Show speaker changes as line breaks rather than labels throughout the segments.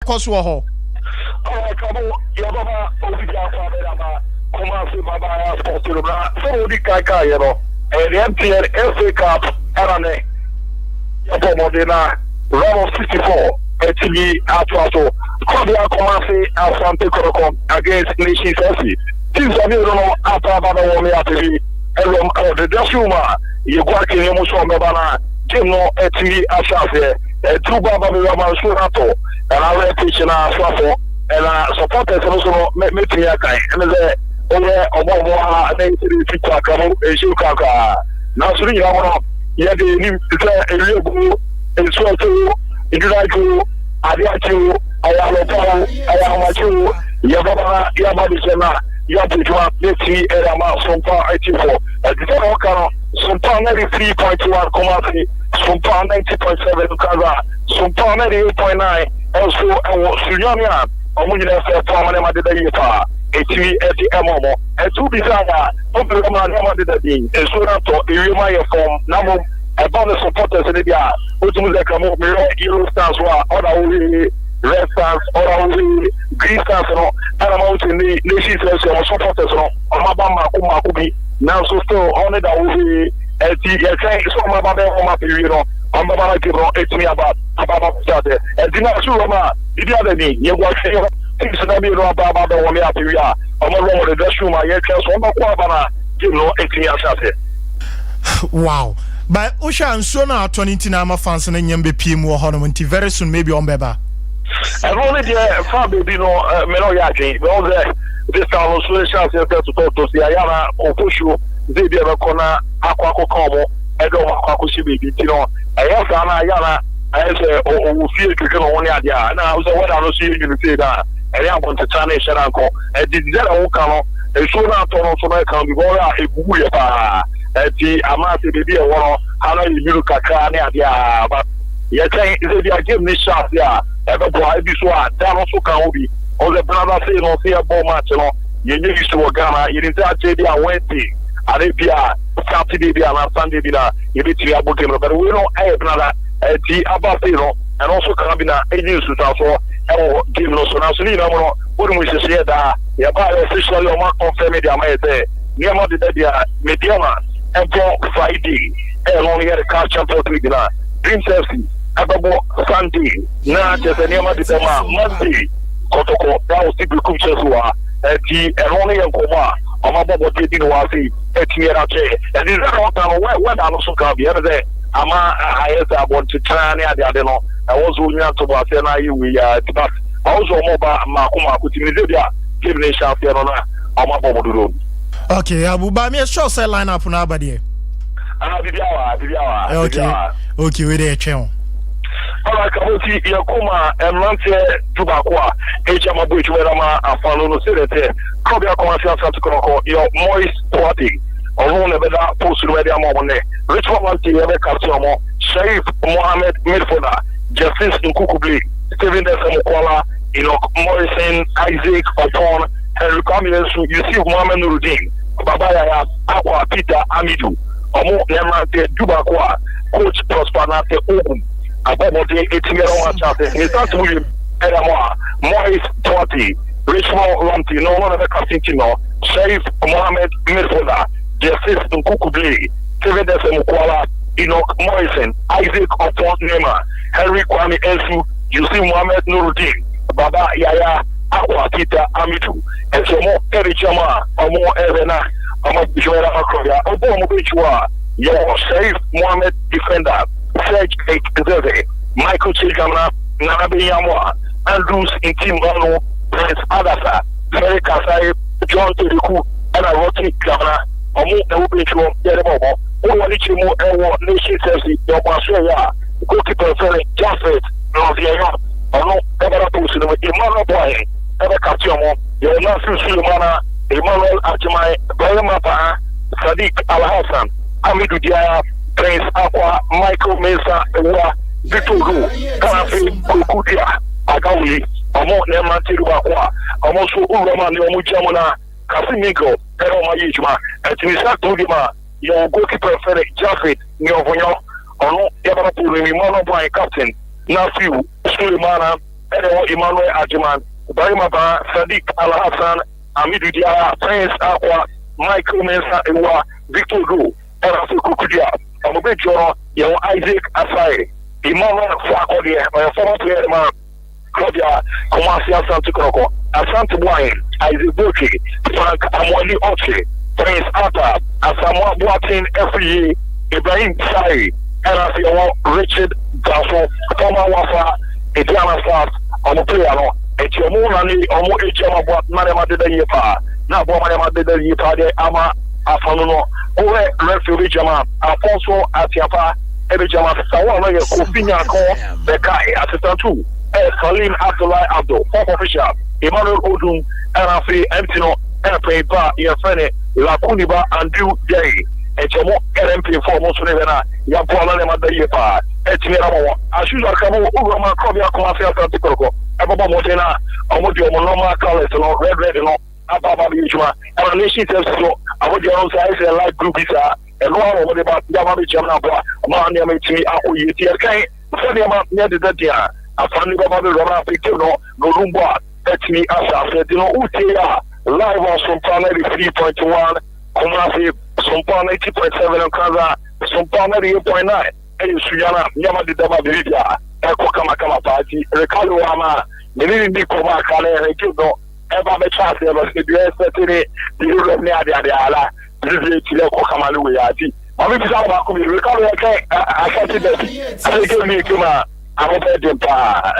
koso ho
kabo ya baba obidia kwa baba kuma se baba ya sports bra so odi kaka yero the MTN FA Cup arane ya pomodena round of 64 actually atwaso Kobia Kumasi Asante Kotoko against Nation FC. Teams of you know after Baba Wome Ativi and the Dashuma you got in Yamusho Mebana Jimno Eti Ashafe two Baba Rama Surato and I read teaching our Swafo and supporters also meeting Yakai and the Oya Omoa and then Titaka Shukaka. Now, so you know, you had a real good and so to Idraku, Adiaku. I am Machu, Yababa, Yabadisena, Yabudra, Neti, Erama, Sompa 84. At the Okano, Sompa 93.1, Komasi, Sompa 90.7, Kaza, Sompa 98.9, also Suliania, Omuna, Pamana de Yipa, ATV, Momo, and two Bizana, Oklahoma de the Dean, and Surato, Irima from Namu, about the supporters in India, Utumuzakamo, Eurostars, or red stars or green stars no and about in the nation selection supporters no Mabama Kumakubi now so still on it that will be so Mabama period no Mabama Gibron about started and dinner Surama the other day you watch things that be about the one period I'm around the dress room I just want to Kwabana Gibron 18 years.
Wow. But Usha and Sona 20 Nama fans and Yambe PM Honomanti very soon maybe on Beba.
And only the far baby no Menoyaki, all this town of Sulisha to talk to the Ayana or Pushu, they be a corner, Aquaco Como, and Aquacushi baby, you know. Ayana, I say, oh, feel you can only idea. And I was what I was seeing you say that. And I want to Chane Sharanko, and did that Okano, and soon after also I can be more a Buya. At the Amati baby, a war, how you look at Kanya, but yet they give me shots, yeah. Ever boy be so that also can be all the brother say no see a ball match no you need to Ghana you didn't JD and Wednesday Arabia Saturday and Sunday dinner you need to about him but we know brother the about and also can be na agents to also give no so now so you know what we say that ya buy officially on confirm media my say near more the dia mediana and Friday and only at the car champion league na Dream FC Ababo Sunday, na just a name of the Monday, Kotoko, that was the Kuchas who are at the Eroni and Koma, Amabo Didin Wasi, at Tierache, and in that time, when I also come the other day, Ama, I want to try and I don't know, I was willing to Basena, we but also Moba Makuma, Kutimizia, giving a shout here on Amabo.
Okay, Abu Bami, a short side line up on Abadi. Okay, we're there, channel.
Alright, Kabuti, Yakuma, and Lante Tubaqua, Hama Bridge, where I'm a follow Senator, Kobia Commercial Santo, your moist party, alone a better post to Media Momone, Richmond Lanti, Castro, Sharif Mohammed Milfoda, Justice Nkukubli, Stephen Desamokola, Morrison, Isaac, Upon, Henry Camillus, Yusuf Mohammed Nurudin, Babaya, Aqua, Peter Amidu, Omo Yamante Tubaqua, Coach Prosperate Ogun. About the 18-year-old chance, he starts with Morris 20, Richmond Lanti, no one ever Casino, Sharif Mohammed Milfoda, Justice Nkukubli, Stephen Desamokola, Morrison, Isaac Upon Nema, Henry Kwame Ensu, Yusuf Mohammed Nurudin, Baba Yaya, Aqua Peter Amitu, and so more Eric Jama, or more Evena, Joera Akroya, Obomo Bichua, your Sharif Mohammed Defender. Serge Zeze, Michael Chigana, Nanabe Yamwa, Andrews Intimano, Prince Adasa, Ferry Kasai, John Teriku, and a Roti Gana, Omu Ewicho, Yeremo, Owalichimu, Ewa, Nation Service, Yomasaya, Goalkeeper Ferry, Jaffet, Noviano, Ono, Eberatus, Emmanuel Boy, Ebekatiomo, Yonasu Sulemana, Emmanuel Ajamai, Bayamapa, Sadiq Al Hassan, Amidu Dia. Prince Aqua, Michael Mesa, Ewa, Vitoru, Kanafi, Kukudia, Agawi, Amo Nema Tiruakwa, Amosu Urama, Neomujamona, Casimigo, Eroma Yijma, and Tinisa Tudima, your goalkeeper Frederick Jaffet, Neovonyo, Ono, Yabapuri, Mono Boy Captain, Nafiu, Sulemana, Emmanuel Ajiman, Barimaba, Sadiq Al Hassan, Amidu Diara, Prince Aqua, Michael Mensa Ewa, Victor Go, and also Kukudia, and a bit Isaac Asai, Emmanuel Fakodia, my former player, Claudia, Kumasi Asante Kotoko, Asante Wine, Isaac Boki, Frank Amwali Ochi, Prince Atta, Asamoah Boateng every Ibrahim Sai, and I see Richard Gaffo, Thomas Wafa, Ediana Stars, on the player, and your moon or more HM about Madame de Yepa, now Madame de Yepa, de Ama Afano, over referee Jama, Alfonso Atiapa, every Jama, Sawan, Kofinia, Bekai, Assistant 2. Salim Abdullah Abdul, fourth official, Emmanuel Odun, and I say Emptino, and play bar, your friend, Lakuniba, and Drew Day, and Jamo, LMP for Mosuna, Yampala, and the Yepa, and Timera, as usual, Cabo, Urama, Kobia, Commercial Kotoko, Ababa Motena, Amodio Monoma, Colors, Red, Ababa Yuma, and a nation tells you, Amodio size and light group visa, and one over about Yamabi Jamaba, Mania Miti, Aku Yeti, Sadiama, near the Dadia. Afani baba be rora no rumba etni asa utia live on Sompa 93.1 Kumasi Sompa 90.7 and Kaza Sompa 98.9 and Suyana Nyama de Daba Bibia Eko Kama Party Recalo Ama Nini Koma Kale Rekino Eva be chance ever se be setting the Europe ala Bibi Tile Kama Luati Mami bisa ba ko Recalo Asante Kotoko me kuma I'm a bit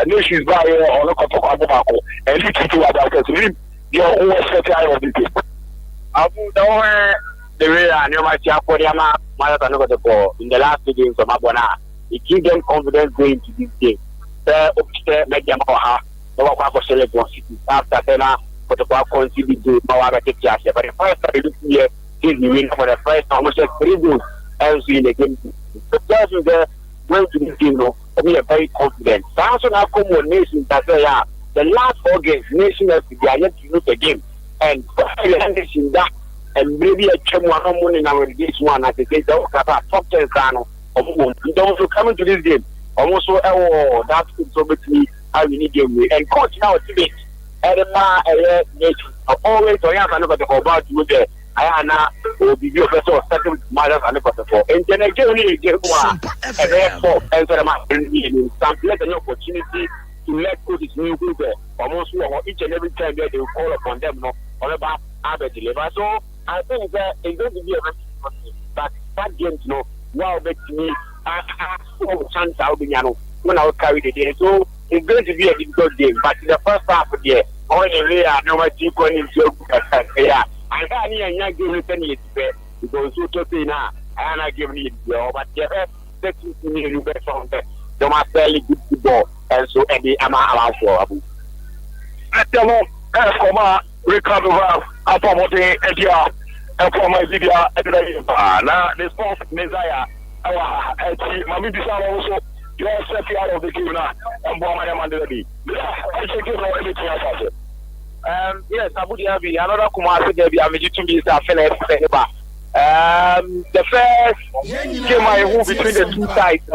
no she's by or look at Tobacco and you keep about it. You're always set out of it.
Abu Dawa, the real and you might have for Yama, Maratanogo in the last 2 games of Mabona. It gives them confidence going to this game. The Mediamaha, the Wako Select City after Tena, but the Wako City do Mawara Tiasia. But the first time you look here, you win for the first almost 3 goals and see the game. The person there going to this game, we are very confident. Samson have come on nation that say, the last 4 games, nation has yet to lose a game. And nation that, and maybe a chairman in our this one at the gate of top 10 Kano. Also coming to this game, almost that could so between how we need game. And coach now today, Edema, nation, always I am another about you there. I am will be your vessel second mothers and the and then I get one and therefore answer my some let an opportunity to let coaches new people almost each and every time they will call upon them or about Albert deliver. So I think that it's going to be a very but that game wow makes me chance out when I will carry the day. So it's going to be a difficult game, but in the first half of the year, only I know what you're going to yeah. I can't give it any because you to say now, I am not giving it, but the rest, you better from the fairly good football, and so Eddie Ama allowed for Abu.
At the moment, Koma, recover upon what they Edia, and for my video at the now, the sports Messiah, our Mami Bissau also, you are set out of the game now, and Bomber Mandela. I should give no everything about it.
Yes, Abu Dhabi, another Kumasi Debbie, I'm to be the first game I won between the two sides,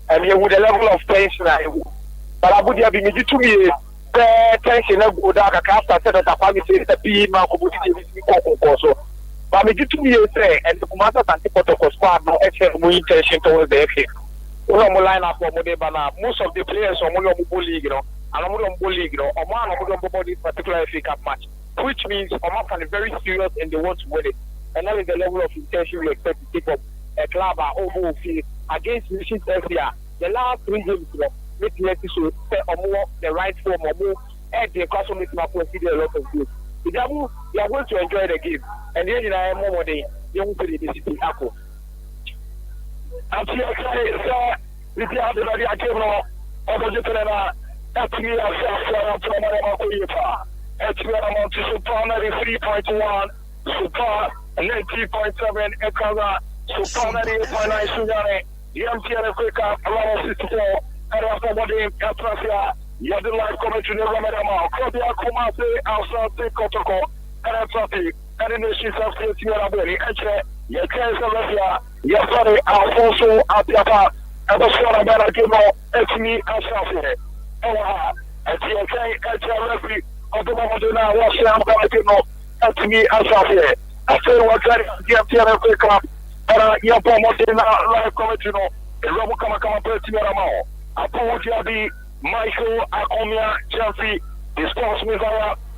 and here with the level of tension I won. But Abu Dhabi, me to me, the tension of Godaka after said that I probably say the P. Marco so. But me to me, say, and the Commander Asante Kotoko squad no extra more intention towards the FA. Line up for Modebana, most of the players are more league, and I'm going to league, or man, I'm going to this particular FA Cup match, which means I'm very serious and they want to win it. And that is the level of intention we expect to take up a club over against Mission FA. The last 3 games, make me show more the right form or more, and the customer consider a lot of good. They are going to enjoy the game, and then I am more they won't put it in the apple. I'm here, sir. If you have the idea, I came on opposite to them. Actually, I'm from Maramakoyepa. Actually, I'm on to Sompa 93.1, Sompa 90.7, Ekaza, Sompa 98.9, Sunyane, MTN Africa, around 64, and after one day, Katrasia, you have the live commentary in Ramadama, Kobia Kumase, Asante Kotoko, and Asante, and the nations of State Yaraberi, Eche, Yekes Alessia, Yasari, Alfonso, Atiapa, and the Sora Baragimo, Etni, Asante.
and she was saying, referee, Otomodena, was Sam Galatino, and to me, as I said, I said, what I get the FA Cup, and Yapomodena, live commentary, and Robo Kamakama Petimamo. Apologia di Michael Akomia Chelsea, the sportsman,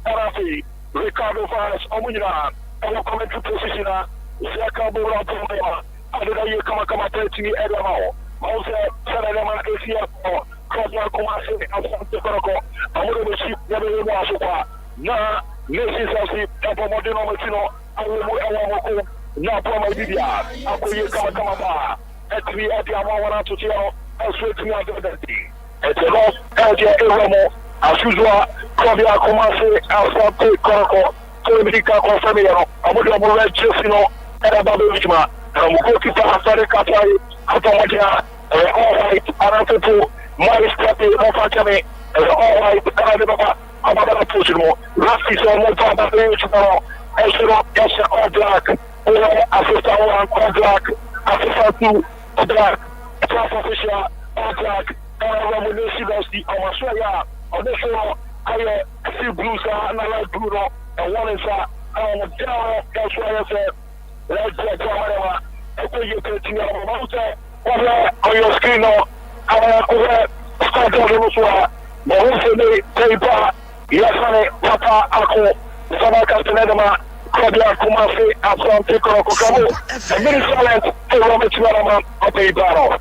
Arafi, Ricardo Vaz, Omunina, and commentary position, Zaka Bora Poma, and then you come Petimi Edamo. Mose, Sanadama, Asia, Cosma Comasi, Asante Kotoko, and what was she never was na Mrs. Asi, Apomodino Matino, Awu, na Poma Vidia, Akuye Kamakama, at me at Yamawana to Tio, and straight me out of the day. It's a lot, Elja Eromo, as usual, Claudia Comasi, Asante Kotoko, Telemica Confamino, Amudio Red Chesino, and Ababu Richma, and Mukoki Asante Katai, Atomadia, all right, Arantepo, Maris Kapi, Mofakame, all right, Kanadaba, Ababa Pushimo, Rafi Monta, Richmano, Esro, Esha, all black, Assistant 1, all black, Assistant 2, all black, Class Official, all black, Ramunesi, Australia, on the show, I see blue, and I like blue, and one is down, that's why I said, let's get to you continue on your screen now. Start on the paper. Yes, Papa Ako, Samaka Tenedama, Claudia Kumasi, Asante Kotoko, and many silent to Robert Manama of the battle.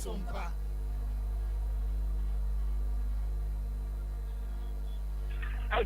Sompa.
I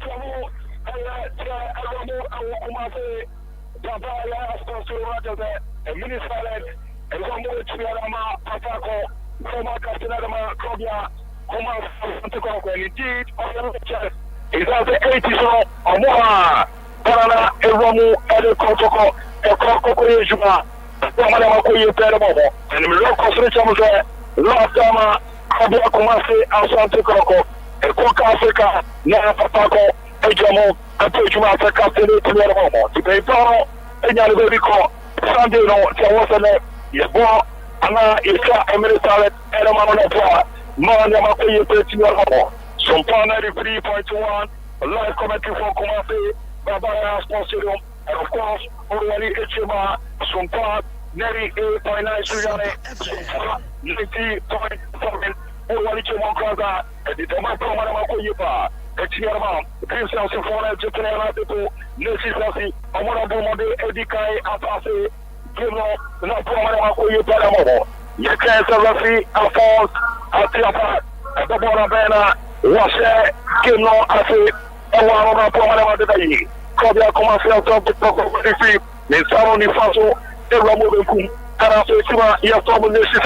and last time, Kabia Kumasi, Asante Kotoko, Ekoka Africa, Nana Patako, Ejamo, and Pejuma Africa, to pay Paro, and Yanabico, Sunday, no, Tawasane, Yabo, Ana, Ika, Emiritalet, Elamanopa, Manamakoye, Petimamo, Sompa 93.1, live commentary for Kumasi, Babaya Sponsorum, and of course, already Echima, Sompa. 98.9 Suyane, 90.7, Uwalichi Monkaza, and the Tomato Manamakoyipa, Etiama, Princess of Foreign Japan, Nessi, Amorabo Mode, Edikai, Apase, Gino, Napo Manamakoyipa Momo, Yakas, Rafi, Alphonse, Atiapa, Abora Bena, Washe, Gino, Afi, Awana Pomanamadi, Kobia Commercial Top, Nifi, Nisano Nifaso. Ramokum, and after Sima, Yasom, Nessi,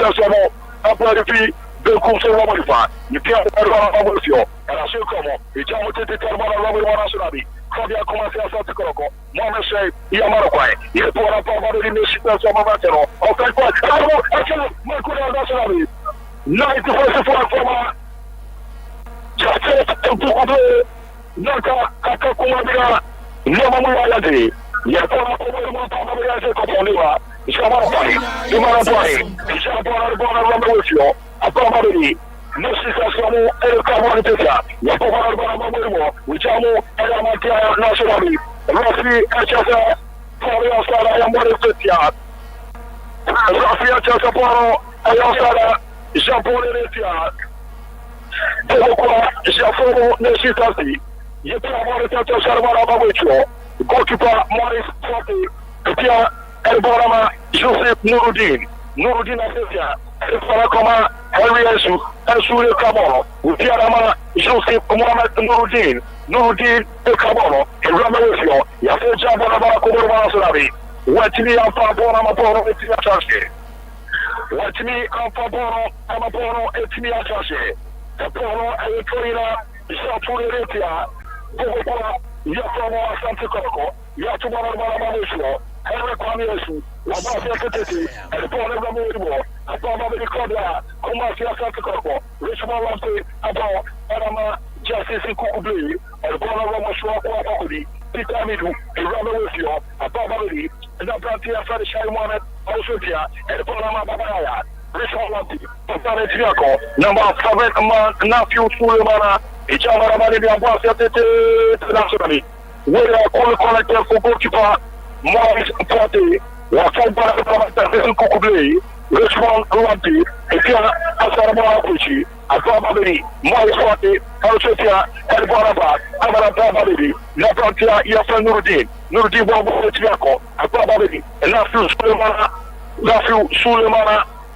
Aparifi, Bilkum, Ramonifa. You can't run with you, and I should come on. It's almost a Termana Ramona Surabi, Claudia Commercial Asante Kotoko, Mama say, Yamaroquai, you put up over the Nessi, Samatero, okay, my good Surabi. 95 from just to put Naka, Kakakumabia, Namamuayadi. Yapona Kumabia, Kopoliva, Shamarapani, Imarapani, Shamarapana Ramocio, Apamari, Nessi, El Camonita, Yapona Ramamo, Wichamo, Elamatia, Nationali, Rafi, Achasa, Fabio Sara, and Morifitia, Rafi Achasaporo, Ayosara, Japonetia, Tokwa, Jaforo, Nessi, Yapona Sarvara Babucho. goalkeeper Morris Forte, Etia Elborama Joseph Nuruddin Asetia, Elfarakoma Henry Ensu Kabono, Utiarama Joseph Mohamed Nuruddin Kabono, and Ramalosio, Yaseja Bonabara Kuburma Surabi, Watini Alpha Bonamaporo, Etia Chashi. Watini Alpha Bono, Amapono, Etia Chashi, Apollo, Electorina, Shapuritia, Bogota, Yapono, Asante Kotoko, Yatumana Malaysia, Henry Kwamiasu, Labasa Keteti, and Paul Ramiro, Apollo Medicoda, Kumasi Asante Kotoko, Richmond Lampe, Abo, Adama, Justice Kukubli, and Bono Ramashua Kwakudi, Peter Midu, and Ramalosio, Apollo, and Abrantia Sadishai Monet, Osotia, and Polama Babaya. Number 7, Matthew Sulemana, Ichamara Maria Bossette, nationally. We are collected for goalkeeper, Morris Forte, Sompa Kukubli, Richmond Lampe, Etia Asarama Kuchi, Asabari, Morris Forte, Osotia, and Baraba, Amara Baby, Napantia, Yasan Nuruddin Bobo Tiako, Asabari, and Matthew Sulemana.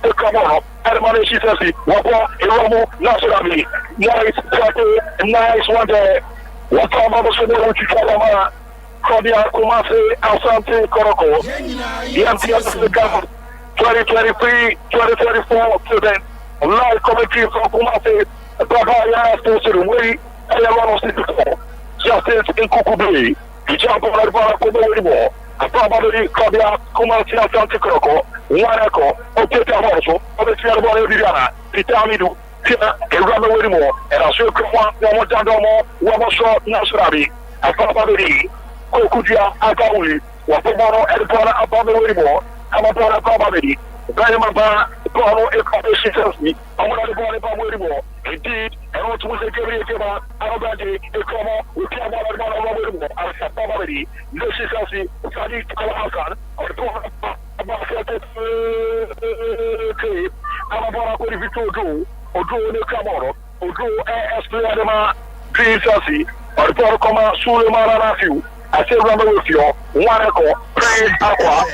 Kamono, Hermane Shitasi, Wapa, Eromo, Nasarabi, nice one there. Wapa Mabosone, Chikama, Kodia Kumase, Asante Kotoko, the MTS of the government, 2023-2024 student, live commentary from Kumase, Babaya Station, Way, Ayamano City, Justice in Kukubli, Ijampo Arbara Kubo, Probably Kodia Kumase, Asante Kotoko. Wanako, Oteta Horso, Obesiano Viviana, Pitamidu, Tina, and Rama Widimo, and I'll show Kwan, Yamotandomo, Wamosho, Nasrabi, Apapabidi, Kokudia, Akawi, Wapamano, and Pona Apamidimo, Amapona Pababidi, Bayamaba, Pono, and Kapesi, Amana Pamidimo, indeed, and what was a Gabriel Kema, Arabadi, Ekoma, Ukama, Widimo, Apapabidi, Nishikasi, Sadi Alahasan, or Pona. Amabora ko Vito Odo ne Kamoro, Odo Esplanade Green or Koma Sulemana Nafiu, I say Rama with you, Wanako, Praise Aqua,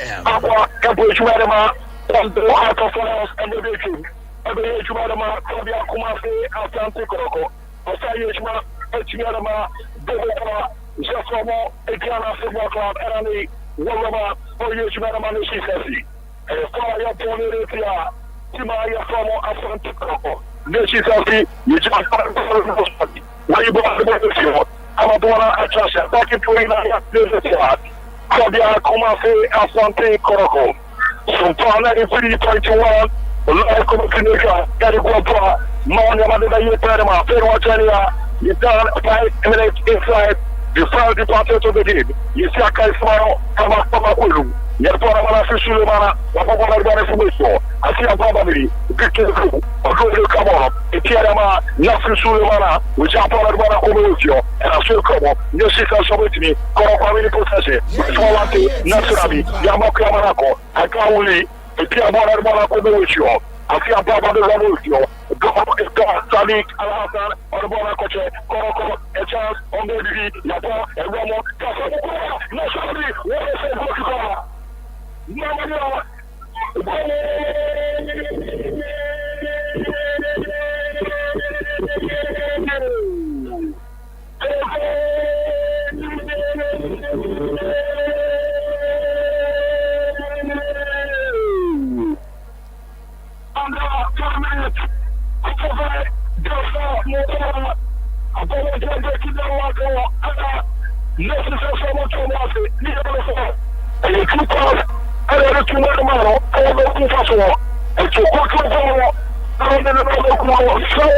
Capuchuma, Pondo Art of Flowers and the Baking, Every Chumadama, Kobia Kumase, Asante Kotoko, Osayishma, Echimadama, Bogota, Jasomo, Ekana Football Club, and Wallama, or Yuchmadama Nishisi, and Fire Ponetia, Timaya Fomo, Asante Kotoko, Nishisi, you just when you bought the show, Amadora Achasha, back in 29 Kobia Kumase, Asante Kotoko. Sompa 93.1, live Kumakinika, Gariguapa, Mount Yamada Yeperma, Peruachania, you done 5 minutes inside the fire department of the game. You see a Kaismano, Kamakulu, Yapana Sulemana, Wapana Fumiso, I see a probably Victor Crew, or Godu Kamon, Etiarama, Nasu Sulemana, which are Pana Omulio, and I still come up, Yosika Sobitini, Korapamini Possession, Swalati, Nasurabi, Yamaka Manako, Akawuli, Etiamana Omulio, I see a Baba de Ramulio, Salik, Alasan, Orbana Coche, Koroko, a chance on the TV, Yapa, and Ramo, Casa, Nasurabi, what is it?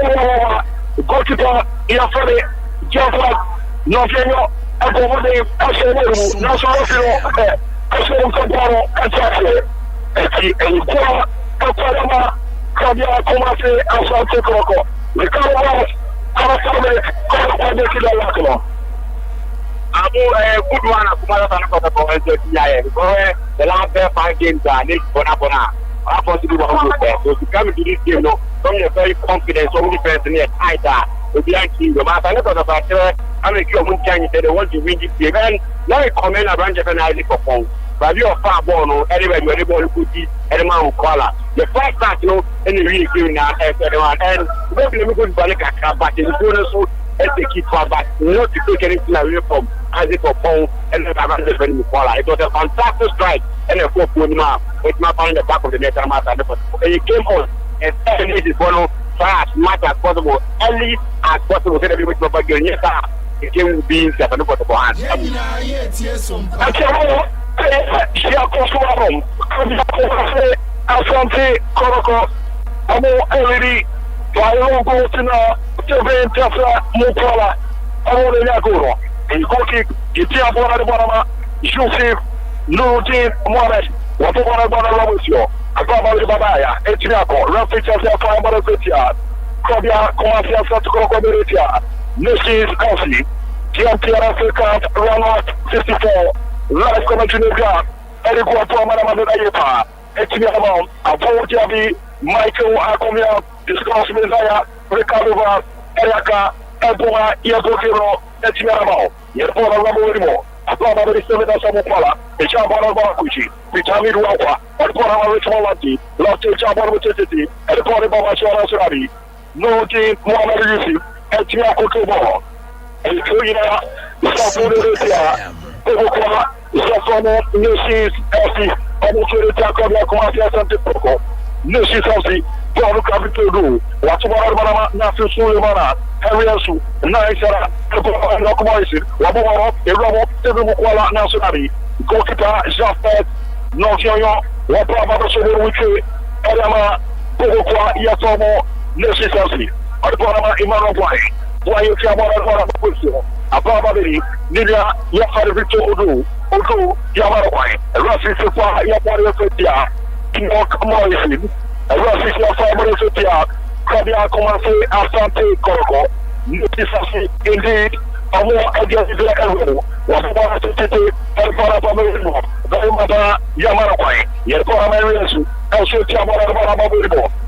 Mamma, goalkeeper, Yafari, Jaffa, Novenio, Abomade, Asheru, National, Asheru Campano, and Safi, and Kwa, Kaparama, Kabia, Komase, Asante Kotoko, the Karawas, Arasame, Karawa,
good one, Asante Kotoko, and the last 5 games are Nick Bonabona. I want to do what I'm good. So to come into this game, no, some are very confident, so many fans in here tighter. Obianchi, the master of the factor, I make your moon can they want to win this game. And now I comment around Japan for phone. But you are far born, anyway, when you put this, and man will call her. The first part, you know, and the really doing that, and maybe we could buy a car, but in the bonus, and they keep her back, not to take anything away from as if for phone and then around the venue call. It was a fantastic strike and a 4-point mark. It's not on the back of the net, and it came on, and 7 minutes is one as much as possible, early as possible, so that we would probably get yes, the game will be in 7 for the hand.
Asante Kotoko, amo already Bayo go to now, Tevin Tafla, Mukola, amo the Yakuro, and Koki, Itia Bonabama, Joseph, Nuruddin, Mohamed, whatever about with you. Ababa Babaya, Etiako, Rafi Tafla, Fire Betia, Kobia, Comafia Satoko Betia, Mrs. Elsie, TMT Africa, Ronald 54, Life Commission Guard, Eric Madame Etiamo, Avojabi, Michael Akomia, Discuss Messiah, Ricardo, Erica, Ebola, Yabokiro, Etiamo, Yabora Ramorimo, Ababa Samopala, the Chabana Bakuchi, Vitami Ruapa, Abora Richmolati, Lost Chabana Vititi, and Baba Shara Sarabi, no team, Mohamed Yusuf, Etiako Tobo, and Kuina, Safuria, Oboka, Safono, Nusis, Elsie. Abukere takola kumasi Asante Kotoko nesi sausi Paul Capitolu watubara bana na fisule bana Harriesu na isara ko na kumaisi waboro eromo tebu kwala na sunari goalkeeper Jafet no kyoyo wapa baba sebe wike erama kwa yasomo nesi sausi alipona imano bwai yokia bora position ababa beri nilia ya fare Victor Odu Yamara Rafi Sofa Yapari Sotia, Kinok Morrison, Rafi Sofa Sotia, Kabia Komase Asante Kotoko, Nutisasi, indeed, a more against the Elmo, Wapara Sotite, and Parapamino, Gaimada Yamara, Yapara Mariasu, El Sotia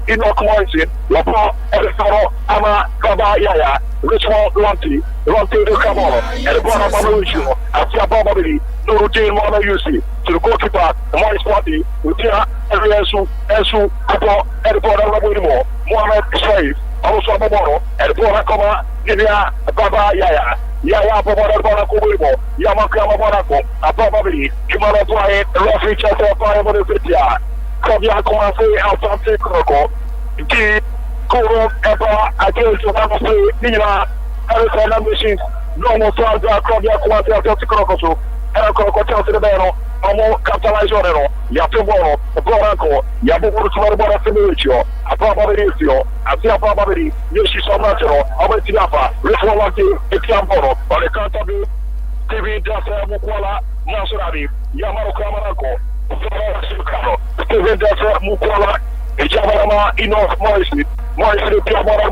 Inok Morrison, Lapa, Elfaro, Ama, Kaba Yaya, Richmond Lanti, de Camoro, and Parapamino, Asia Nuruddin Mohamed Yusuf to the goalkeeper, Morris Party, Utia, Ensu, Apo, Edipora Rabimo, Mohamed Saif, also Aboro, Edipora Koma, Nidia, Baba Yaya, Babara Kubo, Yamakama Monaco, Ababali, Kimara Play, Rafi Chata, Fire Fitia, Kobia Komase, Asante Kotoko, G. Koro, Eba, against the Namaste, Nina, Arizona Machines, Normal Saza, Kobia Komase, Asante Kotoko. Era Kotoko to the Beno, Amo Catalazorero, Yatoboro, Boraco, Yabu Bora Femicio, Ababarizio, Asia Babari, Yoshi Somatero, Abetiapa, Richmolati, Etiamboro, or the Cantabu, TV Dasa Mukwala, Nasurabi, Yamaro Kamarako, TV Dasa Mukwala, Ejabama, Enoch Morrison, Piamara,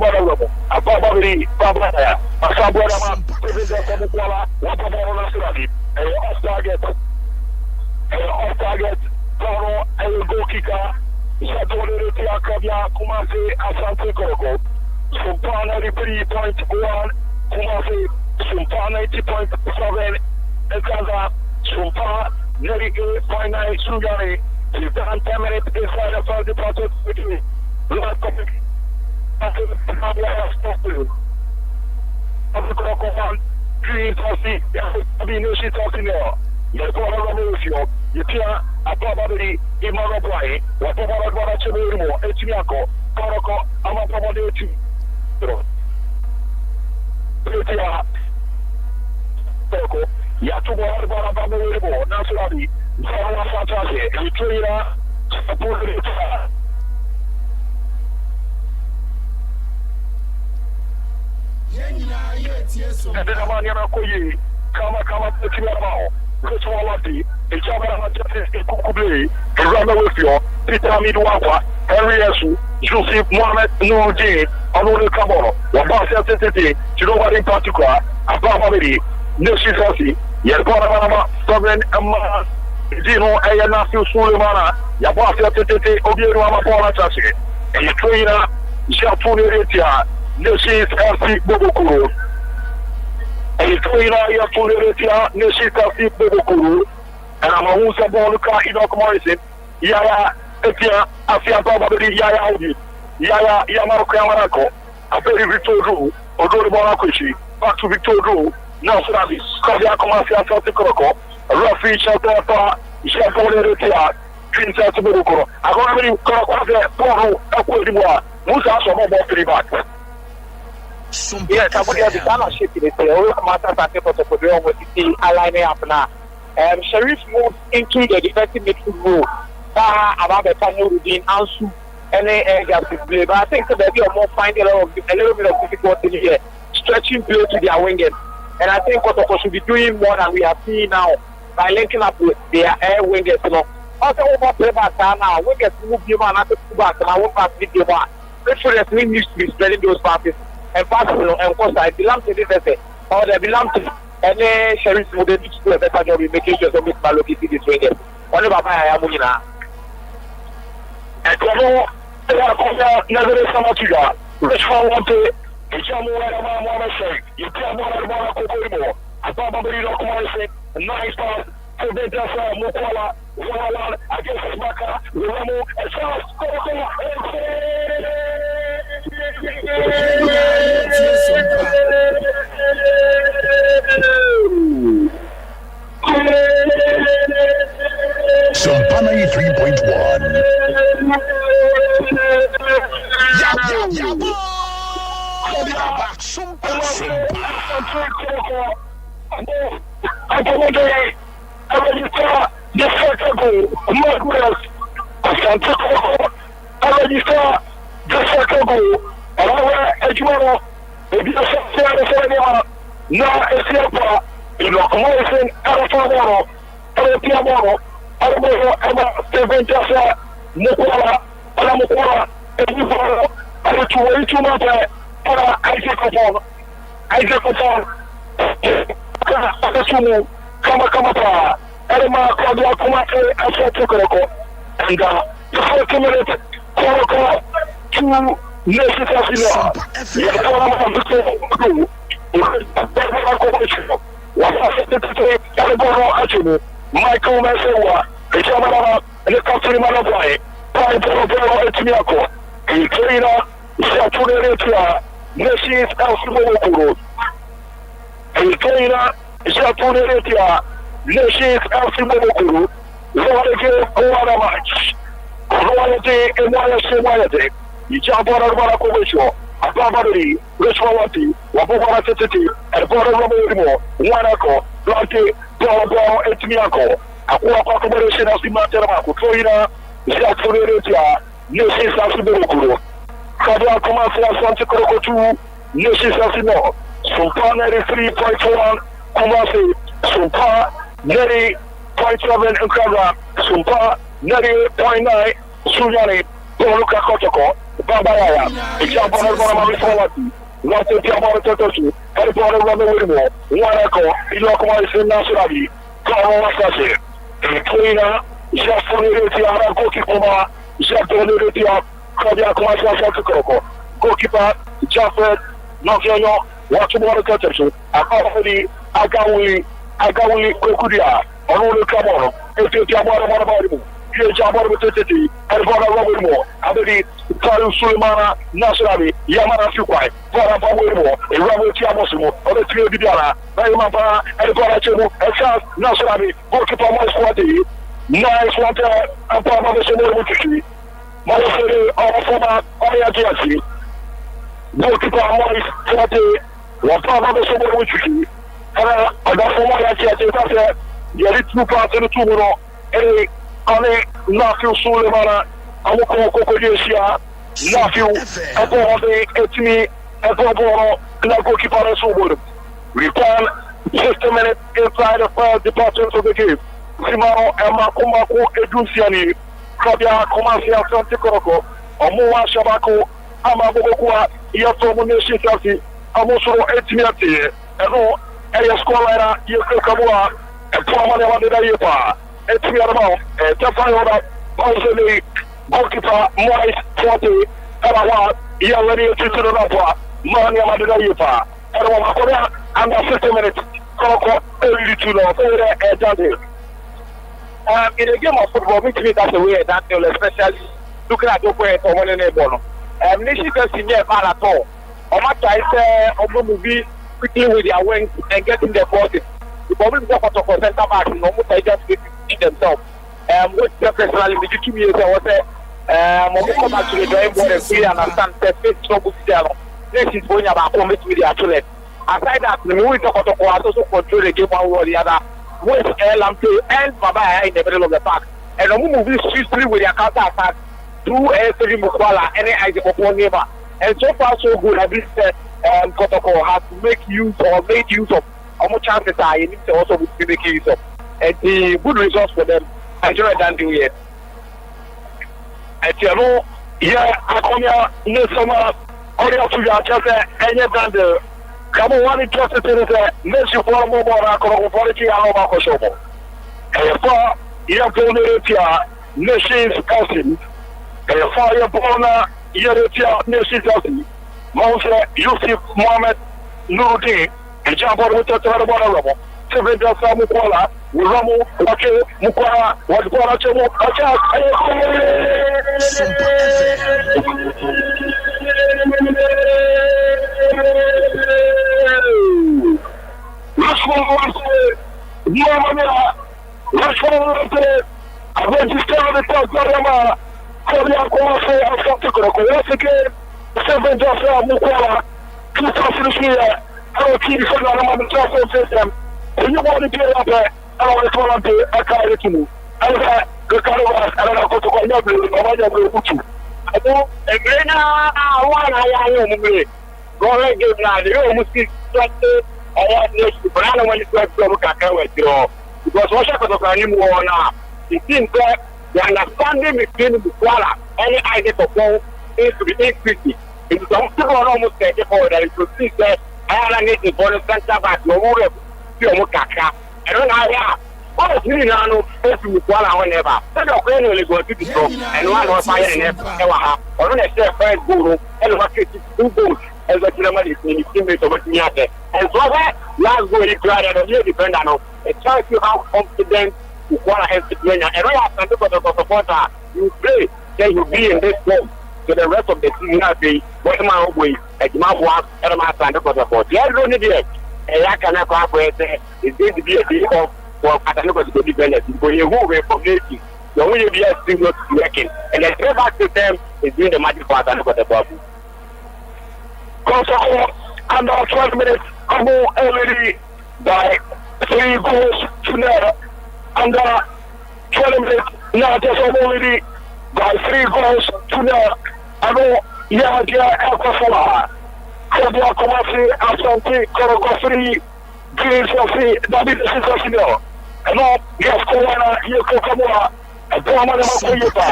Ababari, Babaya, Asaborama, TV Dasa Mukwala, Wapaboro Nasurabi. Off target, Toro, a goal kicker, Satore Tiakabia, Kumase, Asante Kotoko, Sompa 93.1, Kumase, Sompa 90.7, Ekaza, Sompa 98.9, Sugari, he's done 10 minutes inside the first departed between last topic. After the Fabia has stopped you. After Kotoko, Green Tossy, Abino Shitosineo, Yakora Ramusio, Yatia, Ababari, Imarabai, Wapabara Chimurimo, Etiako, Koroko, Amapamadi, Yatia, Toko, Yatuba, Barabamo, Nasurabi, Zara Satase, Utrina, Sapurita. And then Amania Koyi, Kama Tiamao, Richmolati, Ejabara Justice Kukube, Rana Wifio, Peter Midwapa, Harriesu, Joseph Mohamed Nuruddin, Anoni Kamoro, Wabasa Tete, nobody in particular, Ababari, Neshizasi, Yabana, Sovereign Amma, Zino, Ayanasu Sulemana, Yabasa Tete, Obiru Amapona Tashi, and Trainer, Japuni Etia. Nations FC Bobokuro. And it's going on here to the Nations FC Bobokuro. And I'm a who's a ball to car in Morrison. Yaya, Etia, Afia Baba, Yaya Audi. Yaya, Yamaro Kamarako. A very Victor Drew, or Dori Bonakushi. Back to Victor Drew. Now, so that is Kavia Commercia Asante Kotoko. Rafi Shatapa, Shatapa, Princess Bobokuro. I'm going to call Poro, Aqua, Musa, some more 3 back.
Yes, I would have the partnership in the whole matter that people to put on with the aligning up now. Sheriff moved into the defensive midfield role. About the panel routine, Ansu, any gap to play. But I think that they are more finding a little bit of difficulty here, stretching play to their wingers. And I think Kotoko should be doing more than we are seeing now by linking up with their air wingers. You know, also over play back now, wingers move you man at the back, and I won't pass the game. Literally, needs to be spreading those passes. And passing, and of course, I belong to this essay, or they belong to any sheriff who need to do a better job in making sure some people locate this way. Only Baba I am winning.
And Kono, they are coming never Samatiga. Which one want to? Jamu Rama Mama you tell Mama Kokoro. I thought Babylon Commerce, nice pass, to the Dasa, Mukola, Wala, against Maka, Ramo, and Charles Koko.
Sompa 93.1.
Asante Kotoko, Alajista, Jasakago, Alawa, Ejumano, maybe a Santa now a Silva, in Locomotion, Alafamoro, Alapiamoro, Alamoro, Emma, Steventasa, Mukola, Alamukora, Ejumano, Alatuamata, Isaac upon Akasumu, Kama, Elma, Claudia Kumate, Asante Kotoko. And the 40 minutes, Kotoko, 2 Nations FC. Michael Messewa, the Chamara, and the country Manabai, Paro Etimiako, and Trainer, Saturnatia, Nations FC. And Trainer, Saturnatia, Nations FC. Lord, go match. Quality and quality. You jump on a Barakovicho, a Barbary, Richwati, Wabara Titi, and Bora Romero, Wanako, Blanty, Bora Etmiako, a cooperation of the Materamaco, Troina, Zafuria, Nations Asiburu, Kabia Commercia Asante Kotoko 2, Nations Asino, Sompa 93.1, Kumasi, Sompa 90.7 Nkaba, Sompa 90.9, Sunyani, Luka Kotoko, Babaya, Example of forward, not the Tiamara Totosu, and the Bora Romero, Wanako, Iloko Nationali, Karo Sase, Cleaner, Jafoniritia, Gokipoma, Jafoniritia, Kabia Commercia Asante Kotoko, Gokipa, Jaffet, Nokiano, Watchmore Totosu, Agawi, Kokudia, Onu Kamoro, Tiamara Marabu. Jamar Titi, and Bora Robimo, Abedi, Taru Sulemana, Nationali, Yamana Fuquai, Bora Bawimo, and Ramu Tiamosimo, or the Trio Diana, Naimapa, and Bora Chemo, and South Nationali, Gokipa Mosquati, nice water, and Pama Mutuki, Mosere, or Foma, Oya Giasi, Gokipa Moris, Forte, Wapama Mutuki, and Foma Giasi, Yari 2 parts in the Tumuro, and Ane Nafiu Sulemana, Amuko Kokodesia, Nafiu, Abode, Etni, Aboro, Nago Kipara Subur. Return 60 minutes inside the first department of the game. Simano, Emakumako, Edusiani, Kabia, Commercia, Asante Kotoko, Omoa Shabako, Amabokua, Yatomo Neshitasi, Amosoro Etniati, Eno, Ayascola, Yakamua, and Pamana de Yepa. Etiaramo, Tafayoda, Pauseli, Goalkeeper, Moise, Forte, Arawa, Yalani, Titanapa, Money Madonna Yupa. And one under 50 minutes. Kotoko, early to know. In a game of football, which means that's the way that especially looking at the way for one in a ball. Nation can see near Malato. Or much I say, or movie quickly with their wings and getting their bodies. The problem is for center back, almost I just get themselves. What personally, did you 2 years I was come back to the drawing board and see and understand the face trouble. This is going about home with the athlete. Aside that, the movie Kotoko also control the game one or the other. With Lampe and Baba in the middle of the park. And the movie swiftly with their counter attack through Anthony Mukwala, any idea of one neighbor. And so far, so good. At least Kotoko has to make use or made use of how much chances are in it also with making use of. And the good results for them, I don't know do yet. And you know, yeah, I come here next summer, only to your chest, and yet than the come on, one interested in it, makes you for more quality and over show. And for you have to know nations council, and for your born, European nations council, Mount Yusuf Mohammed Nuruddin, and jump on with the Tarabara. 7 just Mukwala, Ramu, Wake, Mukwala, what Boracho, when you want to get up there, I want to follow the carry to move. I don't go to Konya, I don't, and then I am go ahead, give now the almost distracted. I want to, but I don't want to go to Kaka because what happened to anymore now? It seems that the understanding between the Kuala and the idea of goal is to be 850. It's almost 34 that it could see that I need to go to center back, no more. Kaka. I don't know. What is really now? If you call our neighbor, then you're going to go to the store and one was fire and ever. Or don't I say first goal and what is 2 goals as a kilometer in the teammate of me at it. And so that last goal is glad on you depend on it. Tells you how confident you want to have to play. And when you have to go to the supporter, you play, then you be in this game. So the rest of the team will be what my own way. At my work, and my son to go to the support. Yeah, don't need it. And I cannot cooperate. It's going to be a day of for Katanoka to be benefit. But you move away from Haiti. The only be a single working. And the third back system is doing the magic for Katanoka the Babu. Kotoko under 12 minutes, Abu already by 3 goals to nil. Under 12 minutes, now just already by 3 goals to nil. Abu Yadia Alcofola. Kobia Komasi, Asante Kotoko, Green Sophie, David Sisasino, and all Gascoana, Yoko Kamua, and Brahman Makoyupa,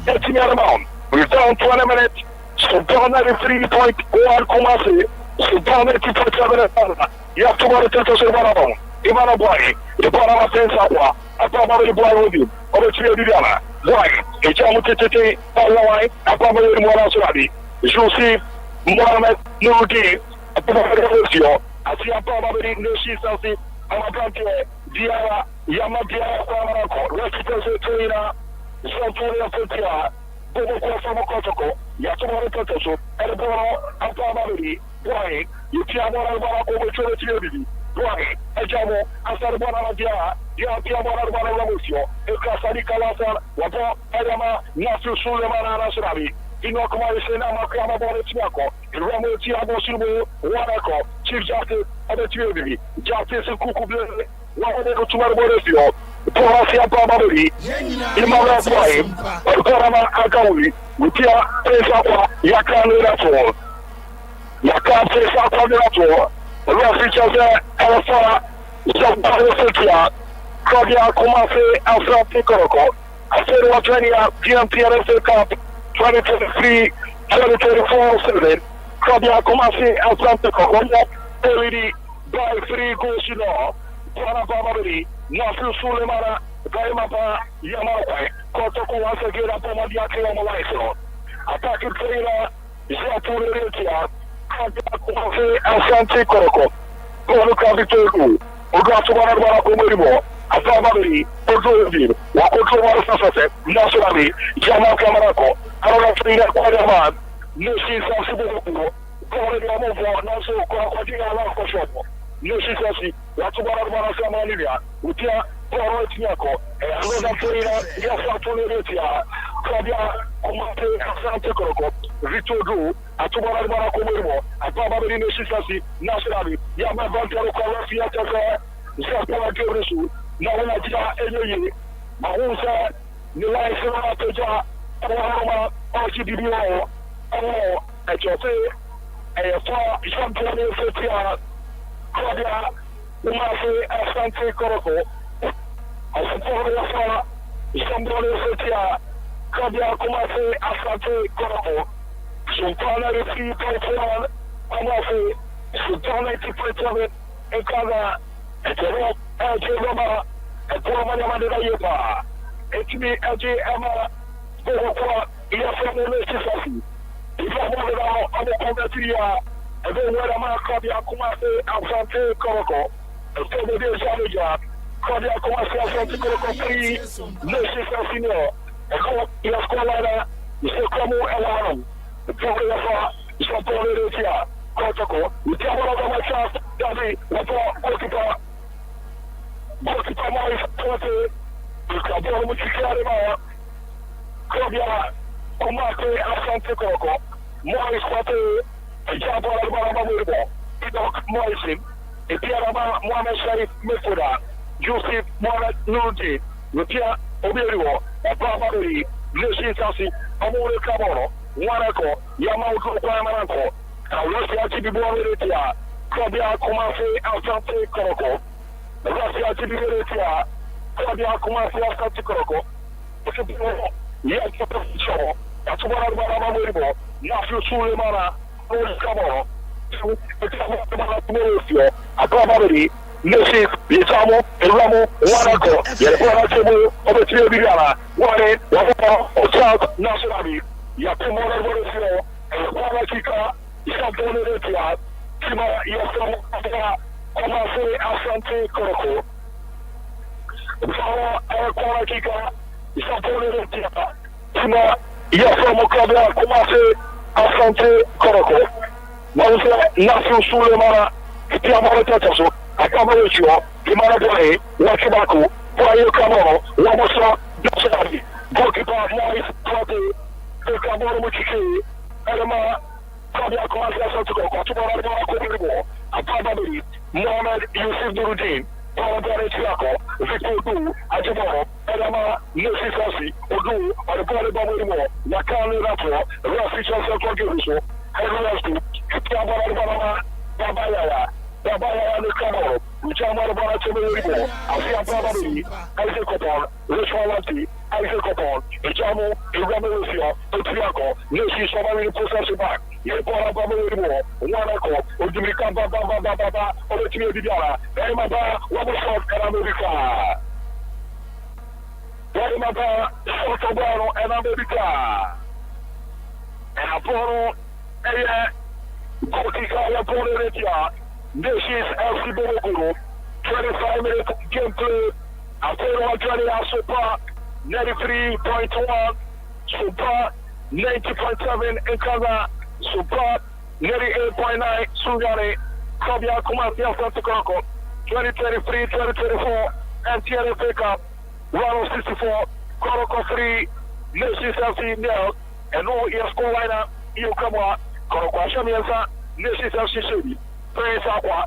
18 amount. We've done 20 minutes, so down 93.1 Komasi, so down 80.7. You have to go to Tento Ivana Boy, the Bonama Pensapa, a probably boy with you, or the Trio Diana, Boy, a Jamutiti, Palawan, a probably more Surabi, Josie. Mohammed Nuruddin, a professor, as you are probably no she's healthy, I'm a brand Diara, Yamadia, Resident Trainer, Santoria Petia, Bobo from Kotoko, Yatomo Totoso, and Bono, and probably, why, you can't want to over to why, a Jamo, after Bonadia, Yampiamona Ramusio, a Casari Calasa, Wapo, Adama, Nasu Suleman Surabi. Inokumarisena Makama Bonetiako, Ramo Tiago Subu, Wanako, Chief Justice of the Trinity, Justice Kuku, Wahoo to Marboresio, Porasia Babari, Imara Swai, Korama Agawi, Mutia Pesapa, Yakan Rator, Yakan Pesapa Rator, Rafi Alpha, Zambara, Claudia Kumase, Asante Kotoko, Asero Trenia, PMPRS Cup. 2023, 2024 season, Claudia Kumasi, Asante Kotoko, LED by 3 goals to nil. Panabamari, Nasu Sulemana, Gaimapa, Yamawai, Kotoko once again upon Madiaki on the line. Attacking trainer, Zapuritia, Asante Kotoko. Kono Kabito. Oga Tumana Komoribo. Afabari. Odo. Wakoto Warasase. Nationally. Jama Kamarako. Arona Frida Kwadaman. Nusi Sansibo. Kono Yamovo. Naso Kwakwajina Lako. Nusi Sansi. Watumana Samalia. Utia. Kono Tiako. Arona Frida. Yasa Toletia. Kabia. Komate Asante Kotoko. Vito Atumana Komoribo. Afabari Nusi Sansi. Nationally. Yama Bantaro Kwafia Tasa. Zapala Joresu. Na wana jia enyeyi mahunsa ni laisi wana toja kwa ojibibiwa ejote efa shampiyoni fetia kwa umase Asante Kotoko asiporo yafa shampiyoni fetia kwa kumase Asante Kotoko Sompa refi Taiwan amase Sultana Tipetave ekaga etero Ejoma, Ejoma Yamadera Yepa, Ejimi Ejema, Bohokwa, Yafamele Sisasi, Ifamela, Amokometia, and then where I'm Kabia Kumase, Asante Kotoko, and so the Salija, Kabia Kumase, Asante Kotoko, 3, Sisasino, and go Yaskolana, Isokamu Elam, the Pogaya, Isopole, Kotoko, with Yamaka, Davi, Wapo, Goalkeeper Morris Forte, Kabor Muchikarima, Kobia, Kumate, Asante Kotoko, Morris Forte, Jabal Albarababo, Idok Morrisin, Epiarama Mohamed Sharif Mefoda, Joseph Mohamed Nurti, Rupia Oberiwo, Ababari, Lucy Sassi, Amore Kaboro, Wanako, Yamauko Pamanako, Rosia Tibibuaretia, Kobia Kumase, Asante Kotoko. Rasia Tibiretia, Kabia Kumasi Asante Kotoko, yes, that's what I'm about. Nafu Sulemana, Kamoro, Ababari, Lucy, Isamo, Ramo, Wanako, Yerapano, Obetia Biana, Wane, Wapa, South, Nationally, Yapimona Borisio, and Wanakika, Isabonetia, Tima, Yasamo. Kumase Asante Kotoko. Sawa Arakwana Kika, Isapone Retia, Tima, Yasamo Kabia, Kumase Asante Kotoko. Mausa, Nafu Sulemana, Tiamara Tataso, Akamarechio, Imana Boe, Wachibaku, Payo Kamoro, Wamosa, Dosari, Goalkeeper Morris Forte, Kamoro Muchiki, Elema, Kabia Kumase Asante Kotoko, Tumara Komoribo, Ababari, Mohamed Yusuf Nuruddin, Paladare Tiako, Victor Ajimoro, Edama, Nusi Sassi, Odu, Arbore Bamurimo, Nakani Rapo, Rafi Chansa Kogiruso, Henry Tiabara Babaya, Babaya Nukamoro, Jamar Baratimuribo, Afia Babari, Isaac Copon, Rishwalanti, Isaac Copon, Jamu, Iramelusia, Tiako, Nusi Somali Possession back. Yepora Bamurimo, Wanako, Udimika Baba, Obetia Bidiana, Emaba, Wabashot, and America. Emaba, Sotobano, and America. And Apollo, Gotika, Yapoletia, this is FC Bogoro, 25-minute gameplay. Apollo Adriana Sompa, 93.1, Sompa, 90.7 in Kaza. Sompa, 98.9, Sugari, Kabia Kumasi Asante Kotoko, 2023-2024, NTLFA Cup, 164, Kotoko 3, Nation Selfie Nel, and no score lineup, Yokamwa, Kotoko Ashamiasa, Nation Selfie Shady, Prince Aqua,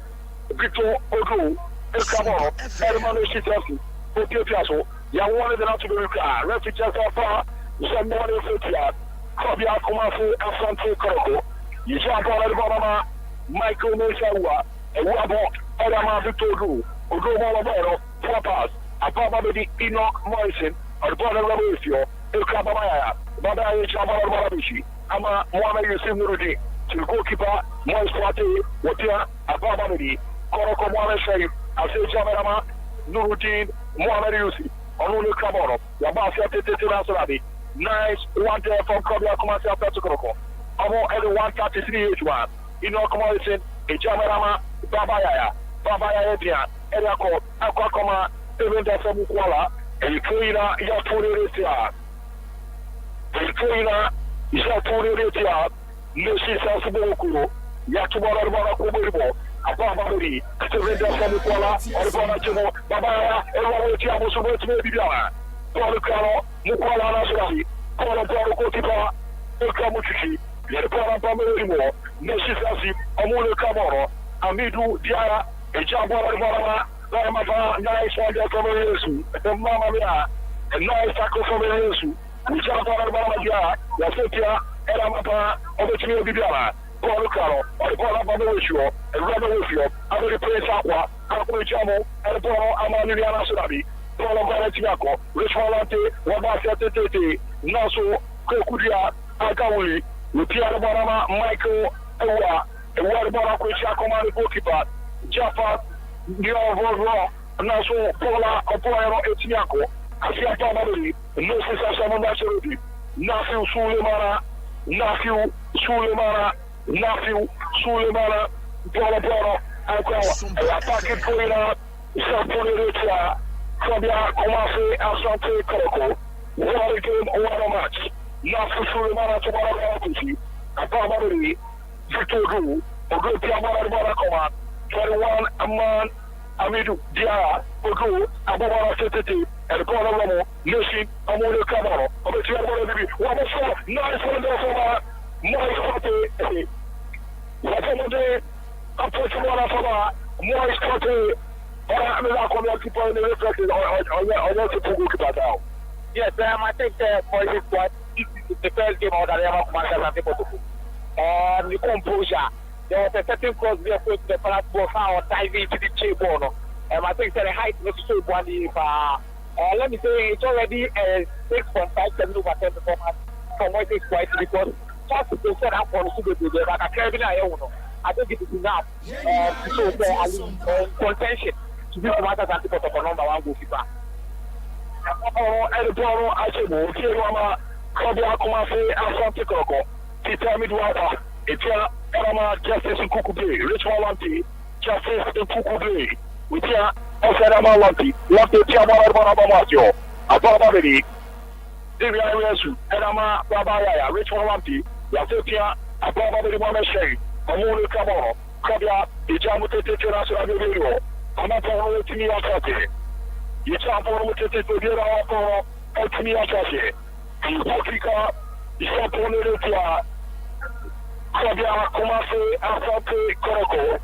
Victor Odu, El Camoro, Edman Nation Selfie, Otio Piasso, Yawane de Naturuka, Refugee Alpha, Someone in Fetia, Kabia Kumasi Asante Kotoko, Yisha Baba, Michael Meshawa, and Wabo, Edama Victor Odu, Odu 4 pass, Ababa Enoch Morrison, or Baba Rabisio, El Kabamaya, Baba Chabara Barabishi, Ama Mohamed Yusuf Nuruddin, to goalkeeper, Moise Forte, Watia, Ababa Koroko Mohamed Sharif, Asante Jamarama, Nuruddin, Mohamed Yusuf, Onulu Kamoro, Yabasa Tete. Nice one there from Kabia Kumasi Asante Kotoko. Amo at 133 H1. Inokomolisen, Ejamarama, Babaya Dia, Erako, Aquacoma, even the Samuquala, and Trina Yapuritia. Trina Yapuritia, Lucy Sasabuku, Yatumara Kubo, Ababari, Stevenda Samuquala, Albana Babaya, and Tiamo Subet Bibiana, Policano, Muquala Nasrati, Pola Kotipa, Okamuchi, Yerpana Pamerimo, Nessi, Amule Camoro, Amidu Diara, Ejabara, Ramava, nice one from Yesu, Mamma Mia, a nice taco from Yesu, Ujabara, Yasetia, Elamapa, Obetia Bibiana, Policano, Pola Pamerimo, and Ramarifio, Other Place Aqua, Aquajamo, and Polo Amaniana Surabi, Polo Valetiaco, Richolante, Wabasete, Naso, Kokudia, Agawuli, Lupiana Barama, Michael, Ewa, and what about Aquacha Command Goalkeeper, Jaffa, Gilroy, Naso, Pola, Opoero, Etiaco, Asia Pamari, Nosis Asamanashari, Nafiu Sulemana, Nafiu Sulemana, Pola, Attaque Poina, Samponiretia, Fabia, Comase, Asante Kotoko, one game, one match. Nafiu Sulemana to Marakusi, Apamari, Victor Gu, Ogupia Marakoma, 21 Aman, Amidu Dia, Ogu, Ababa City, and Polo Romo, Lucy, Amule Camaro, Obetia Marabi, one more, nice one for Moise Whatever approach one of Moise Cote, or I'm not going to put in the reflected or to put that out.
Yes, I think Moise Cote is the first game out of Asante Kotoko. The composure. There was a certain cross there to the platform or diving into the chamber. I think the height was so body. Let me say it's already a 6.5 over 10 performance from Moise Cote because just to set up for the Super like a Caribbean, I think it is enough to show the contention to be the Asante Kotoko number one goalkeeper.
And the ball, I said, Kirama, Kobia Kumase, Asante Kotoko, Tita Midwapa, Etia, Elama, Justice in Kukube, Richmond Lanti, Justice in Kukube, Witia, Osadama Lanti, Lanti, Tiamara Banabamatio, Ababari, Divya Resu, Elama, Babaya, Richmond Lanti, Yasetia, Ababari Mameshe, Amulu Kamoro, Kobia, Ijamute Tirasa Video, Amapo Timia Kate. Yitsapo mutete kudira hapo otumia chache. Hakika isaponeretia Kabia Kumase Asante Kotoko.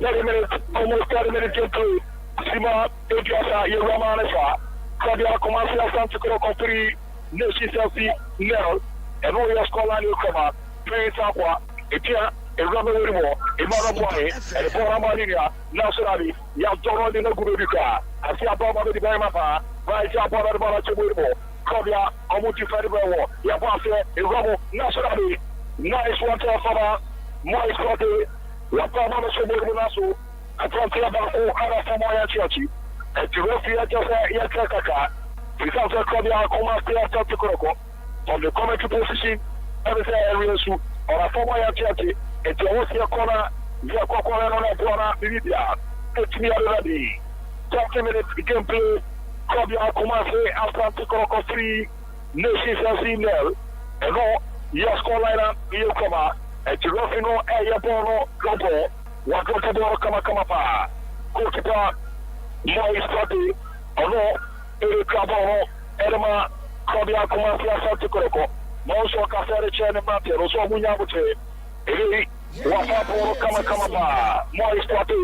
30 minutes, almost 30 minutes into Sima Ejiasa Yeramanesa. Kabia Kumase Asante Kotoko 3, Neshi Selfie, Nero, and Royal Scholar Newcomer, Prince Aqua, Etia. Eramorimo, Emaraboy, and Poramania, Nasarabi, Yatoro in the Guruka, Asia Baba de Bamapa, Raja Baba Barachibo, Kobia, Amuti Federal, Yapase, Eramo, Nasarabi, nice one to Fama, Moise Cote, La Pama Subunasu, Atlantia Bafu, Arafamoya Chiachi, and Tirofia Yakaka, without a Kobia, Comastia Tatikoko, from the commentary position, everything areas, or a former Chiachi. It's a Russia corner, via Cocoa on a corner, Lydia. It's me already. 30 minutes gameplay. Kobia Kumase, Asante Kotoko 3, Nation Sentinel. And no, yes, Colina, Yokoma, and Tirofino, Ayabono, Lobo, Wakotabo Kamakama, Goalkeeper, Moise Cote, or no, Eric Cabono, Edema, Kobia Kumase, Asante Kotoko, Monso Casare Chen and Matthew, Rosso Munyabute. Ele wasapo kama Moise Cote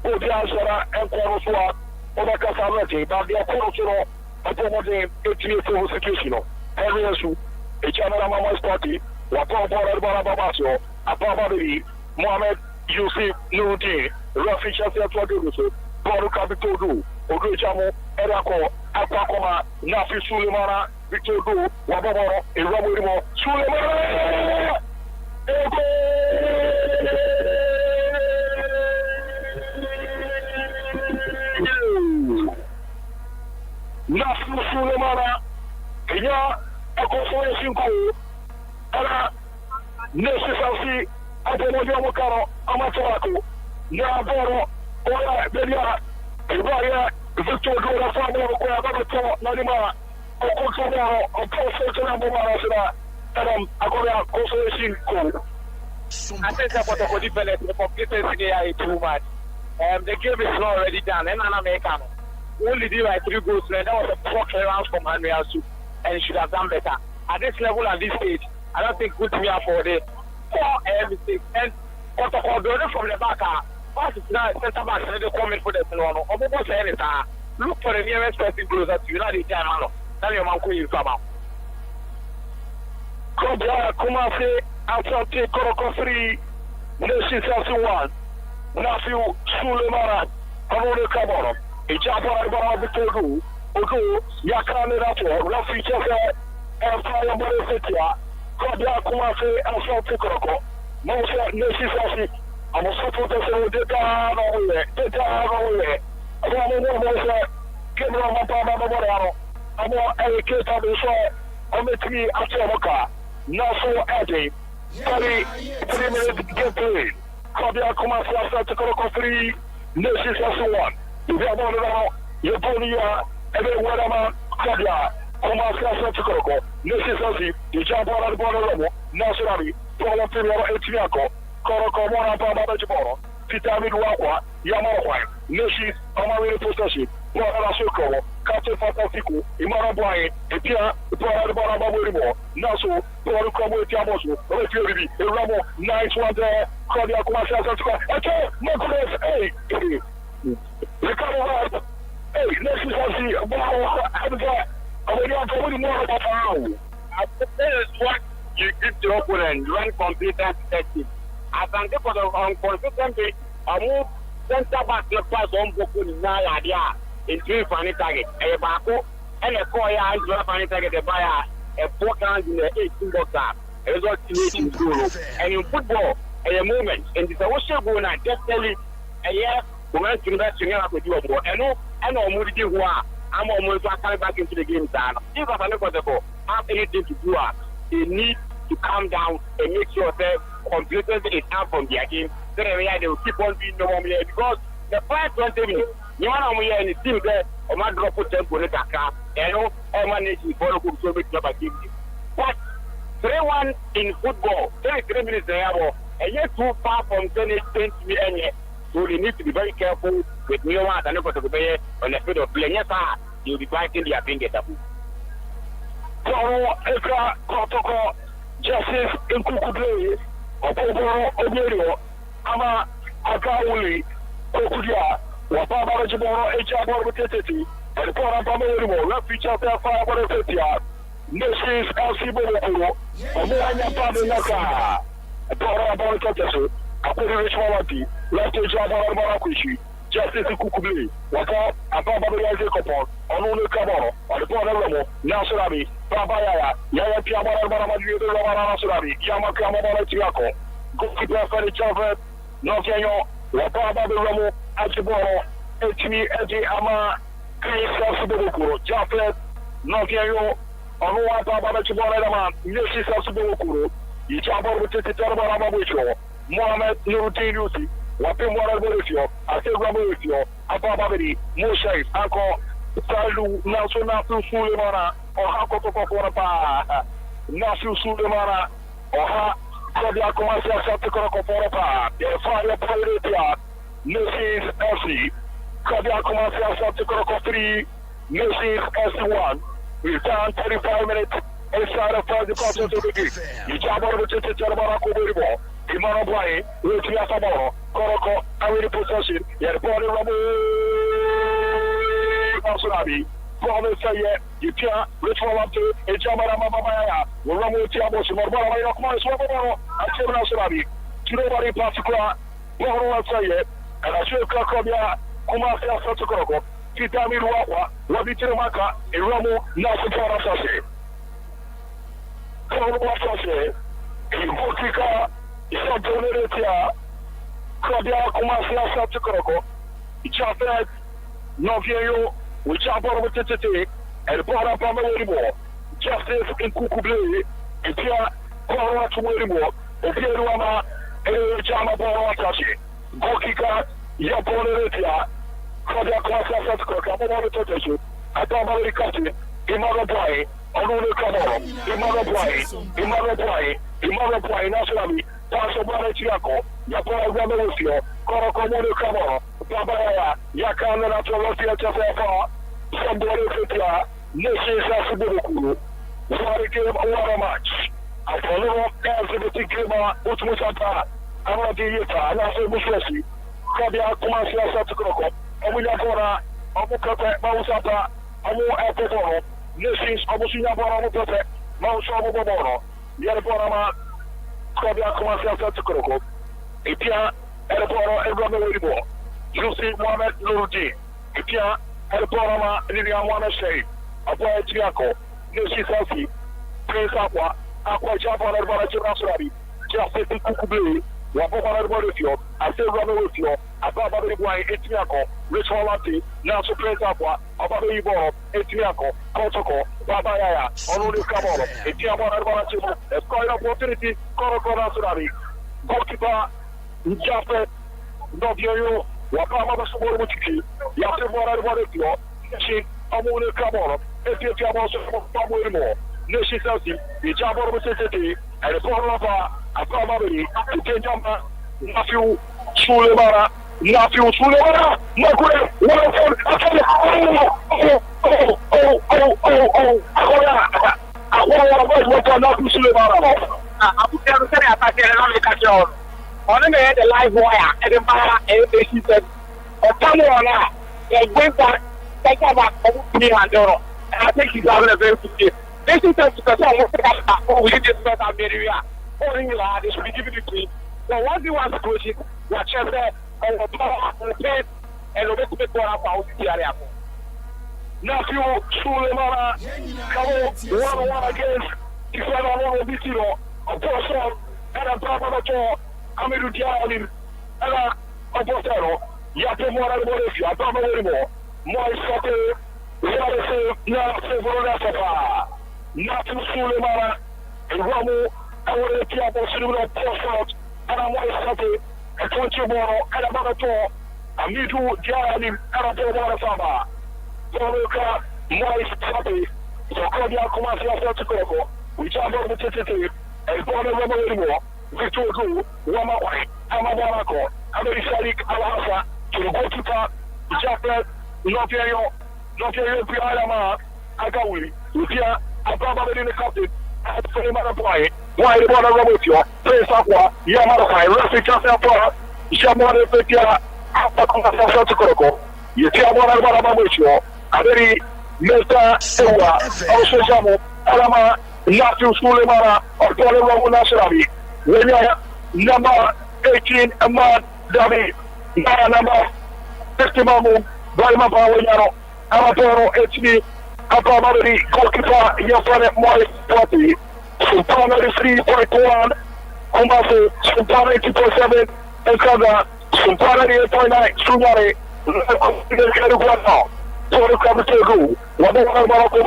Odiazara and Korosua Obakasarati but the Korosuro Apomode ATF situation Ariasu Echanara Moise Cote Wapo Barabasio Apabari Mohamed Yusuf Nuruddin Rafi Chassia Twaduso Boru Kabitodu Ogujamo Erako Apakoma Nafi Sulemana Victor Du Waboro Eramurimo Sulemana Nafu Sulemana, Kenya, a consolation call, and necessary Apomojo Mokaro, Amatako, Yaboro, Oya, Bedia, Ibaya, Victor Gora, Fabio, Abato, Nadima, Okotomoro, Okoso, Namara, Adam, Akoya, Koso,
I think that Kotoko developed the completed here too much. The game is not already done, and I'm American. Only did like 3 goals, and that was a poor clearance from Henry Asu, and he should have done better. At this level, at this stage, I don't think good to me for the 4 mistakes. And Kotoko doing from the back, pass is now center back, and they come in for the Sinono. Or what say anything? Look for the nearest person closer to you, not the time. Tell your man who you come out.
Kumasi, Asante Kotoko 3, Nation 1. Nafiu Sulemana, Amore Kaboro, Ijapa Bitogu, Ogo, Yakane Rato, Rafi Chese, and Fire Boresetia, Kobia Kumase, and Asante Kotoko, Mosha Neshisi, and Mosato Deta Away, Ramon Kemra Mapama Morano, Amo Ericata Bishop, Ometri Achamoka, Naso Eddie, 3 minutes gameplay. Kobia Kumasi Asante Kotoko 3, Nation 1. You have one now, Yaponia, everywhere man, Kobia, Kumasi Asante Kotoko, Nation 1, you jump on the border, Nationally, Paul Timor Etiaco, Kotoko Mona Baba Jaboro, Vitamin Waqua, Yamawa, Nation, Amari Possession, Bora Soko, Captain Fantastico, Imara Boy, Epia, Bora Baba Naso, Bora Como Tiamoso, Refugee, Ramo, nice one there. Claudia Kumasi Asante, okay, Marcus, hey, recover, hey, let's see, wow, I will more about how.
This is what you give to opponent when completed testing. Asante Kotoko on consistent base, a move center back the pass on Boku Naya into funny target, a Bako, and a Koya is not funny target, a buyer, a 4 rounds in the 18 box. A result in goal. And in football, a moment, and it's a Osha goal, and just tell you, a year, women to invest in with you more. And no, Moody who are, I'm almost coming back into the game. If Asante Kotoko have anything to do, they need to calm down and make sure that completely is out from their game. So they will keep on being no more because the first 20 minutes, you want to hear any team there, or my drop of tempo in the car, and no, all my nation for the so big job against you. But 3-1 in football, 33 minutes there, and yet too far from 20 minutes. So they need to be very careful with Miowa and Kotoko on the field of play. Yes, sir, you'll be biting their fingers.
So, Ekra Kotoko, Justice in Kukuble, Opoboro, Oberio, Ama Akawuli, Kokudia, Wapama Jaboro, Echabor Teti, and Pora Pamero, Refuge of their fire, Nations, Alcibo, Omoana Paminaka, Pora Borikasu, Apuri Richmond, Left Jabara Marakushi, Justice in Kukuble, Waka, Apama Kopon, Onu Kaboro, or the Pora Romo, Nasurabi, Babaya, Yaya Piamara Maramadu, Surabi, Yamakama Tiako, Goalkeeper Felicia, Nokiano, Wapaba Romo, Achiboro, Echimi, Eji Ama, Kaya Subukuro, Jafet, Nokiano, Onu Wapaba Chibora, Yoshi Subukuro, Ichabor with the Tarabama Wicho, Mohamed Nurutin Yusi, Wapimora Borifio, Asegrabio, Apababidi, Moshe, Anko, Salu, Nelson Nasu Sulemana, or Hakotoko, Nasu Sulemana, or Ha, Kobia Kumasi Asante Kotoko, the fire Piratia, Nations FC, Kobia Kumasi Asante Kotoko 3, Nations FC1, return 35 minutes inside of the process of the game. You jump over to the Tarabara Imano Bray, Lucia Saboro, Koroko, Away possession, yet body rubber. Nasurabi, Father Saye, you can't reach for up to a Jamara Mamaya, will run with Tiabo, Marbara, Swaboro, and Tim Nasurabi. To nobody particular, Boro Saye, and I should Kakobia, Kumasi Asante Kotoko, Kitami Ruakwa, Rabi Tiramaka, a Ramo, Nasupara Sase. Koro Sase, Ikotika, Isadonetia, Kobia Kumasi Asante Kotoko, Chafet, Novio, which are born with it, and brought up on the way Justice in Kukuble, and Pia, Kora to Willimore, and Pieruama, Jama Borachi, Gokika, Yaponetia, Kodia Class Asante Kotoko, I don't know the country, Imara Boy, Onu Kamoro, Imara Boy, Nationally, Pastor Banachiako, Yapora Gamelufio, Korokomono Kamoro, Babaya, Yakana Naturalotia Tafa, somebody Fitia, Nations Asibuku, Wariki Awara match. I follow up as the Tikima, Utmusata, Amadieta, and also Mushesi, Kabia Kumasia Satukoko, Omiyakora, Omukata, Mausata, Amu Apotoro, Nations, Amusia Boramote, Mausa Boboro, Yaraborama, Kabia Kumasia Satukoko, Ipia, Elporo, and Rambo, Lucy Mohamed Luruji, Ipia, Elporama, Lilian Wanashe, Aboy Tiako, Lucy Selfie, Prince Aqua, Aqua Java, and Barajurasari, just a Kukubi, Wapova Borifio, I say Rambo, Ababa Boy, Etiako, Rich Hollanti, Nasu Prince Aqua, Ababa Ibo, Etiako, Kotoko, Babaya, Onu Kamoro, Etiamo and Barachu, a scoring opportunity, Korokora Surari, Gokipa, Jafet, Novio, Wapama Suburuki, Yasimora Borifio, She, Amune Kamoro, Etiamo, Pamuimo. Neshi Selsi, the Jabor City, and the Porova, a family, to Kenjama, Nafu, Sulemara, Magure, on the live wire, and the Mara, and she said, Tamona, and went back, take about me and Doro. I think he's having a very good day. This is the we just met America. Or in this rigidity. So what do you want to do? Watch out there on the power and the pain and the little bit more about the area. Nephew, Sulemana, Kamo, 1-1 against Ifana Bitiro, a person, and a Papa, Amiru Dialim, and a Botero, Yapamora Borifia, Pamorimo, Moi Sote, Yare, Nasa, Nothing Sulemana, and Ramu, I will let you up on Sulemana Postfort, and I'm Moi Sote, a 20 more, and a Manato, a Midu Dialim, and a Pamora Samba. Toroka, Moi Sote, so Kodia Kumasia Satukoko, which are not the Titi, and Bona Ramu, Victor Gu, Rama White, Amabarako, Amerisalik Alhasa, to the goalkeeper, Japan, Notario, Pialama, Agawi, Lucia, Ababa in the captain, and Freeman Boy, why the Bona Ramutio, Prince Aqua, Yamaka, Rafi Casapa, Shamana Petia, Apakuma Satukoko, Yamana Baramucho, a very Meta Sewa, also Jamo, Alama, Natu Sulemana, or Bona Ramuna Sharabi, when you are number 18, Ahmad Davi, number 50 Mamu, Baima Pawayano, Amatoro, HB, Apamari, Goalkeeper, Yafane, Moi, 20, Sultana 3.1, Kumasi, Sultana 80.7, Elkaga, Sultana 8.9, Sunyari, Keruguano, Toro Kabitegu, Wabona Marako,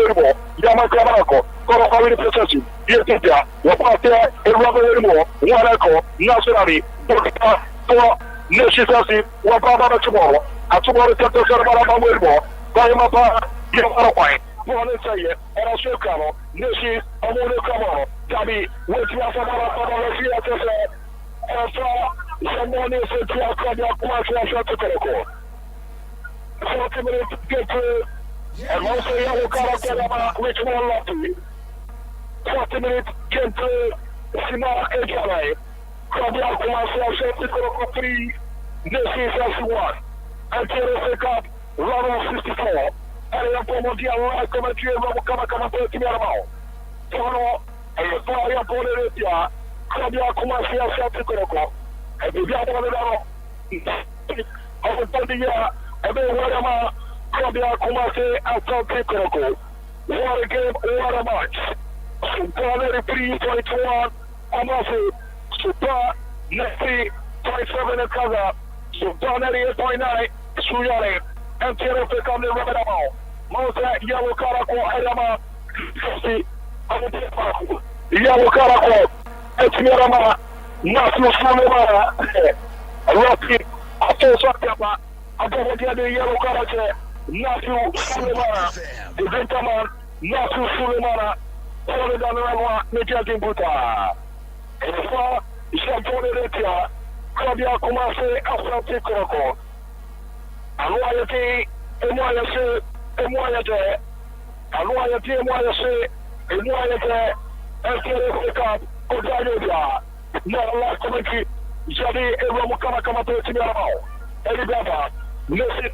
Yamakamako, Koro Family Processing, Yetia, Wapate, Eromo, Wanako, Nationally, Goalkeeper, for Neshitasi, Wababa tomorrow, Atumori Tato Sarabama, Baimapa, Yamapai, Monesaya, and also Kamo, Neshi, Amono Kamo, Tabi, which was a and someone is a Kotoko. 40 minutes to get to, and also Yellow Karakama, which one lucky. 40 minutes get to Sima Ejale, Kabia Kumasa, Kotoko 3, Neshi 1, and Teresa Cup, Ronald 64. Area Pomodia, Commentary, Kama 30 Yaramo. Tono, and the Fire Poletia, Kabia Kumasa, Kotoko, and the Yabano of the Podia, and then Wadama, Kabia Kumase, Asante Kotoko. What a game, what a match. Super 3.1, Amase, Super 90.7 and Kaza, Super 8.9, Suyare, and Teresa Kamle Rabadamo. Mosa Yellow Karako, Ayama, Yellow Karako, Etimirama, Nasu Sulemana, Rocky, Ato Sakapa, Ato the yellow character, Nasu Sulemana, the gentleman, Nasu Sulemana, Tony Danama, Nijatin Buta. And for Shampoo Retia, Claudia Kumase, Asante Kotoko. And Wayati, and Wayase, and Wayate, and Wayati, and Wayase, and Wayate, and Kere Odayobia. No, last commentary. Jadi, everyone come to the Timao. Eddie Baba, Nessie,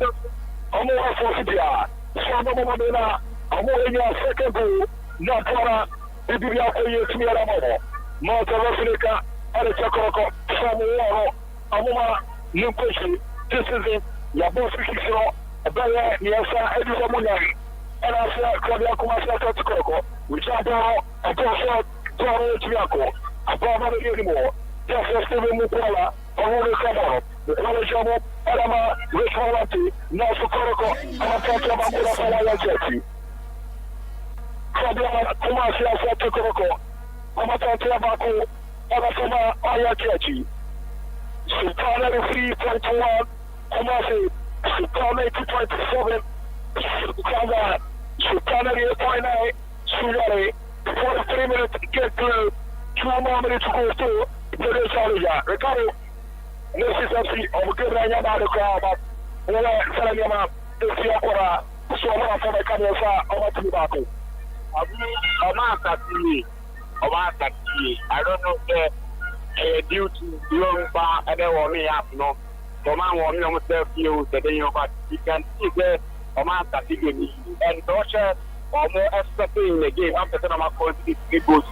Amora Fosibia, Samba Madena, Amoria second goal, Natara, Bibia Timao, Malta Rafrica, Alexaco, Samuel, Amoma, Nukoshi, this is it, Yabo Fikisro, Abaya, Niasa, Eddie Munari, and I said, Claudia Kumasa Kotoko, which I brought a shot, Toro Tiaco. Ababa anymore. Just Steven Mukola, Aurora Camaro, the College of Alama, Restaurant, Nasu Koroko, and a Papa Mala Jetty. Fabian Kumasi Asante Kotoko, Amatante Abaku, Amatama Ayakechi. Sultana 3.1, Kumasi, Sultana 2.7, Sultana 8.9, Suyari, 43 minutes to get through. 2 more minutes to go through the Salia. Ricardo, necessary of good Rayama, the crowd, but Salama, the Fiacora, so much for the Canasa, or Tobacco.
I don't know due to Lumba and then warming up, no. Command warming himself, you, the day of you can see there, Omasa and Dosha, or more expecting in the game after the number of people.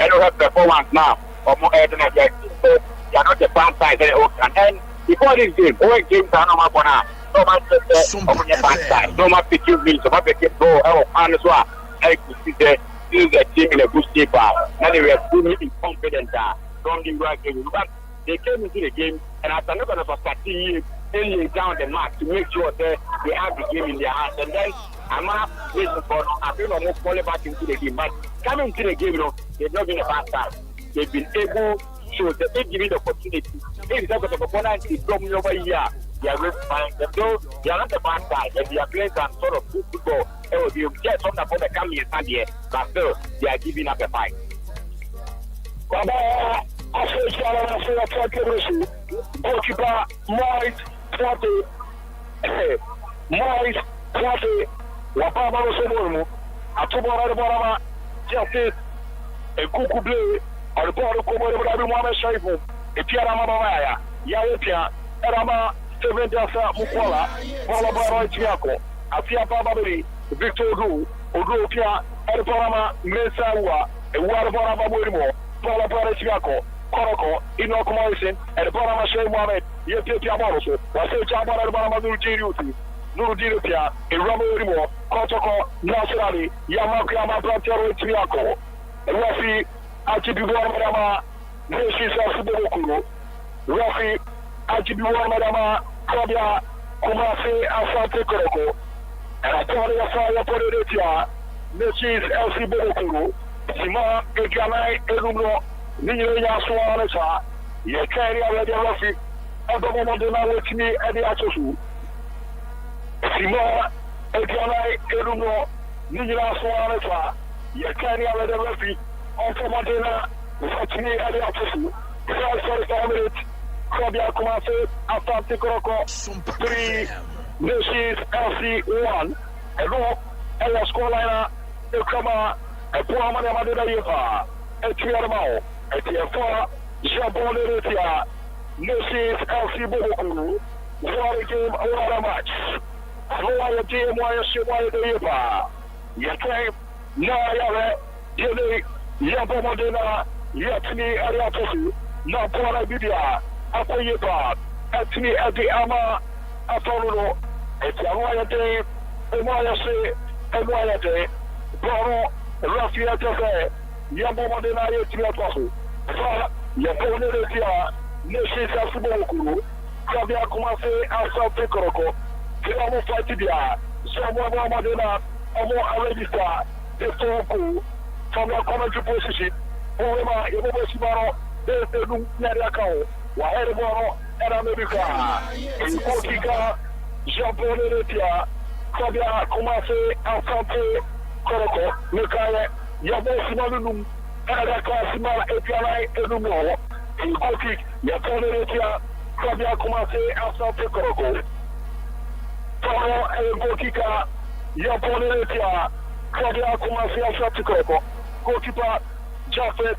And we have performance now of more than a year. So you are not the bad side. And before this game, all games are not going to no man says on the bad side. No man pick you me, so I pick it go. And as well, I could see the team in a good shape. Now they were fully confident from the right game. But they came into the game, and after not going to start laying down the mark to make sure that they have the game in their hands. And then I'm not waiting for I feel almost falling back into the game. But coming into the game, they've not been a bad side. They've been able to show that they've given the opportunity. If it's not the opponent is coming over here, they are going to find them. Though they are not a bad side, and they are playing some sort of good football. They will get something for the coming and here, but still, they are giving up a fight.
Goalkeeper Moise Pointe, Moise Pointe, Wapama Rosomo, Atubora Borama, Justice, a Kuku Blue, or the Port of Komodo Shaifu, a Tiara Mamaya, Yawapia, Erama, Steven Dasa Mukola, Paula Tiaco, Afia Babari, Victor Gu, Odopia, Erporama, Mesawa, a Waraborama Murimo, Paula Tiaco. Koroko, Enoch Morrison, and the Bonama Shay Mohammed, Yepia Moroso, was a Chamber Banamu Jiruti, Nurdirupia, a Rambo, Kotoko, Nationally, Yamakama Plantero Triaco, Rafi, Achibuan Madama, Nation Sabokuru, Rafi, Achibuan Madama, Claudia, Kumase, Asante Kotoko, and I told you fire for the Retia, Nation LC Bokuru, Sima, Egamai, Eruno. Nigeria Swanesa, ye carry already Rafi, and the woman do not let me at the Achosu. Sima, Eganai, Eruno, Nigeria Swanesa, ye carry already Rafi, and the Madena, let me at the Achosu. For the family, Claudia Kumase, Asante Kotoko, 3, Nations LC 1, a rock, and a score liner, a comma, a poor Madena, a Triamao. At the F4, Jabonetia, Nations LC Bokuru, what a game, what a match. What a game, why a shimmy the Yapa. Yatay, Naya, Yelly, Yapomodena, Yatni Ariatosu, Napora Bidia, Apoyapa, Atni at the Ama, Apollo, at the Royate, Emayase, Emayate, Boro, Rafia Cafe. Yamodena Yetiato, Yaponetia, Nations Asubokuru, Claudia Kumase, Asante Kotoko, Kilamo Fatibia, Samuel Madena, Amo Arabista, Testoku, from your commentary position, Orema, Yabosibaro, Edu Nariakao, Wahedaboro, and America, and Kotika, Jean-Paul Eretia, Fabia Kumase, Asante Kotoko, Mikaya, Yabo Simalunum, Araka Simala Epiana Edumo, and Kotik, Yapon Eretia, Fabia Kumase, Asante Kotoko. Toro and Kotika, Yapon Eretia, Fabia Kumase, Asante Kotoko, Kotipa, Jafet,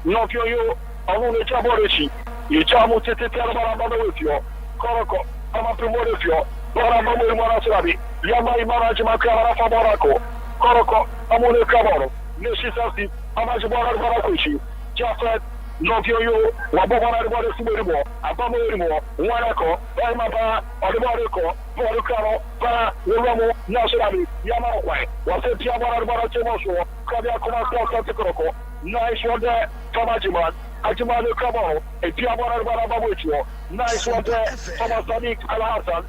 Nokyo, Alune Chaboreshi, Yamu Tete Barabavio, Koroko, Amapimorifio, Barabamu Marasrabi, Yamai Marajima Faborako, Koroko, Amune Kaboro, Nishisasi, Amajabara Barakushi, Jafet, Nokyo, Wabana Barimo, Abamorimo, Wanako, Baimaba, Olivariko, Boricano, Ba, Ramo, Nasrabi, Yamawai, Wasetia Barabaracho, Kabia Kumasa Koroko, nice one there, Tamajiman. Ajimane Kabao, a Piamara Barababucho, nice one there, Thomas Alasan,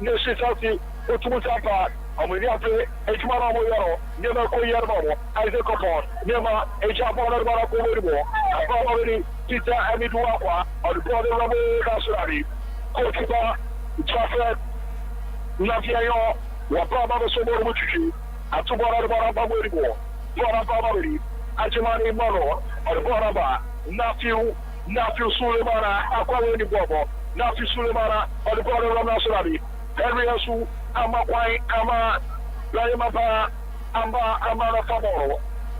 Nishisasi, Utumutapa, Aminiape, Ejmana Moyaro, Nema Koyarmo, Isaac Opon, Nema, Ejabana Barakumo, Abamari, Tita Amiduapa, or the brother Ramo Nasrari, Kotiba, Jafet, Naviayo, Wababa Somoruchi, Atubara Barababuimo, Barabamari, Ajimani Mano, or Baraba. Nephew Sulemana, Aquaweni Bobo, Nephew Sulemana, or the brother of Nasrabi, Henryasu, Amakwai, Ama, Layamaba, Amara Faboro,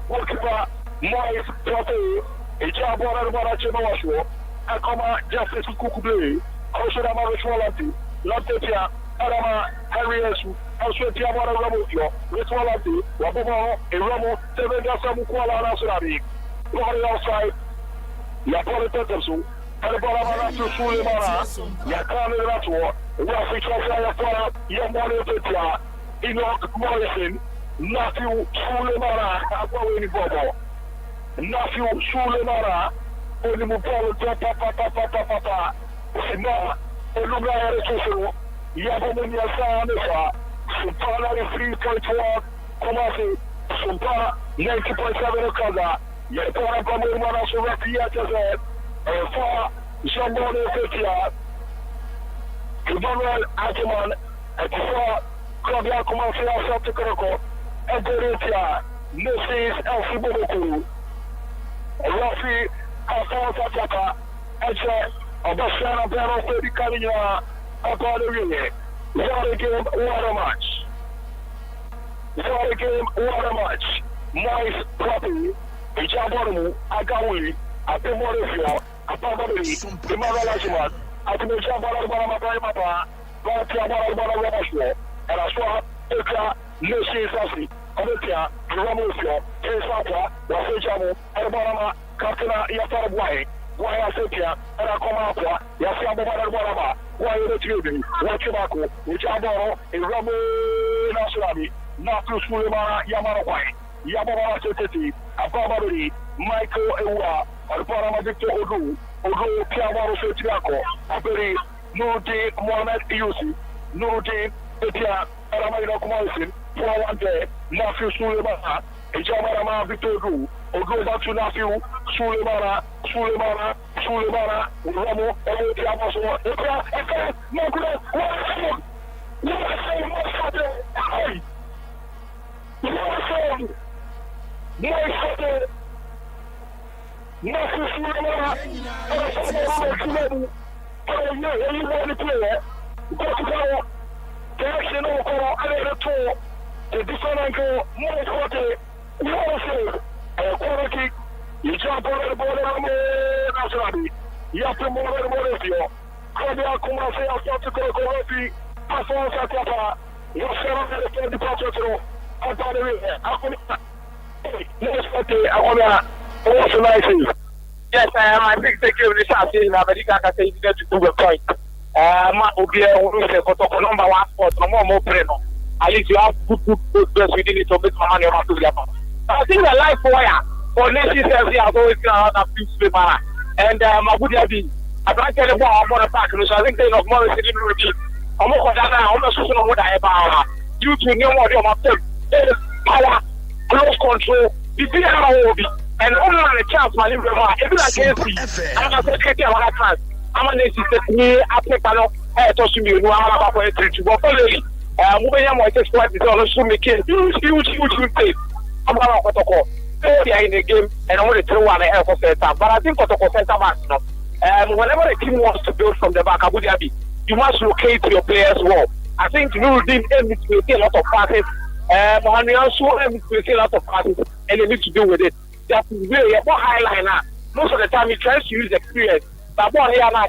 Wokipa, Mois, Prote, a job order about Chimawasho, Akoma, Justice Kukube, Oshama Ritualati, Latetia, Arama, Henryasu, Oswetia Ramutio, Ritualati, Wabomo, a Romo, 7 Samukuala Nasrabi, Glory outside. Ya pole tetemsu, Alabama to Sulemana, Yakane Ratwo, Rafi Chofia Yafara, Yamone Petia, Enoch Morrison, Matthew Sulemana, Aquaweni Bobo, Matthew Sulemana, Onimupo, Papa, Sima, Olunga Eretusu, Yabomunia Sanefa, Supana 3.1, Komasi, Sumpa 90.7 Kaza. Yepora Pamurmana Suratia Tazet, and for Shambone Petia, Emmanuel Ataman, and for Claudia Kumafia Satukoko, and Beretia, Mrs. Elfiboku, Rafi Alfonso Tata, and Abashana Baro Fedicania, upon the ring. What a game, what a match. What a game, what a match. Nice property. Ijabonu, Agawi, Apemorifio, Apamari, Imara Atimeja Barabara, Batia, and I saw Eka, Nisi Sasi, Ametia, Ramufio, Kesapa, Wasejamu, Alabama, Katina, Yatarabuai, Waya Setia, and Akomapa, Yasiamu Barabara, Waya the Tribune, Wachibaku, Ijaboro, in Ramu Nasrani, Natu Sulemana, Yamarawai. Yababa Teti, Ababari, Michael Ewa, Alparama Victor Odu, Piamaro Setiako, Aberi, Nurdi, Mohamed Yusi, Nurdi, Etia, Aramayno Kumasin, Pawante, Nafi Sulemana, Jamarama Victor Odu back to Nafi, Sulemana, Ramo, Tiamaso, Eka, Makura, what
Yes, I think take care of the shot in America. I say you get to do a point. Obia, who is a number 1 sport, no more preno. At least you have good dress within it to make money on to the I think the life for nation service has always been around a few swimmer. And Mabudia B. I can't tell you what I'm going to pack, so I think they know more than the routine. I'm not sure what I have. Due to new model of power, close control, the and only on a chance, my little boy, if you like I'm a secretary of our class. I'm a nation me, I take a lot to me, no, I'm about to go for lady. Moving on my text is also making huge place. I'm about Kotoko. They are in the game, and only 2-1 air for center. But I think Kotoko center back, no. Whenever a team wants to build from the back, Abu Dhabi, you must locate your players well. I think Nuruddin aims to make a lot of passes. Mohamed also aims to make a lot of passes, and they need to deal with it. That's really a highliner. Most of the time, he tries to use experience. But one here now,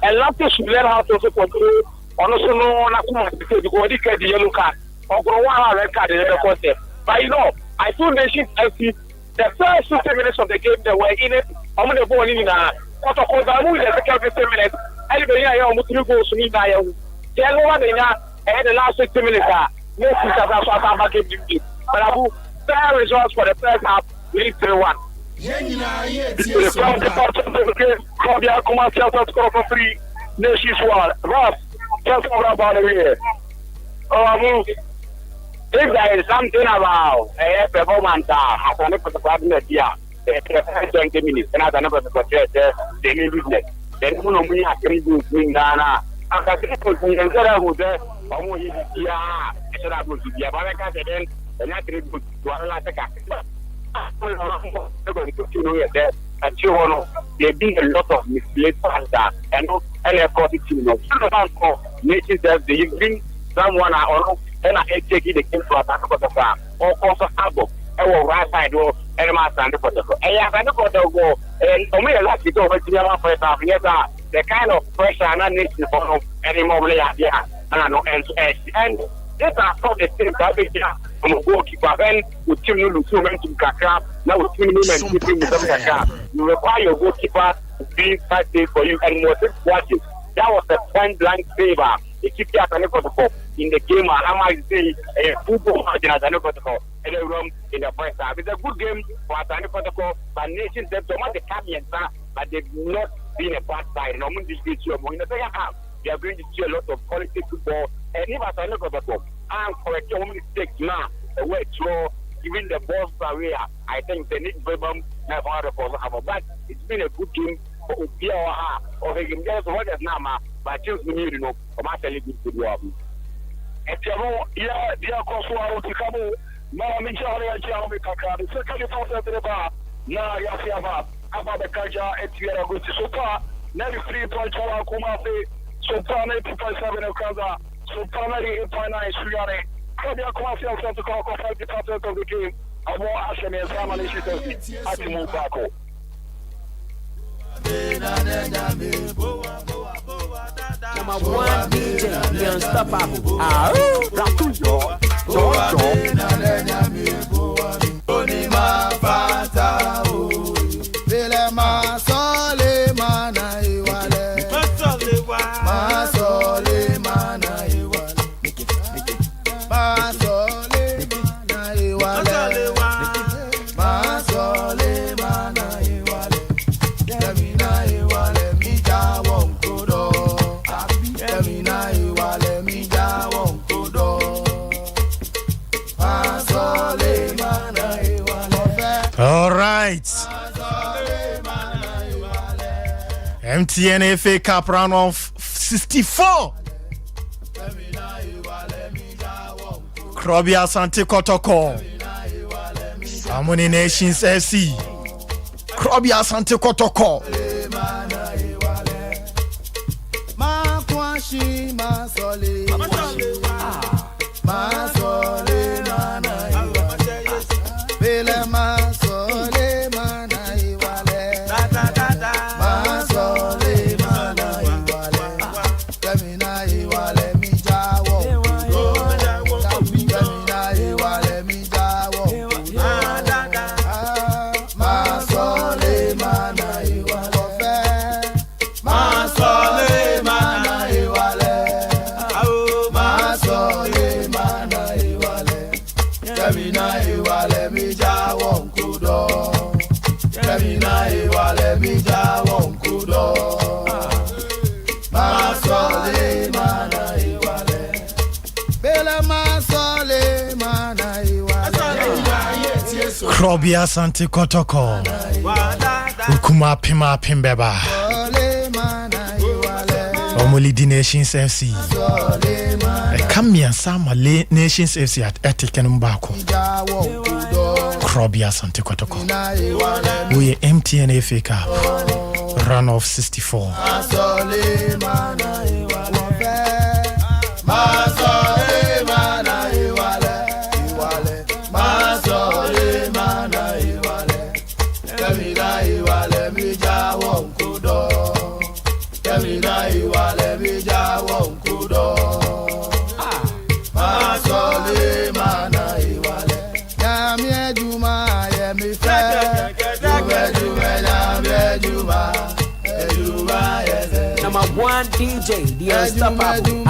and Lamptey should learn how to also control. Also, no, not because he get the yellow card or go one red card in the concept. But you know, I told Nation FC the first 15 minutes of the game they were in it. I'm going to go in Kotoko Zamu in the second 15 minutes. Anybody here almost 3 goals to me now. The other one and the last 15 minutes are most of the game. But Abu, fair results for the first half, lead 3-1. The first part of the game, Claudia Commercial score for 3 Nations 1. Ross, just over about a year. Oh, if there is something about a performance, Asante Kotoko here, 20 minutes, and Asante Kotoko they need business. Then who know me, I can do swing Ghana. After 3 points, you can get out with that. I'm going to be here. I should have got to be a barricade then, and I can put to a lot of capital. And there being a lot of misplaced fans and of course it's nations that they bring someone or and I take the game to attack or also album or right side or and my Asante Kotoko. And Asante Kotoko and only a lot to go with the first half. Yes, the kind of pressure and I need to follow anymore. Yeah, and this are for the same garbage. I'm a goalkeeper then with team to Kakra. Now with team you require your goalkeeper to be 5 days for you and more than watching. That was a point blank favor. They keep the Asante Kotoko in the game. And I might say a football match in Asante Kotoko in the room in the first half. It's a good game for Asante Kotoko, but nations they've done the caveat, but they've not been a bad side. No one disagrees you in the second half. They are going to see a lot of quality football. And if Asante Kotoko and correct your mistakes now, the way through giving the balls away, I think they need Verbum have other for but it's been a good game for Ubia or he can get what is now, but choose me, you know, for my good football. And yeah, they are close to come. Now, I'm in charge of the second part the bar. Now, Yasiava, about the Kaja, and Tierra Gucci Sopa, 93.1 Kumafi, Sopa 90.7 Okaza, Sopa 98.9 Suyare. Claudia Commercial to call 5% of the game. I want Ashen and Simon Ishii at the Mubako.
Number 1 DJ, the unstoppable. Ratujo,
MTN FA Cup round of 64. Krobia Asante Kotoko. Harmony Nations FC. Krobia Asante Kotoko. Krobi Asante Kotoko Ukuma Pima Pimbeba Omuli Nations FC Come here Sama Nations FC at Etiken Mbako Krobi Asante Kotoko We MTN FA Cup Run of 64
Number one DJ, the unstoppable.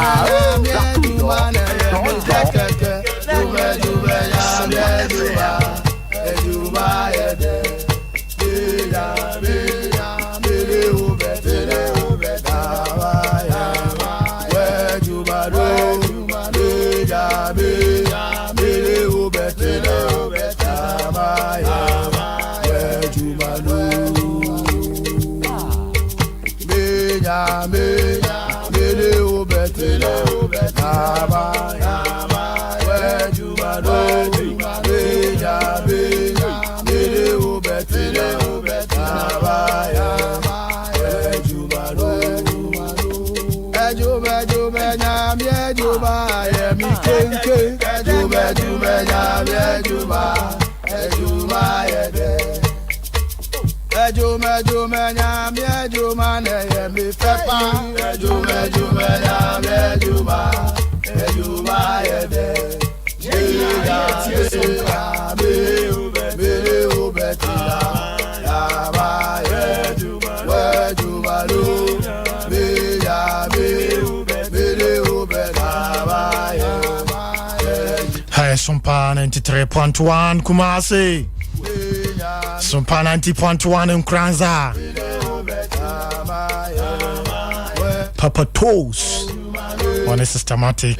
Sompa 93.1 Kumasi Sompa 90.1 Nkranza Papa Toes on a systematic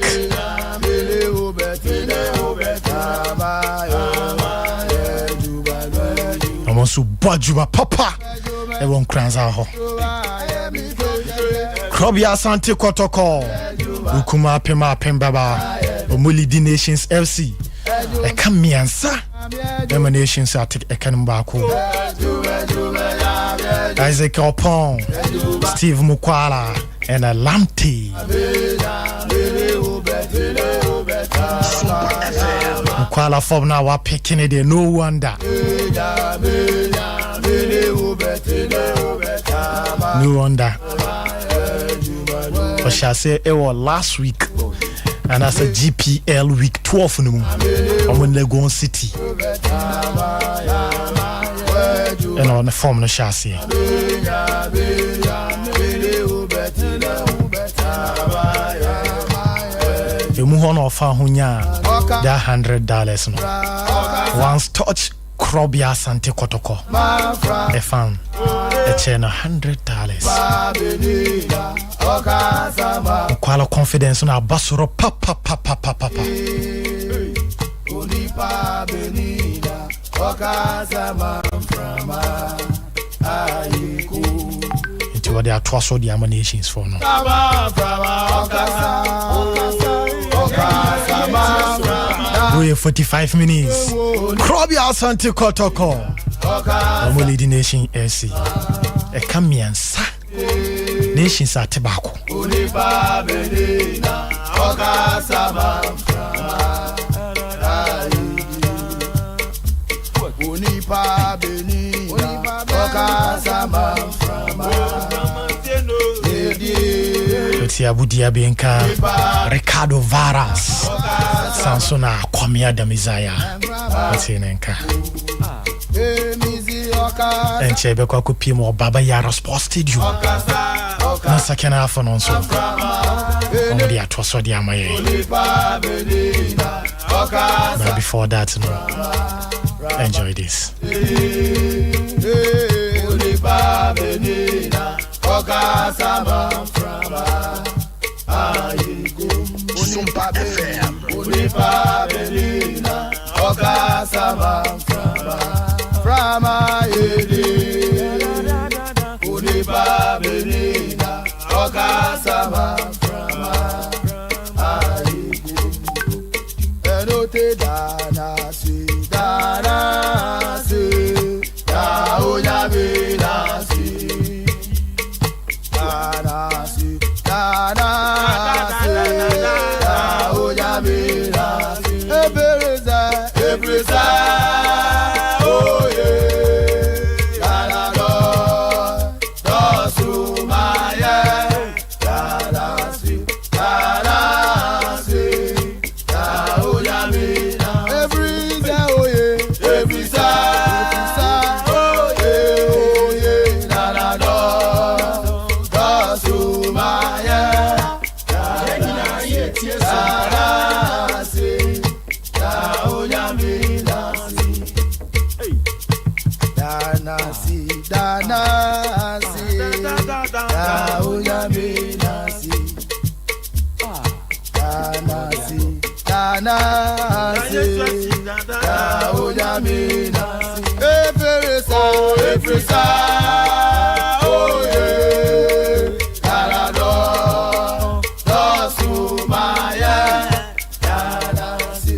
Amosu Bajuba Papa Ewo Nkranza ho Krobi Asante Kotoko Ukuma Pema Pembaba Omuli Nations FC Ekamiansa Nations at Ekanmbako Isaac Opon Steve Mukwala and Alamte Mukwala from now are picking it no wonder no wonder I shall say it was last week and that's a GPL week 12 no I'm in Legon City and on the form no chassis you move on offer hunya that $100 no once touch Krobi Asante Kotoko a fan a chain $100 Qual confidence na basuro papa into what they are twice the emanations for no we 45 minutes Krobi Asante Kotoko Omuli the Nation AC e kamiansa Nations at tobacco Budia Bianca Ricardo Varas Sansona Kwamia Damizaya Atinenka and Chebe Kwakupi more Baba Yara Sports Stadium na second half on so only at was the amaye but before that no enjoy this Sompa FM
Oka sama Frama Yedi Unipa Benina Oka sama Frama Ayedi Enote Dana Si Taoya Bina Si Dana Si Taoya Bina Si Ebreza oh yeah Dana do Sumaya Dana Si Taoya Bina Ebreza oh yeah Ebreza oh yeah Dana do Sumaya Dana Si Taoya Bina Si Dana Si Taoya Bina Si Dana Si Taoya Bina Si Efresa oh yeah Dana do Sumaya Dana Si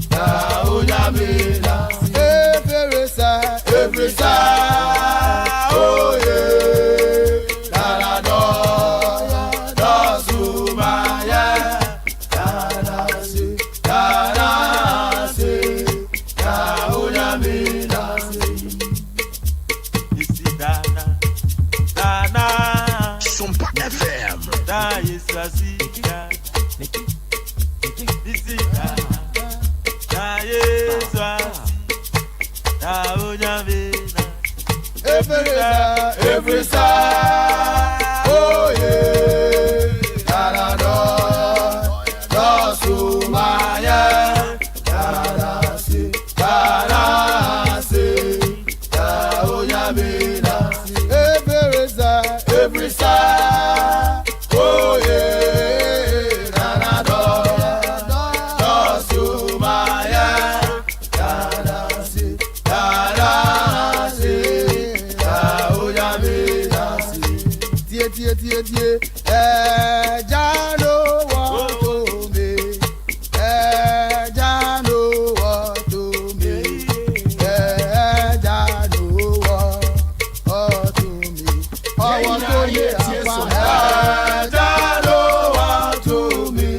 Taoya Bina Si Efresa oh yeah Dana do Sumaya Dana Si Taoya Bina Si
Sompa FM.
Efresa oh yeah Dana do Sumaya Dana Si Taoya Bina Si Efresa oh yeah Dana do Sumaya Dana Si Taoya Bina Si tie jano what to me jano what to me jano what to me oh what to me jano what to me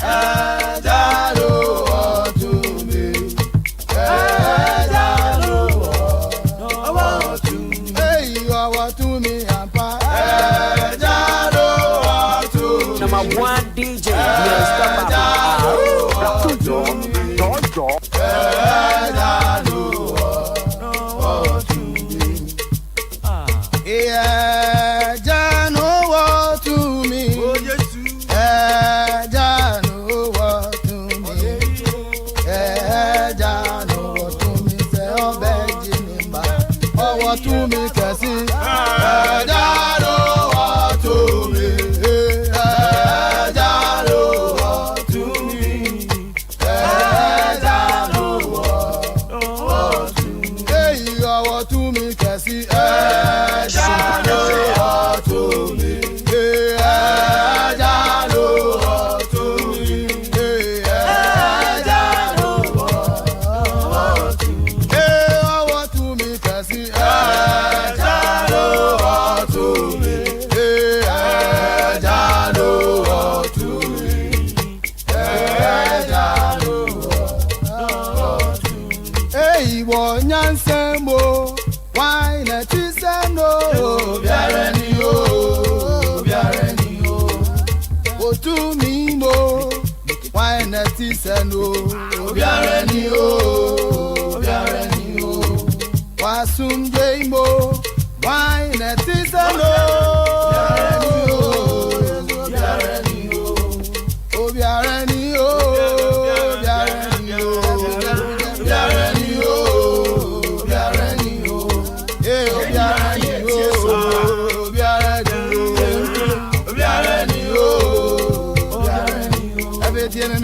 jano what to me jano what to me hey you are what to me
Number one DJ,
To me, Cassie,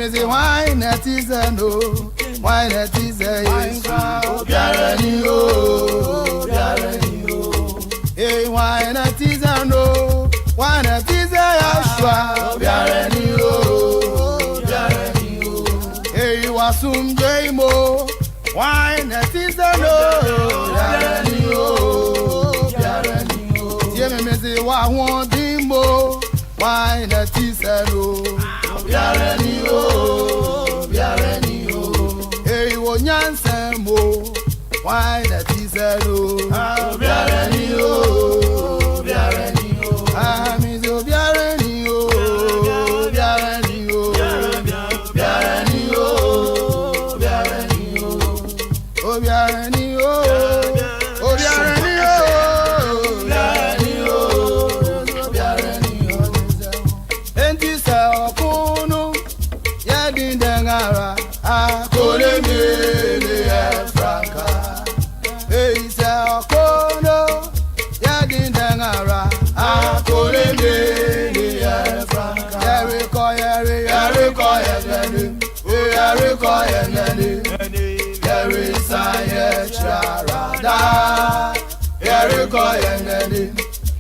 me say wine that is a no, wine that is a yes. Biarani o, biarani o. Hey, wine that is a no, wine that is a Yashua. Biarani o, biarani o. Hey, wasum jemo, wine that is a no, biarani o, biarani o. Tieme me say wa won dimbo, wine that is a no. Biarani o, biarani o. Hey, wo nyansemo, wine that is a no. Biarani o, biarani o. Ah, mi zo biarani o, biarani o, biarani o, biarani o, oh biarani o, oh biarani o, biarani o, biarani o. Enti sa okunu, yadi dengara, akole mele franka. Hey sa okunu, yadi dengara, akole mele franka. Yeriko yeri, yeriko yeri, yeriko yeri, yeri sa yecharada. Yeriko yeri,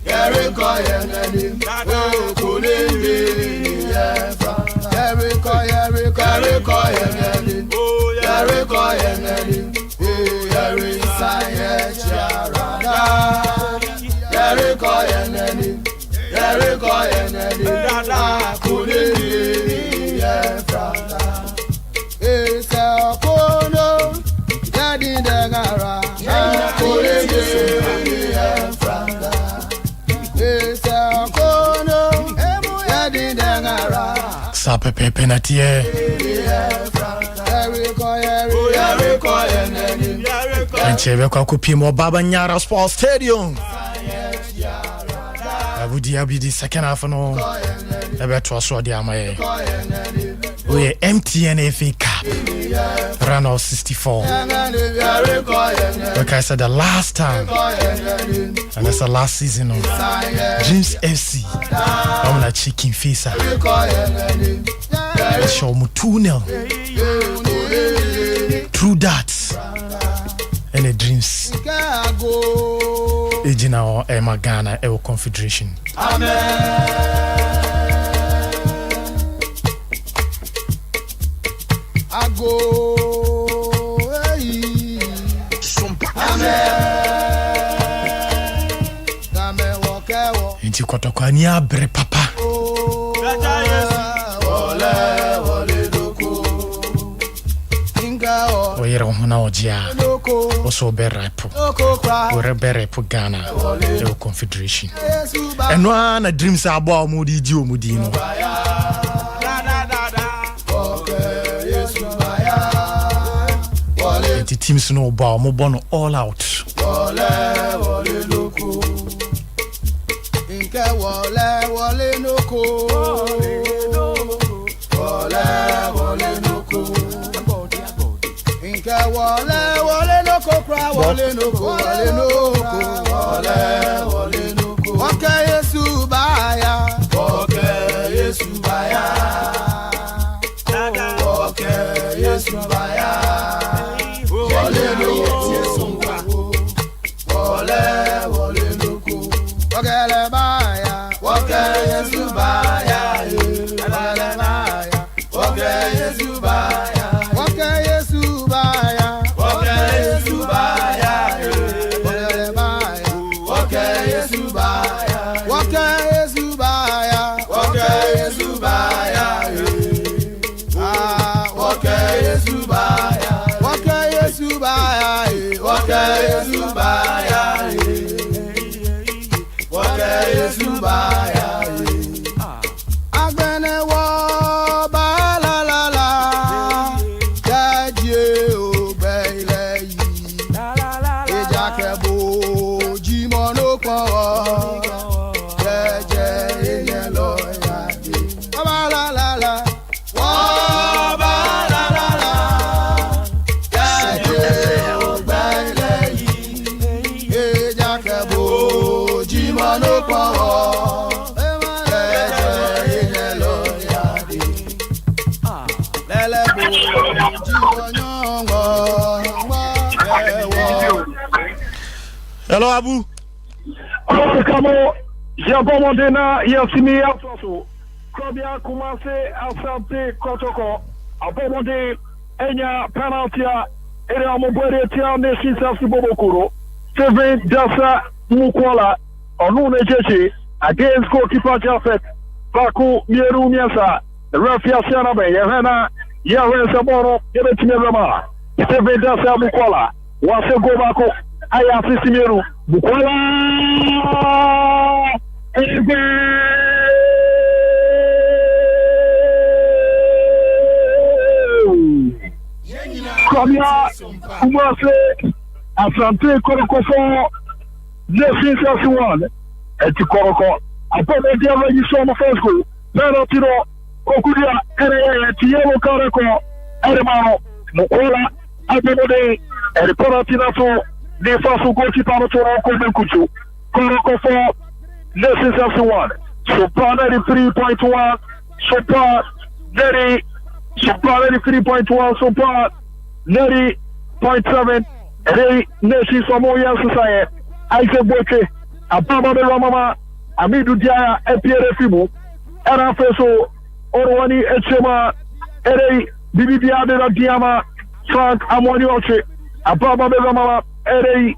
yeriko yeri, akole mele franka. Yeriko yeriko yeriko yeri, yeriko yeri, yeri sa yecharada. Yeriko yeri, yeriko yeri, akole mele franka. Esa kono, yadi dengara, akole mele franka. Esa kono, yadi dengara.
Sa pepe penatie. Enchebe kwa kupimo Baba Nyara Sports Stadium. Abudi abidi second half no. Ebe to so dia amaye. We MTN FA Cup. Round of 64. Like I said, the last time, and that's the last season of Dreams FC. I'm gonna chicken face. Show me 2-0. True that. And the Dreams. Ejina Emma Ghana Ewo Confederation.
Sompa.
Inti Kotoko ani abre papa. Oyere hona ojia. Oso berepo. Ore berepo Ghana Ewo Confederation. Eno na Dreams abo omudi di omudi no. The teams no bow mo bono all out.
Inke wole wole noko. Wole noko. Inke wole noko pra wole noko. Wole noko. Oke Yesu baya. Oke Yesu baya. Oke Yesu baya. Wole noko. Wakele baya, wakele Yesu baya, wakele baya, wakele Yesu baya, wakele Yesu baya, wakele Yesu baya, wakele baya, wakele Yesu
Hello, Abu.
Oh, come on. J'ai commandé na Yassimi Alfonso. Kobia commencé Asante Kotoko. A commandé Enya penaltia. Et à mon boire tia Nation Selfie Bobokuro. Seven Dasa Mukwala. On nous nejeje. Against goalkeeper Jafet. Baku Mieru Miasa. Rafia Sianabe. Yehena. Yahweh Saboro. Yebetime Rama. Seven Dasa Mukwala. Wase go bako. Aya Sisimiru. Mukwala. Kobia Kumase Asante Kotoko Nation Selfie 1 Eti Koroko Apome dia register mo first goal penalty no Okudia ere ti yellow card ko Eremano Mukwala Abode ere penalty na so de façon goalkeeper no to ko Benkuchu Koroko for Nation Selfie 1 Sompa 3.1 Sompa 3.1 Sompa 90.7 Ere Nation Samoya Society Isaac Boche Ababa de Ramama Amidu Dia Epiere Fibu Era Feso Orwani Echema Ere Bibi Dia de la Diama Frank Amoni Oche Ababa de Ramama Ere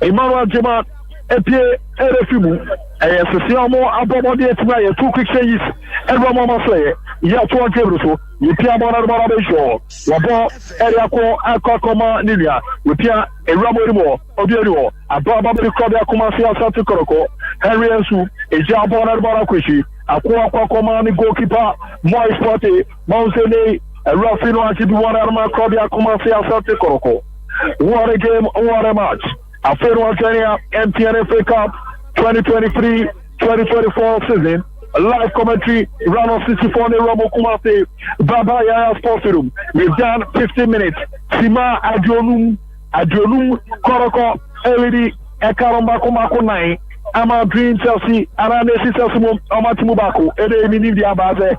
Emmanuel Jema Epie Ere Fibu Sesiamo Ababa de Etima 2 quick changes Ramama say Ya to Gebruso Yipia Bona Bejo Wabo Ere Akwa Koma Nilia Yipia Eramorimo Obiero Ababa de Kobia Kumasi Asante Kotoko Henry Ensu Eja Bona Kwishi Akwa Koma ni goalkeeper Moise Porte Monsene Rafino Akibi Wana Kobia Kumasi Asante Kotoko What a game, what a match Afero Kenya MTN FA Cup 2023-2024 season live commentary round of 64 Romo Kumase Baba Yaya Sports Room. We've done 15 minutes. Sima Adjonum Koroko LED Ekaromba Kumako 9 Ama Dream Chelsea Aranesi Chelsea Amatimubako Ede Mini Diabaze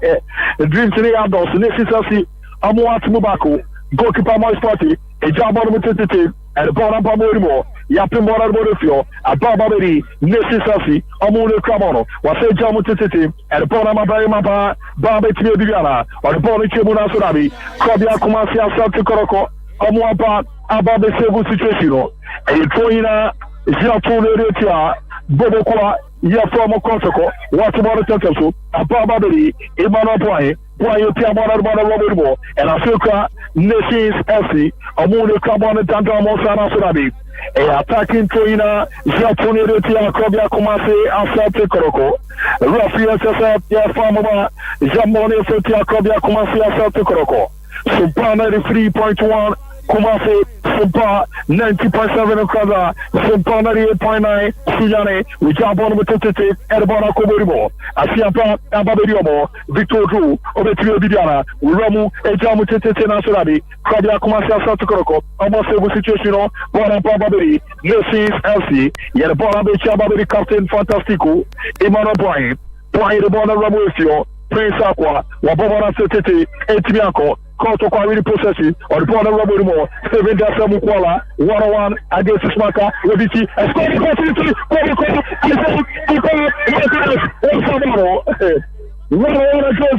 Dream City Ados Nesi Chelsea Amuatimubako goalkeeper Moise Party Ejabo Mutete and the ball up Morimo Yapim Bona Borofio Ababa Beri Nesi Chelsea Amune Kramono Wase Jamutete and the ball up Mapa Baba Tio Diana or the ball Chimuna Surabi Kobia Kumasi Asante Kotoko Amuapa Ababe Sebu situation and Troina Jatune Bobokwa Yafomo Kotoko Watamara Takasu Ababa Beri Emmanuel Poye Pia Bona Robo and Africa Nations FC Amune Kabana Tanta Mosana Surabi a attacking Troina Jatune Kobia Kumase Asante Kotoko Rafia Sasa Yafama Jamone Fetia Kobia Kumase Asante Kotoko Supana 3.1 Kumase Sompa 90.7 Kaza Sompa 98.9 Sujane Ujabon Mutete Erbana Koborimo Asiapa Ababeriomo Victor Drew Obetrio Bidiana Uramu Ejamu Tete Nasurabi Kabia Kumase Asante Kotoko almost a situation Bona Baberi Nations FC Yet Bona Becha Baberi Captain Fantastico Emmanuel Boy the Bona Ramucio Prince Aqua Wabona Tete Etibianco Koto kwa really processing or the ball rubber more 7 Dasa Mukwala 1-1 against Smaka Wodichi and scoring opportunity against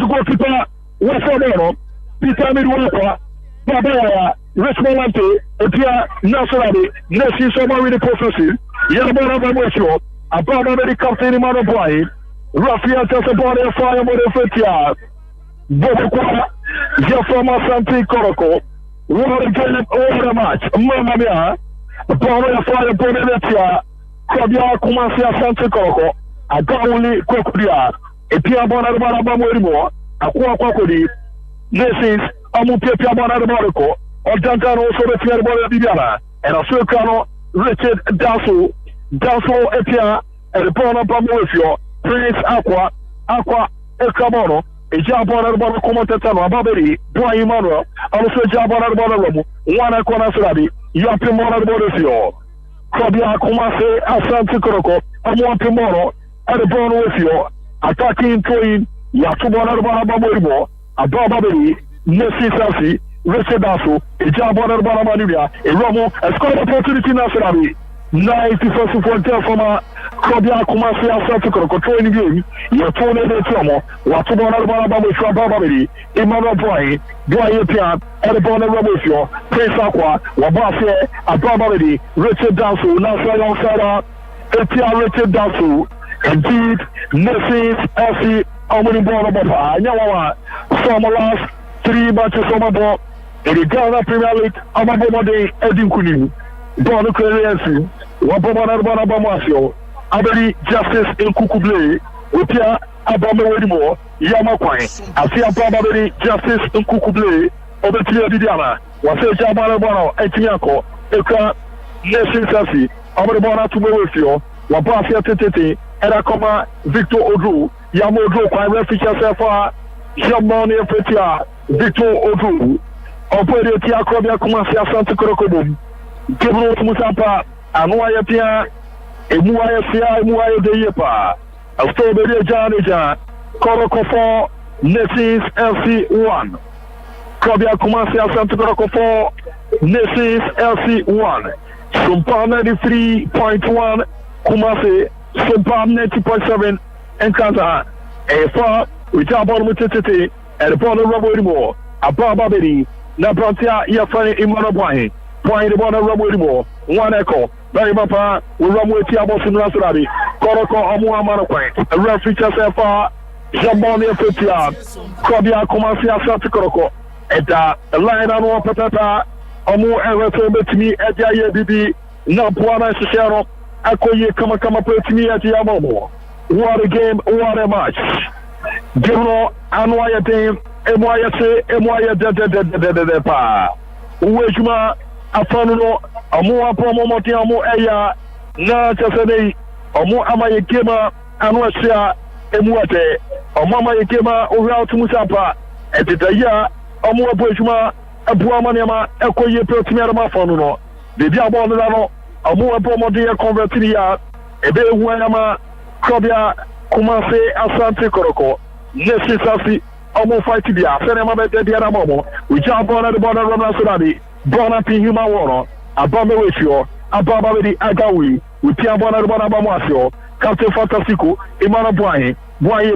goalkeeper Wasamano Peter Midwapa Babaya Richmond Lante Epia Nationally Nessie Soma really processing Yabana Bamusho Ababa Medi Captain Imano Boy Rafia Tasabone Fire Modefetia Bobokwa from Asante Kotoko. What a game, over the match. Mamma mia. Power fire Bonetia. Kobia Kumasi Asante Kotoko. A Gauli Kokudia. A Pia Bonabana Bamorimo. A Kwakodi. Nations. Amupia Bonabarico. Or Dancano also the Pierre Bonabana. And a Sulcano Richard Dasso. Dasso Epia. And the Bona Bamorifio. Prince Aqua. Aqua Escamono. Ejabona Bona Comontatano, Baberi, Boy Emmanuel, also Jabona Bona Romo, one corner Surabi, Yapimona Bodofio, Kobia Kumase, Asante Kotoko, Amuapimono, and the Bono Wifio, attacking Toyin, Yatubona Bona Bamorimo, Ababeri, Nessie Sassi, Richard Dasso, Ejabona Bona Manubia, a Romo, a scored opportunity Nasurabi. 91st for former Kobia Kumasi Asante Kotoko in the game. You're told the Tomo, what to one of the Babadi, Imano Boy, Boy Pian, Edibona Robusio, Prince Aqua, Wabafia, Ababadi, Richard Dansu, Nasa Yongsada, Etia Richard Dansu, indeed, Nessie, Elsie, Omni Bonababa, Yawa, Summer last 3 matches on my ball, in the Ghana Premier League, Amabomade, Edin Kuni, Bono Clearency, Wabomana Bamasio. Abeli Justice in Kukuble, Upia Abama Wedimo, Yamakwai, Asia Babeli Justice in Kukuble, Obetia Diana, Waseja Barabano, Etiako, Eka, Nation Sassi, Amarabana to Mewifio, Wabafia Tete, Erakoma, Victor Odu, Yamodo, Refugia Safa, Jamoni Petia, Victor Odu, Opedia Krobia Kumasia Santa Krokobum, Gabriel Musapa, Anoya Pia. Emuaya de Yepa, October Janija, Koroko 4, Nessis LC1, Kobia Kumasia Santa Koroko 4, Nessis LC1, Sompa 93.1, Kumasi, Sompa 90.7, and Kaza, a far, which are born with Titi, and upon the Robodimo, a Babadi, Nabrantia, Yafani Imanabuahi, point the one of Robodimo, one echo. Very papa, we run with Tiabos in Rasrabi, Koroko Amuamano Point, a ref feature Safa, Jamboni Petia, Kobia Kumasia Santa Koroko, and a line on one patata, Amu and Betimi, Edia Bibi, Napuana Shishero, Akoye Kama Petimi at Yamomo. What a game, what a match. Gino, Anwaya team, Emwaya de Pa. Uwejuma, Afano. Amu apomo moti amu eya na chasene amu amaye kema anwasia emuate amu amaye kema ohwa tumusapa etitaya amu aboejuma abuama nema ekoye protimiara mafonu no bebi abonu no amu apomo de convertir ya ebe huanyama Kobia Kumasi Asante Kotoko necessary amu fight dia sene mabete dia na momo we jump on the border run so bona pi human war Abame Wefio, Ababa Agawi, with Piabona Bonabamwasio, Captain Fantastico, Imana Boy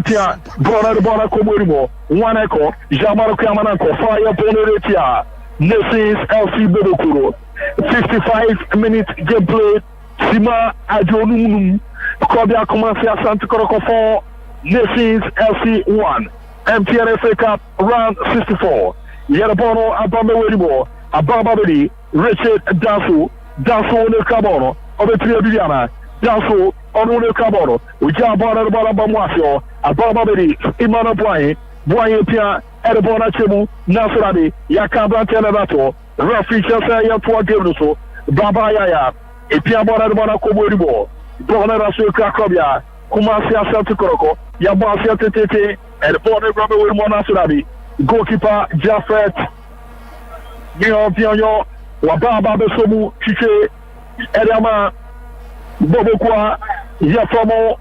Pia, Bona Comorimo, one echo, Jamaro Kamanako, Fire Boneretia, Nessis LC Bedokuro, 55-minute gameplay, Sima Ajonum, Kobia Kumasia Santa Koroko 4, Nessis LC 1, MTN FA Cup round 64, Yerabono Abame Wedimo, Ababa Richard Dansu on the Cabono, Obetria Viviana, Dansu on the Cabono, which are born at the bottom of Mwasio, Ababa Imana Boy Pia, Edibona Chimu, Nasradi, Yakaba Televato, Rafi Chasa Yatua Giruso, Baba Yaya, Epiabona Komoribo, Bona Rasu Krakobia, Kumasia Santa Koroko, Yabasia Tete, and Bona Robert with Monasradi, goalkeeper Jaffet, Mio Wababa Besomu, Chiche, Edama, Bobokwa, Yafomo,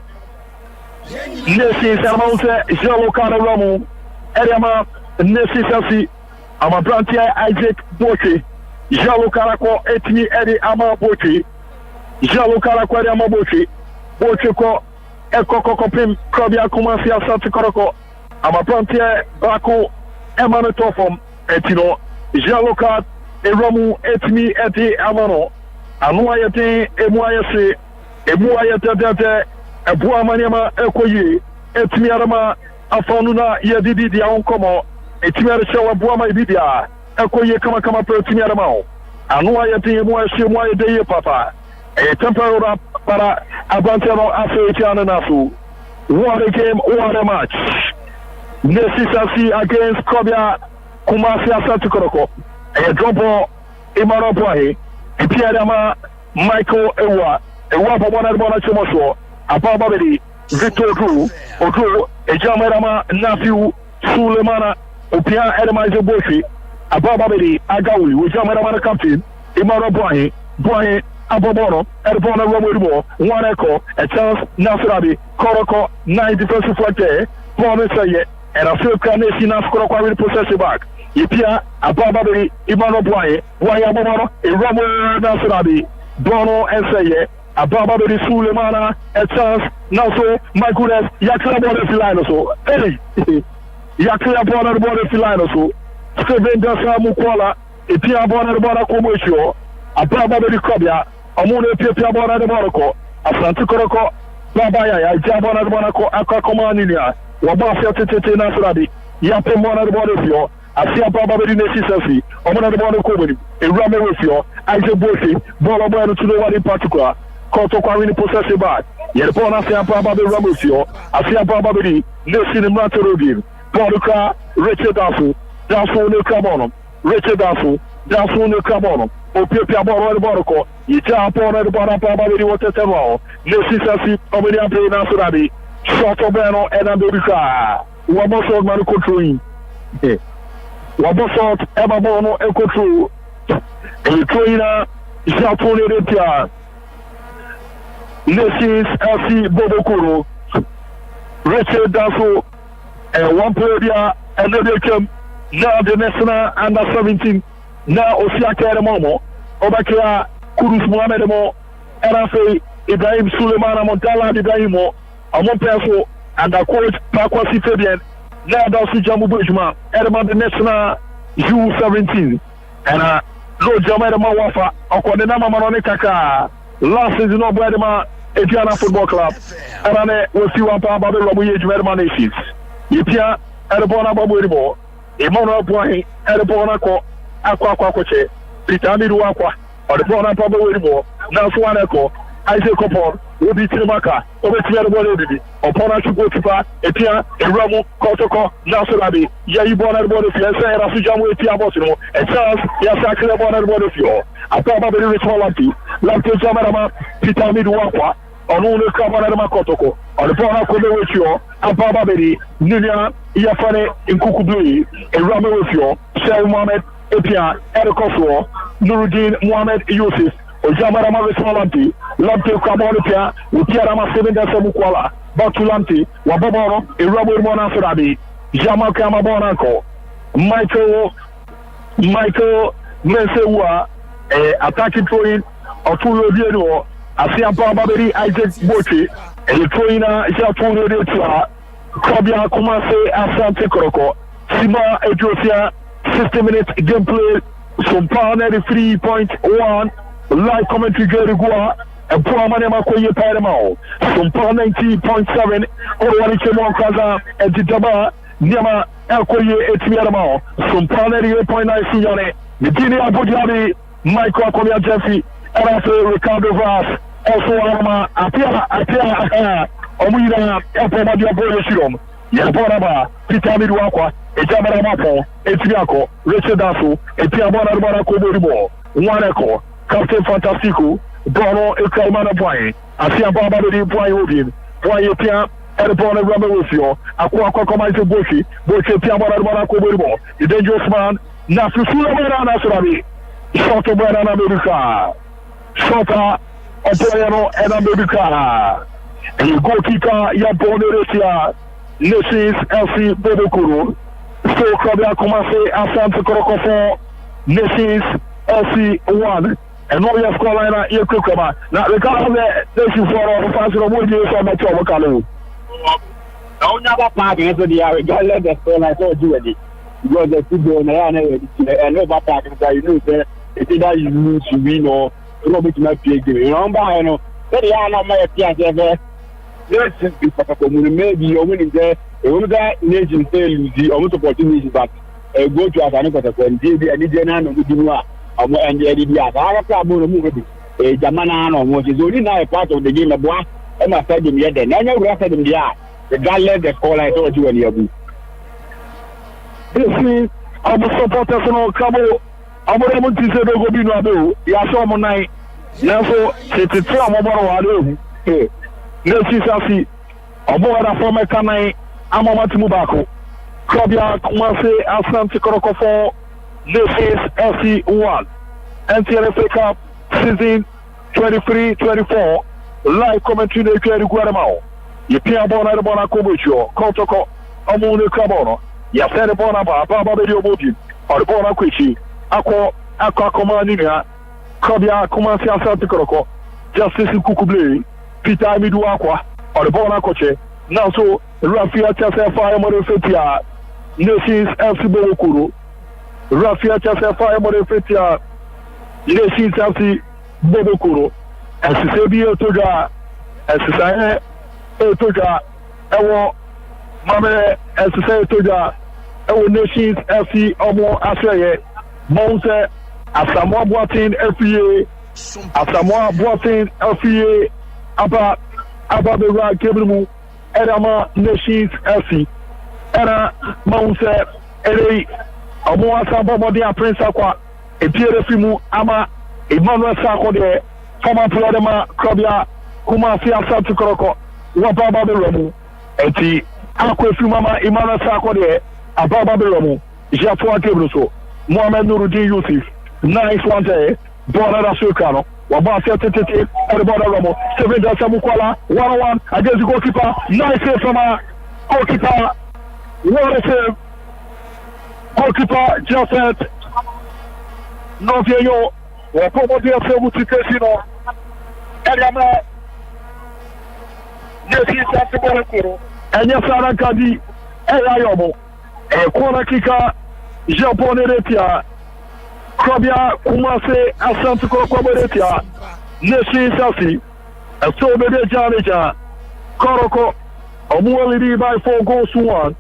Nessi Samonte, Jalo Ramu, Edama, Nessi Sassi, Amabrantia Isaac Bochi, Jalo Carako, Etni Eddie Ama Bochi, Jalo Carako Ama Bochi, Bochiko, Eko Kokopim, Kobia Kumasia Santa Koroko, Amabrantia Bako, Emanotofom, Etino, Jalo Card. Eromu etmi eti amano anuayete emuayese emuayete ebuamanyama ekoyi etmi arama afanuna yedidi dia onkomo etmi arshawa buama ibidia ekoyi kama etmi arama anuayete emuayese ye papa temporary para abantero afeitiana nasu. What a game, what a match. Necessity against Kobia Kumasi Asante Kotoko. A drop ball, Imano Boy, Piadama, Michael Ewa for one at Bonachomoso, Ababadi, Victor Drew, Odu, Jamarama, Nafiu, Sulemana, Opia Edemizer Boshi, Ababadi, Agawi, with Jamarama captain, Imano Boy, Abobono, Edbona Romubo, one echo, a chance, Nasrabi, Koroko, 9 defensive flag there, Bonasaye, and a few carnation of Koroko will possess it back. Ipia, Ababadi, Imano Boy, Abobono, a Romu Nasrabi, Bono and say, Ababa the Sulemana, a chance, now so, my goodness, Yakla Border Filano so. Hey, Yakla Border Filano so. Seven Dasa Mukwala, Epia Border Border Commercial, Ababa the Cobia, Amune Pia Border the Monaco, Asante Kotoko, Babaya, Jabana the Monaco, Akakomania, Wabafia Tete Nasradi, Yape Mona the Border. Asia Baba the necessity, Omana the Border Comedy, a Rame with you, Isaac Boshi, Bola Bueno to the one in particular, Kotoko in the possessive back. Yet upon Asia Baba the Ramusio, Asia Baba the Nation in Matarogin, Boduka, Richard Dafu, Dafu no Cabono, Richard Dafu, Dafu no Cabono, Opia Baba the Boroko, Ita upon the Baba the Water, necessity, Omania Play Nasradi, Short Obano and America, Wamos of Manuko. Wabosot Ebabono Ekotru Electroina Japone Repia Nations LC Bobokuro Richard Dasso and one player another came now the national under 17 now Osiaka Momo Obakia Kudus Mohamed Mo Erafe Ibrahim Suleiman Montala Ibrahimo Amon Perfo and the coach Pakwasi Fabian. Now that's Jamu Bujma, Edman the National U17, and Lord Jamaica Wafa, Okonama Maronekaka, last season of Bedema, Etiana Football Club, and I will see one pound about the Robu Edman Nations. Yipia, Edabona Babuimo, Emono Boy, Edabona Aqua Quache, Pitami Aqua, or the Bona Babuimo, now Swanako, Isaac Copon. Obi Tirimaka, Obi Tirimaka, upon us to go to Pat, Epia, Ramu, Kotoko, Nasolabi, Yayibona Board of Yes, and Asujamu Epia Bosino, and Charles, Yasaka Bona Board of Yo, a probably rich Hollanti, Lampo Jamarama, Pitami Duapa, on only Kamarama Kotoko, on the Bona Kodo with you, and Bababedi, Ninia, Yafane, in Kukubui, and Ramu with you, Shay Mohamed, Epia, Edokoso, Nuruddin Mohamed Yusuf. Ojamarama Resmalanti, Lamte Kamonipia, Utiarama 7 Mukwala, Batulanti, Wabono, Irabo Mona Surabi, Jamakama Bonanko, Michael Mensewa, attacking throwing, Otulo Dieno, Asia Babari, Isaac Bochi, Electroina, Japone Retua, Kobia Kumase, Asante Kotoko, Sima Edrosia, 60 minutes gameplay, Sompa 93.1. Live commentary Gerigua and Puamanema Koye Paramao. Sompa 90.7 Orwanichemon Kaza and Titaba Niama Elkoye Etiamao. Sompa 98.9 Sione. Mitini Abujabi, Michael Akomia Jeffy, and after Ricardo Vaz, also Arma, Apia, Omina, Elpomadia Boyoshirom, Yaponaba, Pitami Duakwa, Ejamarapo, Etiako, Richard Dasu, Etiabana Koboribo, Waneko. Captain Fantastico, Bono, Ekalmana Point, Asia Baba de Point Odin, Point Pia, Edbon and Rubber with you, Aqua Comaito Boshi, Piamana Koboribo, the dangerous man, Nasu Sulamana Nasrabi, Shota Brana America, Shota, Opoyano and America, and goalkeeper Yaponeresia, Nations LC Bobokuru, so Kabia Komase, Asante Kotoko, Nations LC 1. And no your score line here Kukama. Now the car the issue for all the fans of the years on the Chobakalu.
No, never parking so the regardless the score line so do it. Because the football and no parking so you know say it's either you lose you win or Robert might play game. Remember, I know. So they are not my piance ever. Let's just be for maybe you're winning there. A woman that nation say lose almost opportunity but go to Asante Kotoko and the general of the and the idea I have movie a Jamana which is only now a part of the game of one and I said him yet then I never said him regardless the call I told you when you have this is our supporters on Cabo. I'm going to say the Gobino Abu, Yasom night. Now, it's a trauma about this is a see aboard a former Kanai, Amamatu Kobia Kumase, Asante Kotoko. This is LC1 NTLFA Cup season 23-24 live commentary in Kerry Guatemala. You can't born at the Bonacobucho, Kotoko, Amune Cabono. You said the Bonaba, Baba Video Bodi, or the Bonaquichi, Aqua Commandina,
Krabia Kumasi Asante Kotoko, Justice Kukuble, Peter Amidu Aqua, or the Bona Coche. Now so Rafia Chasa Fire Modefetia, Nations FC Bokuru, Rafia Chasa Fire Modefetia, Nations FC Bokuru, and Sisabia Toga, and Sisaya Toga, Ewo Mame, and Sisaya Toga, Ewo Nations FC Omo Asraye, Monse, Asamoah Boateng FA, Asamoah Boateng FA, Aba Bera Kebrumu, Edama Nations FC, Era Monse, Ere, Omo Asamba Modia Prince Aqua, a Pierre Ama, Emmanuel Sako de, former Prodema, Krabia, Kumasi Asante Kotoko, Wababa Beromu, Eti, Aquafimama, Emmanuel Sako de, Ababa Beromu, Jafua Kebruso, Mohamed Nuruddin Yusuf, nice one day, Bonara Sukano, Wabasa Tete, Edibona Romo, 7 Samukwala, 1-1 against the goalkeeper, nice save from a goalkeeper, what a save, goalkeeper, Joseph, Novio, Wapomodia Sebutikesino, Edama, Yesi Samukwala, and Yasara Kadi, Elayomo, a corner kicker, Japoneretia, Krabia Kumase Asante Kotoko Nation Safi, a so many Janija, Koroko, Omualidi by 4 goals to 1.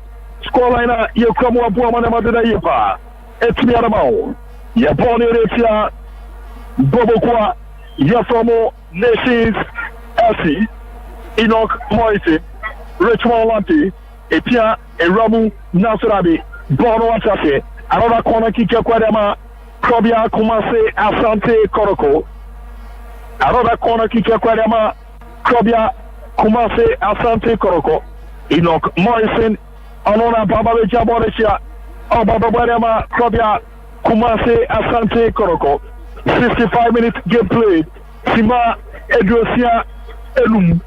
Scoreline, you come up one Madonna Yepa, Etmiaramo, Yaponeretia, Bobokwa, Yasomo, Nations Safi, Enoch Moise, Richmond Lanti, Etia, Ramu Nasrabi, Bono Atase, another corner kicker Kwadama. Krabia Kumasi Asante Kotoko. Another corner kicker Kwadama. Krabia Kumasi Asante Kotoko. Enoch Morrison. Anona Baba Jabonesia. Baba Badama Krabia Kumasi Asante Kotoko. 65 minutes game played. Sima Edrosia Elum.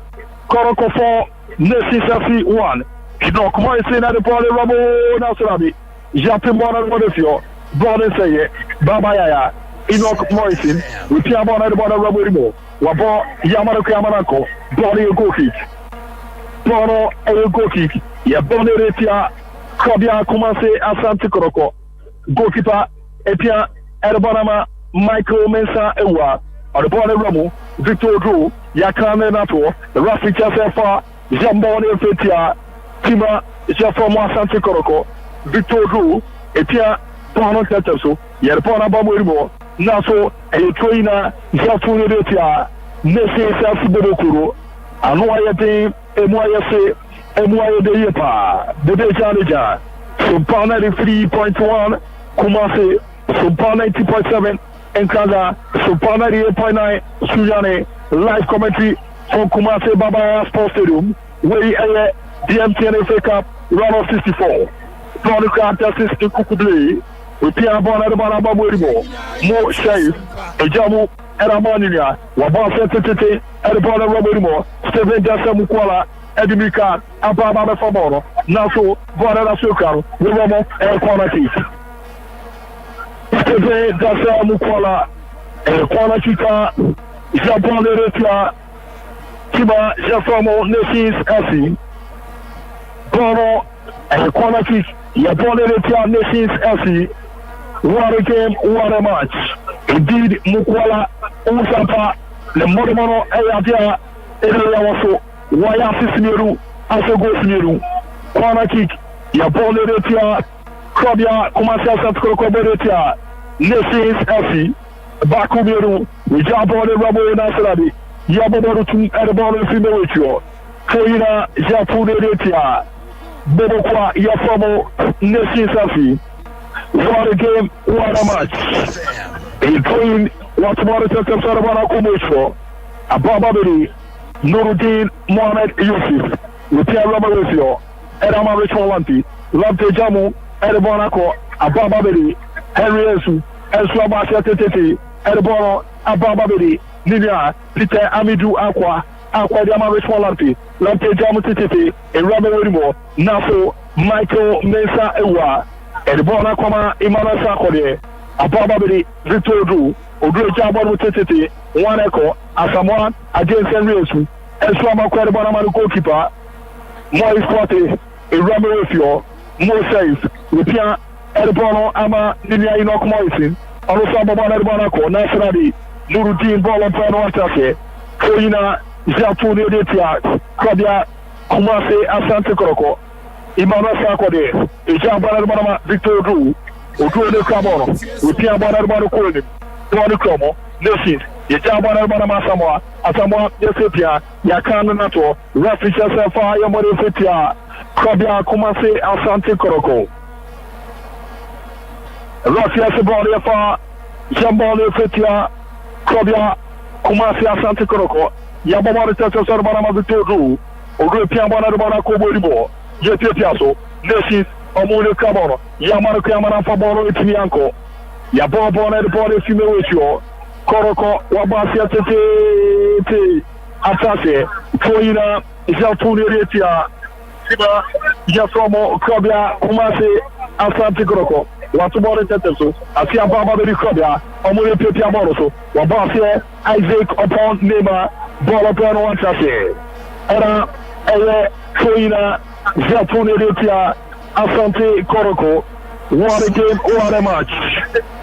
Kotoko 4. Nesi 1. Enoch Morrison at the ball. Ramo Nasrabi. Japin Bonner Modefio. Borden say Baba Yaya, Enoch Morrison, with Tiamon at the border of Rabo, Wabo, Yamanako Yamanako, Bonnie a goal kick. Bono a goal kick, Yabone Retia, Krabia Kumasi Asante Kotoko, goalkeeper, Epia, Edabonama, Michael Mensa Ewa, or the border Ramu, Victor Drew, Yakane Nato, the Rafi Chasefa, Jambone Fetia, Tima, Jafomo Asante Kotoko, Victor Drew, Epia. Bono Tetaso, Yerpona Babuimo, Naso, a trainer, Jafu Retia, Nesse Sasibokuro, Anoyate, Emoyase, Emoya de Yepa, the Dejanija, Sompa 93.1, Kumase, Sompa 90.7, and Kaza, Sompa 98.9, Suyane, live commentary from Kumase Baba Sports Stadium, where DMTN FA Cup, round of 64. Broadcast assist in Kukuble. We play a ball at the bottom of more Shave, a Jamu, and a Mania, Wabasa Tete, at the bottom of Robimo, 7 Samukwala, Edimika, and Baba Famono, Naso, Bonara Sukaro, Romo, and Quality. 7 Samukwala, and Quality, Japon Retia, Tiba, Jafamo, Nations Asi, Bono, and Quality, Japon Retia, Nations Asi. What a game, what a match. Indeed, Mukwala, Sompa, the Modomono, Ayatia, Eliawaso, Waya Sismiru, Asogo Smiru, corner kick, Yabone Retia, Krabia, Kumasi Asante Kotoko, Nations FC, Bakumiru, Jabone Rabo Nasrabi, Yaboborutu, Edabone Fimeritio, Koina, Japune Retia, Bobokwa, Yafomo, Nations FC. What a game, what a match. Between what's more than Sarabana Kumusho, Abababiri, Nuruddin Mohamed Yusuf, Lutia Ramarusio, Edama Richmond Lanti, Lamte Jamu, Edabonako, Abababiri, Henry Esu, Eswabasha Tete, Edabono, Abababiri, Ninia, Peter Amidu Aqua, Diama Richmond Lanti, Lamte Jamu Tete, and Ramarimo, Naso, Michael Mensa Ewa. Edibona Koma Imana Sakode, Abababiri, Victor Drew, Oduro Jabon with Titi, one echo, Asamoah against Enrisu, and Swama Quadabana goalkeeper, Moise Forte, a Rami Refio, more safe, Rupia, Edbono, Ama, Ninia Inok Moisin, also Babana Banako, nationally, Nurudin Ball and Pano Atake, Koina, Zatu Nedia, Claudia, Kumase, Asante Kotoko, Imana Sakode, Ijabana Victor Drew, Udu de Cabono, Rupia Banabano Colony, Tony Cromo, Nations, Yajabana Samoa, Asamoah, Yesipia, Yakan Nato, Rafisha Safa, Yamori Fitia, Claudia, Kumase, Asante Kotoko. Rafia Sabori Fa, Jamboli Fitia, Claudia, Kumase, Asante Kotoko, Yabamari Tata Victor Drew, Rupia Banabana Kobo, Yetiaso, Nations, Omule Cabono, Yamano Kamana Faboro, Itinianko, Yabobon and Body Simulation, Koroko, Wabasia Tete, Atase, Koina, Jatunitia, Siba, Jasomo, Kobia, Kumase, Asante Koroko, Watumore Tetesu, Asia Baba de Kobia, Omule Pia Moroso, Wabasia, Isaac upon Nema, Bolopano Atase, Era, Koina, Jatunitia, Asante Kotoko, what a game, what a match.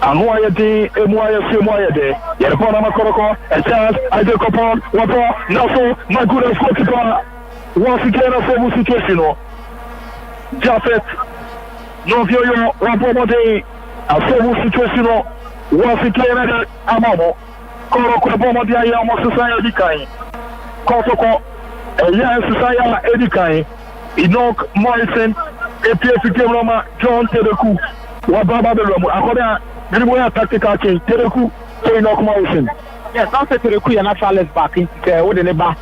And why a day, and why a sim, why a day. Yapana Kotoko, a chance, I take upon, Wapo, Naso, my goodness, goalkeeper. Once again, a formal situation. Jafet, Novio, Wapo, day, a formal situation. Once again, Amamo, Kotoko, Bomadia, Yamo, Society Kai, Kotoko, a young Society Edikai, Enoch Morrison. APF Roma, John Tereku, Wababa Romo, Akoda, Grimoya tactical change, Tereku, Enoch Morrison.
Yes, I'll say Tereku and actual left back into the back,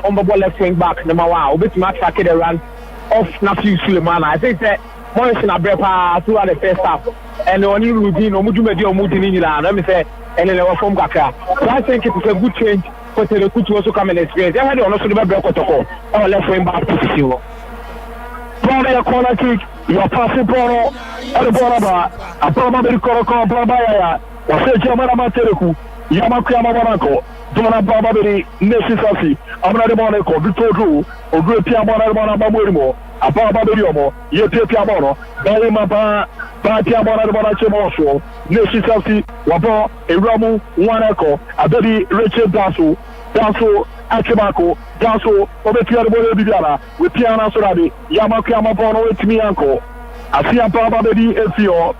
on the ball left wing back, number one, bit match the run off Nafi Suleiman. I think that Morrison Abrepa throughout the first half, and only routine or Mujumedi or Mudinila, let me say, and then our from Kaka. So I think it's a good change for Tereku to also come and experience. They had also the Kotoko, or left wing back position. Your corner kick, your passing ball, and the ball a probably Koroko, Brabaya, or say Jamana Tereku, Yamakama Monaco, Dona Babari, Nessi, Amana Monaco, Victor Drew, or Great Piamona Mamurimo, a Bababiomo, Yeti Piamono, Balimaba, Batiamona Monaco, Nessi, Wabo, a Ramu, Wanako, a baby Richard Dasu, Achimako, Daso, Obetia Bibiana, with Piana Soradi, Yamakama Bono, Timianko, Asia Baba Baby Efio,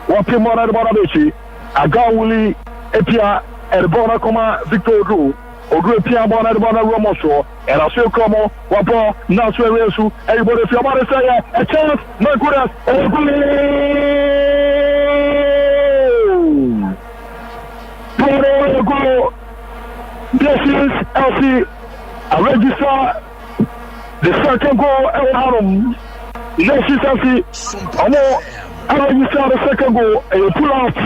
Wapimona Bonabici, Agawuli, Epia, and Bonacoma Victor Drew, or Great Piamona Romoso, and Asio Como, Wapo, Naswe Resu, everybody if you want to say a chance, my goodness, this is Elsie. I register the second goal at home. This is Elsie. I register the second goal and you pull out.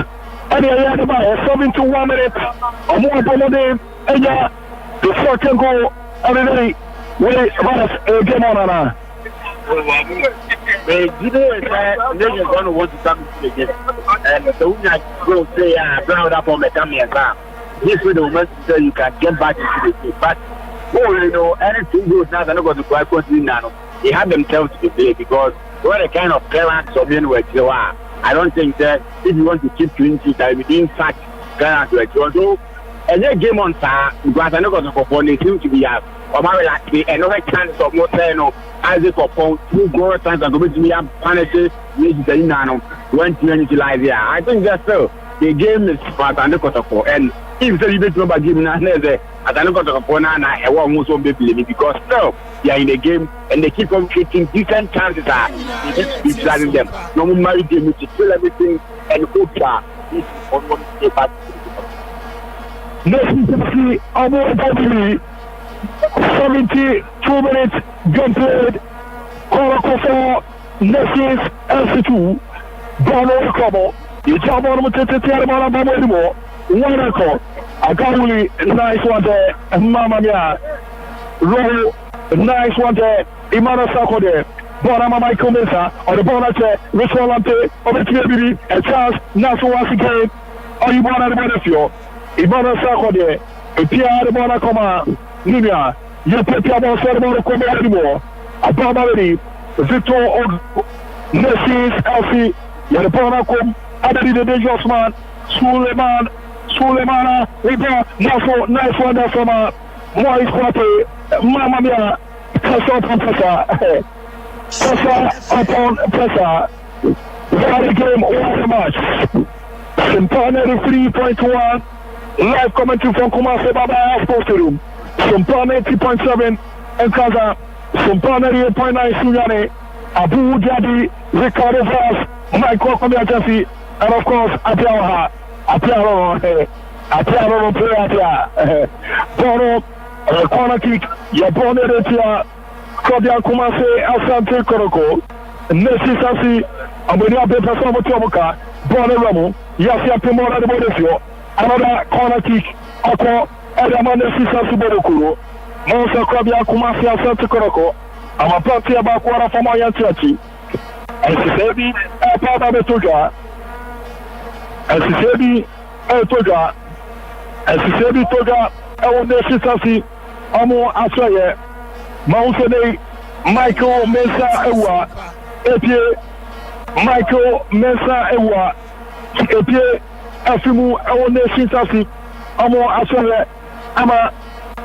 And I had about 7 to 1 minute. I'm more than and the second goal. And then we have game on. The video is they're going to want to come to the game. And the winner will say, brown up on the camera. This way the moment you can get back into the game. But you know, anything goes now, they're not going to quite continue now. They have themselves to play because what the kind of parents of being with you are. I don't think that if you want to keep 20, that within fact, parents with you. So, and that game on time, because I'm not going to perform, they seem to be another chance of not saying, Isaac upon 2 goal times and going to be a penalty, when to utilize here. I think that's still the game is for Asante Kotoko, and if the debate number game now, Asante Kotoko now, I won't also be believing because still they are in the game and they keep on creating different chances. They need to be planning them. No more married them, which kill everything and hope that this is on one day back.
Next is Amo 72 minutes game played. Koroko Nessis LC2 Bono Kobo. You jump on the Tiamana Bambo. One echo. Agawuli, nice one there. Mamma mia. Roll, nice one there. Imana Sako there. Bonama Michael Mesa or the Bonate, Rich Rolante, over the TBB, and Charles Nassau once again. Are you born at the Benefio? Ibana Sakode, a Pierre Bonacoma, Nina, Yapia Bonacoma, Come anymore. Abamari, Victor of Nessis, Elsie, Yanaponacom, Adadi the Dangerous Man, Suleimana, Riba, Naso, nice one, that's from Moise Quape, Mamma Mia, Pressure upon pressure, pressure upon pressure. What a game, what a match. Sompa 3.1, live commentary from Kumasi Baba Sports Stadium. Sompa 3.7, and Kaza. Sompa 8.9, Sunyane, Abu Dhabi, Ricardo Vaz, Michael Komiajansi, and of course, Apiawa. Apiawa player Apia. Bono, corner kick, Yabone Retia, Kodia Kumase, Asante Kotoko, Nessi Sassi, Amonia Pepa Somo Tomoka, Bono Ramu, Yasia Pimona de Bodesio, another corner kick, Ako, Edama Nessi Sassi Bodokuro, Monsa Kodia Kumase, Asante Kotoko, Amapatia Bakwara from Ayantiachi, and Sisebi, Papa Betuga, and Sisebi, Toga, and Sisebi Toga, Ewan Nessi Sassi, Amo Aswaye, Mounsene, Michael Mesa Ewa, Epie, Michael Mesa Ewa, Epie, Afimu, Ewan Nessi Sassi, Amo Aswaye, Ama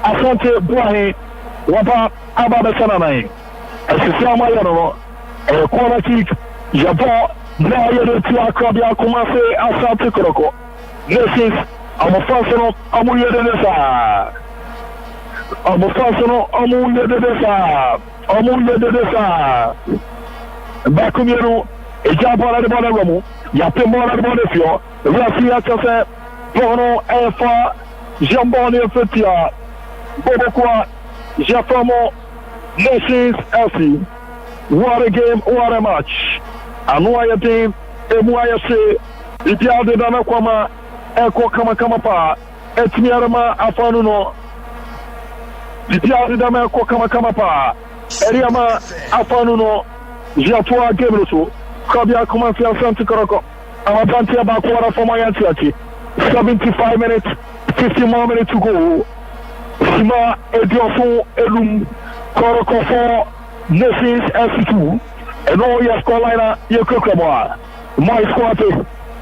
Asante Boahe, Wapa Ababa Sananai, and Sisama Yano, a corner kick, Jabo, Naya Tia Krabia Kumase, Asante Kotoko, Nessis, Amo Fasano, Amu Yedenesa. Amufasono amuye dedesa bakumyeru ejabora de bona romu yapemora de bona fio rafi atase bono efa jamboni fetia bobokwa jafomo Nations LC. What a game, what a match. Anuaya team emuaya se idiade dana kwama eko kama pa etmiarama afanu no Didiari dama ko kama pa. Eriama afanu no Jatua game so. Kabia commence Asante Kotoko. Amabanti abakwara for my antiati. 75 minutes, 50 more minutes to go. Sima Ediofo Elum Kotoko for Nations SC2. And all your scoreline Yokokamoa. My squad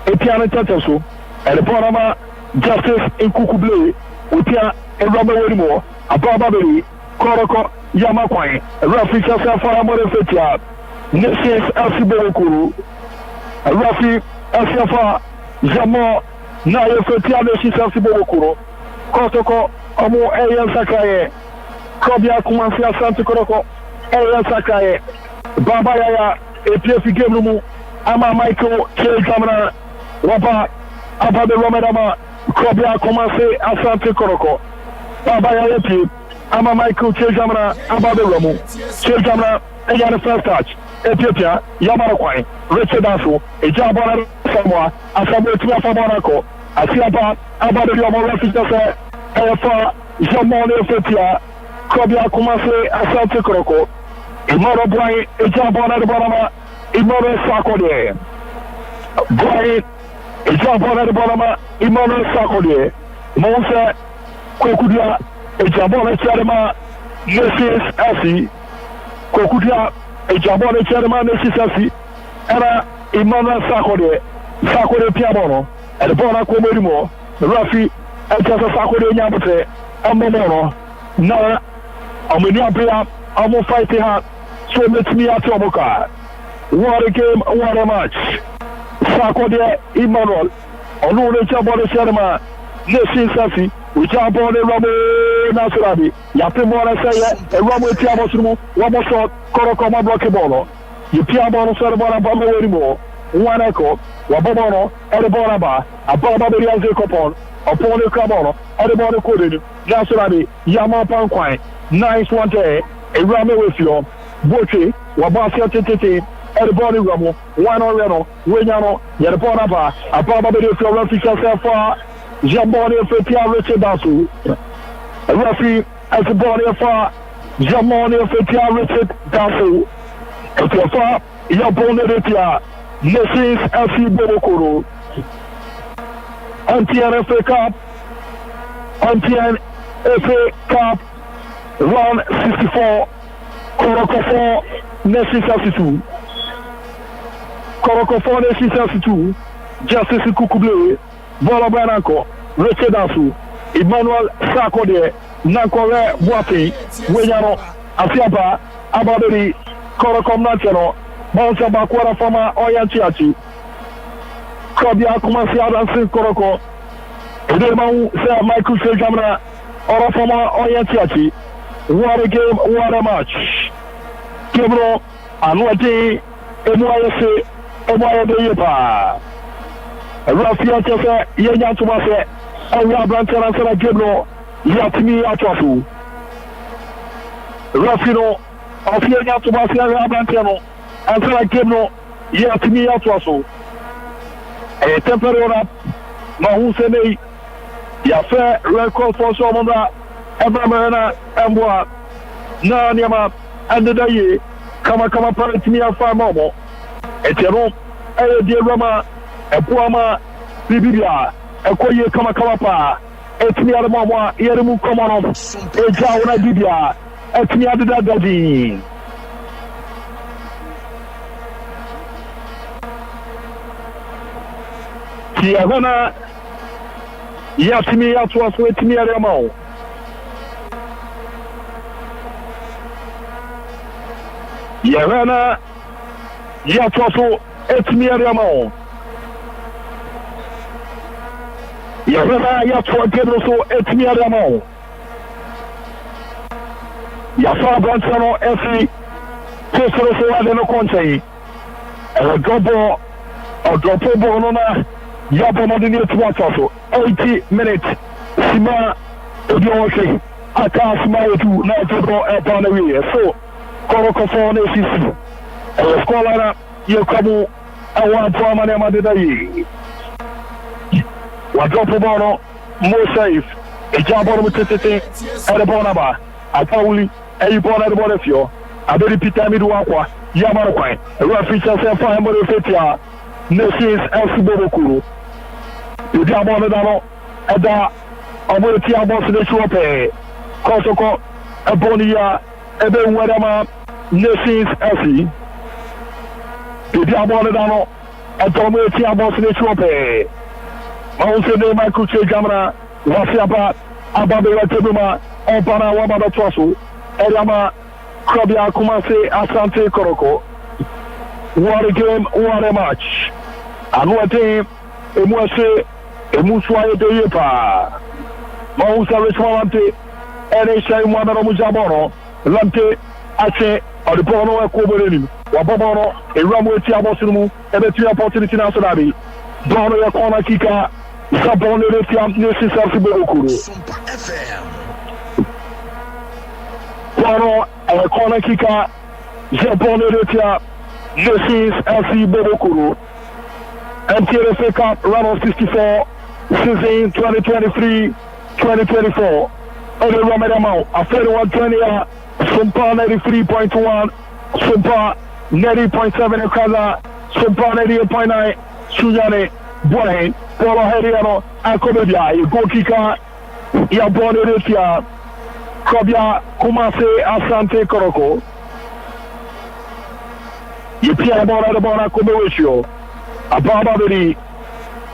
Etiana Tatasu. And the Panama Justice in Kukuble. Utia and Robert Wedmore. Abababeli, Kotoko, Yamakwai, Rafi Safa Morefetia, Nations Asibokuru, Rafi Asafa, Jamo, Naya Fetia, Nations Asibokuru, Kotoko, Omo Ayan Sakaye, Kobia Kumansi Asante Kotoko, Ayan Sakaye, Baba Yaya, APF Game Ama Michael, K. Kamana, Wapa, Ababe Romedama, Kobia Kumansi Asante Kotoko. Baba Yapi, Ama Michael Chejamana, Ababe Romu, Chejamana, and first touch, Ethiopia, Yamarakwai, Richard Asu, Ejabana Samoa, Asamu Tia Famanako, Asiaba, Ababe Yomo Refugee, Efa, Jamone Fetia, Kobia Kumase, Asante Kotoko, Imoro Boy, Ejabana Banama, Imoro Sakode, Boy, Ejabana Banama, Imoro Sakode, Monse. Kokudia, Ejabona Charma, Nations LC, Kokudia, Ejabona Charma, Nations LC, Era Imana Sakode Piabono, and Bona Comodimo, Rafi, and Tessa Sakode Yamate, Amono, Nara, Amonia Pia, Amo fighting hard, so let me at Tomoka. What a game, what a match. Sakode Immanuel, Onu Ejabona Charma, Nations LC. We jump on the Ramu Nasrabi. Yapimora say a Ramu Tiamosumu, one shot, Korokoma Blockable. You Piabono Sarabana Bambo anymore. One echo, Wabono, Edibonaba, a Baba Biazi Copon, upon the Cabono, Edibona Kudin, Nasrabi, Yama Panquine, nice one day, a Ramu with you, Bochi, Wabasia Titi, Ediboni Ramu, one on Reno, Winyano, Yadibonaba, a Baba Biazi Copon. Jamboni Fetia Richard Dasu. Rafi as a body of Jamoni Fetia Richard Dasu. Etofa, Yabone Retia, Nations LC Bobokuru. Anti-NFA Cup, MTN FA Cup round 64. Koroko 4 Nation 62. Koroko 4 Nation 62. Justice Kukuble. Bola Banako. Richard Asu. Emmanuel Sakode. Nankore Boate. Wenyano. Asiapa. Abadori. Koroko Mnachano. Bonsa Bakwara Fama Oyanchiachi. Kobia commencé à danser Koroko. Et demain, c'est Michael Segamra. Ora Fama Oyanchiachi. What a game, what a match. Kebro, Anwati, Emoyese, Emoyedeyepa. Rafia Tese, Yenya Tumase, Oya Brantana Sena Kebro, Yatimi Atwafu. Rafino, Ofia Tumase, Oya Brantano, Ansela Kebro, Yatimi Atwafu. Et tempéré Mahusene, il a fait reconstruction mondiale. Abraham Amboa Nanyama Andaye Kama Paratimi Farmomo Etero Diarama Epuama Bibia Ekoye Kama Pa Etmia Mama Yeremu Komano Ejauna Bibia Etmia Dadi Tiagana Yatimi Atwas Etmia Ramo Yavana Yatoso Etmiariamo Yavana Yatwa Gedroso Etmiariamo Yafa Bransano Efi Tesoro Adeno Conte Gobo Odopo Bonona Yabomadini Twatoso 80 minutes Sima Odioshi Akas Mayotu Nato Epanawi so Koroko 4 Nation Skolana Yokabu Awan Pamane Madai Wadopo Bono Mo safe Ejabon Mutete Edebonaba Atauli Ebona Bonefio Abedi Pitami Duakwa Yamarquai Rafisha Sefa Mbo Fetia Nations Elsibokuru Ejabon Dano Eda Omoti Abos de Chope Kotoko Ebonia Ebe Wedama Nations FC. If you are born down, and Tommy Tiabos in the Trope. Mount Michael Che Gamma, Wasiapa, Ababe Tebuma, Opana Wabada Trosu, Elama, Krabia Kumase, Asante Kotoko. What a game, what a match. And what a team, Emwase, Emuswaye de Yepa. Mousa Richmond, NHA Mwana Mujabono, Lante, Ache, or the Bono Kobolim, Wabono, a Ramway Tiabosimu, and the 2 opportunity nationally. Bono Yakona Kika, Sabon Nation Self-Bokuru.
Sompa FM.
Bono, a corner Kika, Zabon Nations Self-Bokuru. MTN Cup run of 64, season 2023-2024. Only Ramadamau, a 31-20. Sompa 93.1, Sompa 90.7 Okaza, Sompa 98.9, Sujane, Boy, Polo Heriano, Akobia, Gokika, Yabone Retia, Kobia, Kumase, Asante Kotoko. Yipia Bona the Bona Kobewisho, Ababa the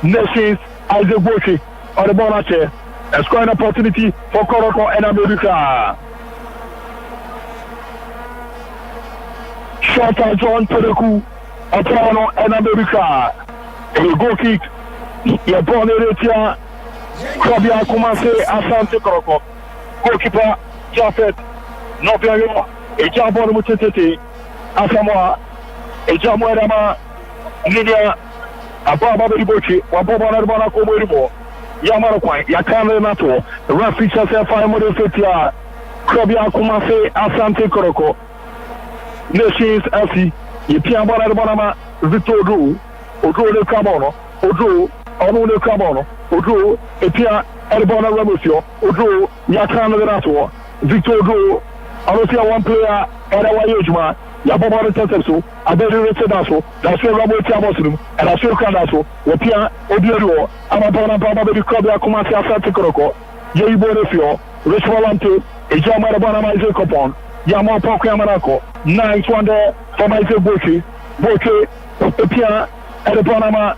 Nations, Isaac Boshi, or the Bonache, a scoring opportunity for Kotoko and America. Shota John Pereku, Apollo and America. A goal kick. Yabone Retia, Kobia Kumase, Asante Kotoko. Goalkeeper Jafet, Nopiayo, a Jabon Mutete, Asamoa, a Jamuerama, Nidia, Ababa Ribochi, Wababa Bona Komoribo, Yamaroquai, Yakane Nato, Rafi Chase, 5 Model Fetia, Kobia Kumase, Asante Kotoko. Nations FC, Yipia Bona Bonama, Victor Drew, Odro de Cabono, Odro, Onu de Cabono, Odro, Epia, Elbona Remusio, Odro, Yakan de Rato, Victor Drew, Alosia 1 player, Edawa Yojma, Yababa Tetesu, Abedi Resedaso, that's where Rabo Tiamosim, and I feel Candaso, Wapia, Odio, Amabona Baba de Kobia Kumasi Asante Kotoko, Jay Bonifio, Rich Volante, a Jamara Bonamize Copon, Yama Pokamanako, nice one there for my Boki, Pia, and the Panama,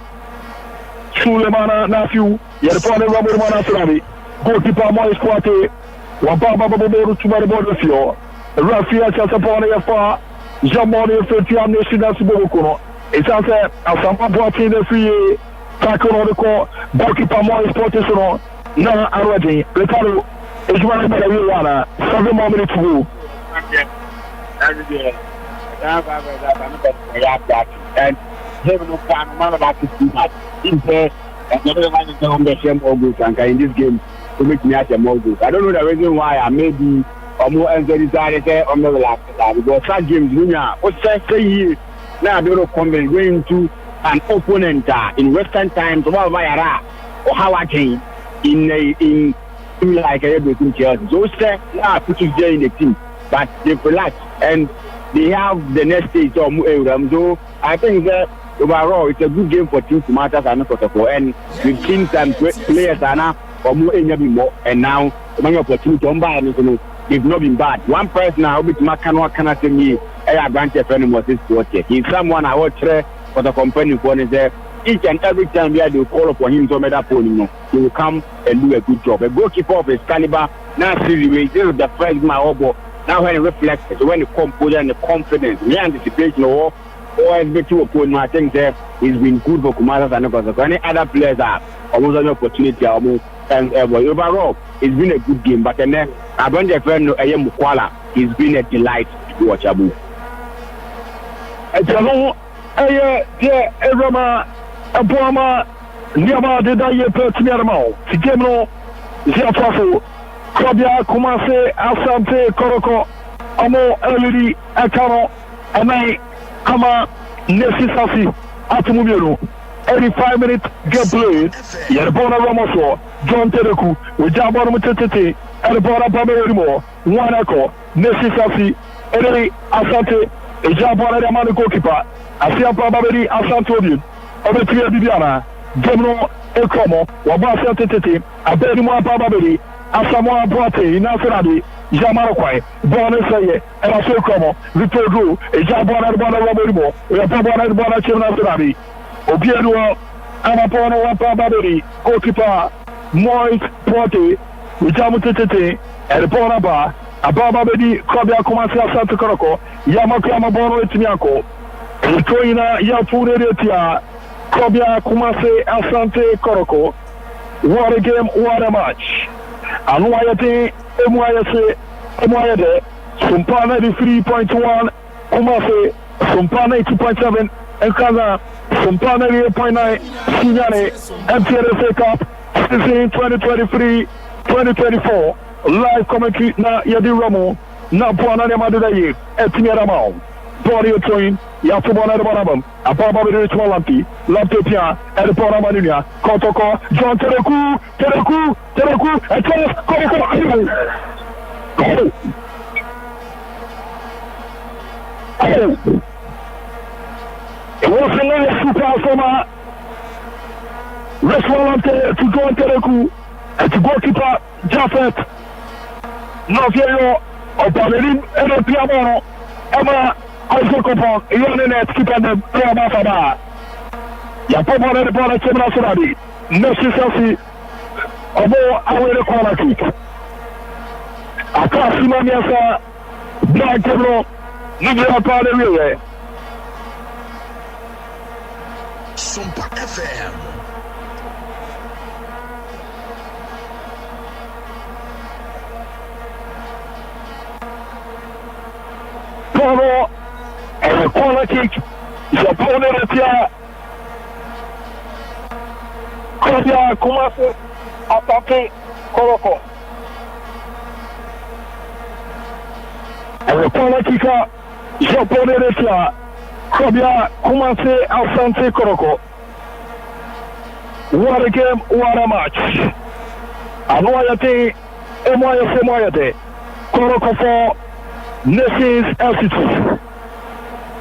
Sulemana, Nafu, Yapana Ramana Sravi, goalkeeper Moise Poate, Wababa Babu to my Bonifio, Rafia Chasapone Far, Jamoni Fetiam National Subokuno, it's out there, as some Poate the free, tackle on the court, goalkeeper Moise Pote. No, I'm ready. Letaro is one of the 7 more minutes to go.
And no plan, man about to see that. In there, another man is on the same August and in this game to make me at a August. I don't know the reason why I may be or more decided on the last because that game, what's that say now? They don't come going to an opponent in Western times or how I came. In like everything else. Those put you there in the team, but they relax and they have the next stage of so I think that overall it's a good game for teams to matter and Kotoko, and we've seen some players are now or more and now many opportunity to buy and they've not been bad. One person now bit Makano cannot tell me a branch of friend was this quarter. He's someone I watch for the company for there. Each and every time we do call upon him to make that phone, he will come and do a good job. A goalkeeper of his caliber, now seriously, this is the first my elbow. Now when it reflects, when the composure and the confidence, the anticipation or SB2 opponent, I think that he's been good for Kumara and because any other players are almost an opportunity almost and overall it's been a good game. But then I want the friend Mukwala, he's been a delight to watch Abu.
Abuama Niama de Daye Pertimiamo, Sikemo, Ziafafo, Kobia, Kumase, Asante Kotoko, Amo, Eliri, Akano, Amai, Kama, Nesisasi, Atumubiro. Every 5 minutes get played. Yerbona Ramoso, John Tereku, with Jabon Mutete, and Bona Baberimo, Wanako, Nesisasi, Eliri, Asante, a Jabona Ramano goalkeeper, Asiapa Baberi, Asante. Obetria Bibiana, Gemno, Ekomo, Wabasa Tete, Abedimo Bababeri, Asamoah Boate, Nasradi, Jamaroquai, Bonasaye, and Asokomo, Vitodu, a Jabona Roberimo, we are Pabana Bona Chimnasradi, Obiano, Anapono Bababeri, goalkeeper, Moise Pote, Jamutete, and Bonaba, Abababedi, Kobia Kumasi Asante Kotoko, Yamakama Bono Etimiako, Utoina Yafuretia. Kobia Kumase Asante Kotoko. What a game, what a match. And Wayate, Mwayade, Sompa 93.1, Kumase, Sompa 2.7, and Kaza, Sompa 8.9, Sinyane, MTLFA Cup, season 2023-2024. Live commentary na Yadi Ramo, na Puana Maduraye, Etimiaramao. Body of train, Yatubana Banabam, Ababa Rich Walampi, Laptopia, and the Panamanunia, Kotoko, John Tereku, and Kotoko. It was a nice super summer. Rich Walampi to John Tereku, and to goalkeeper Jaffet, Novio, or Baberin, and the Piamono, Emma. Also, Copon, Yonet, keep on the Prabafaba. Yapoma, the Bona Chemrasadi, necessary, although I will call a kick. Akasima Miasa, Black Tebro, Nigeria Power Relay.
Sompa FM.
Poro. And the corner kick is a opponent here. Kobia Kumase Asante Kotoko. And the corner kicker is a opponent here. Kobia Kumase Asante Kotoko. What a game, what a match. Anoyate, Moyate, Kotoko for Nations LCT.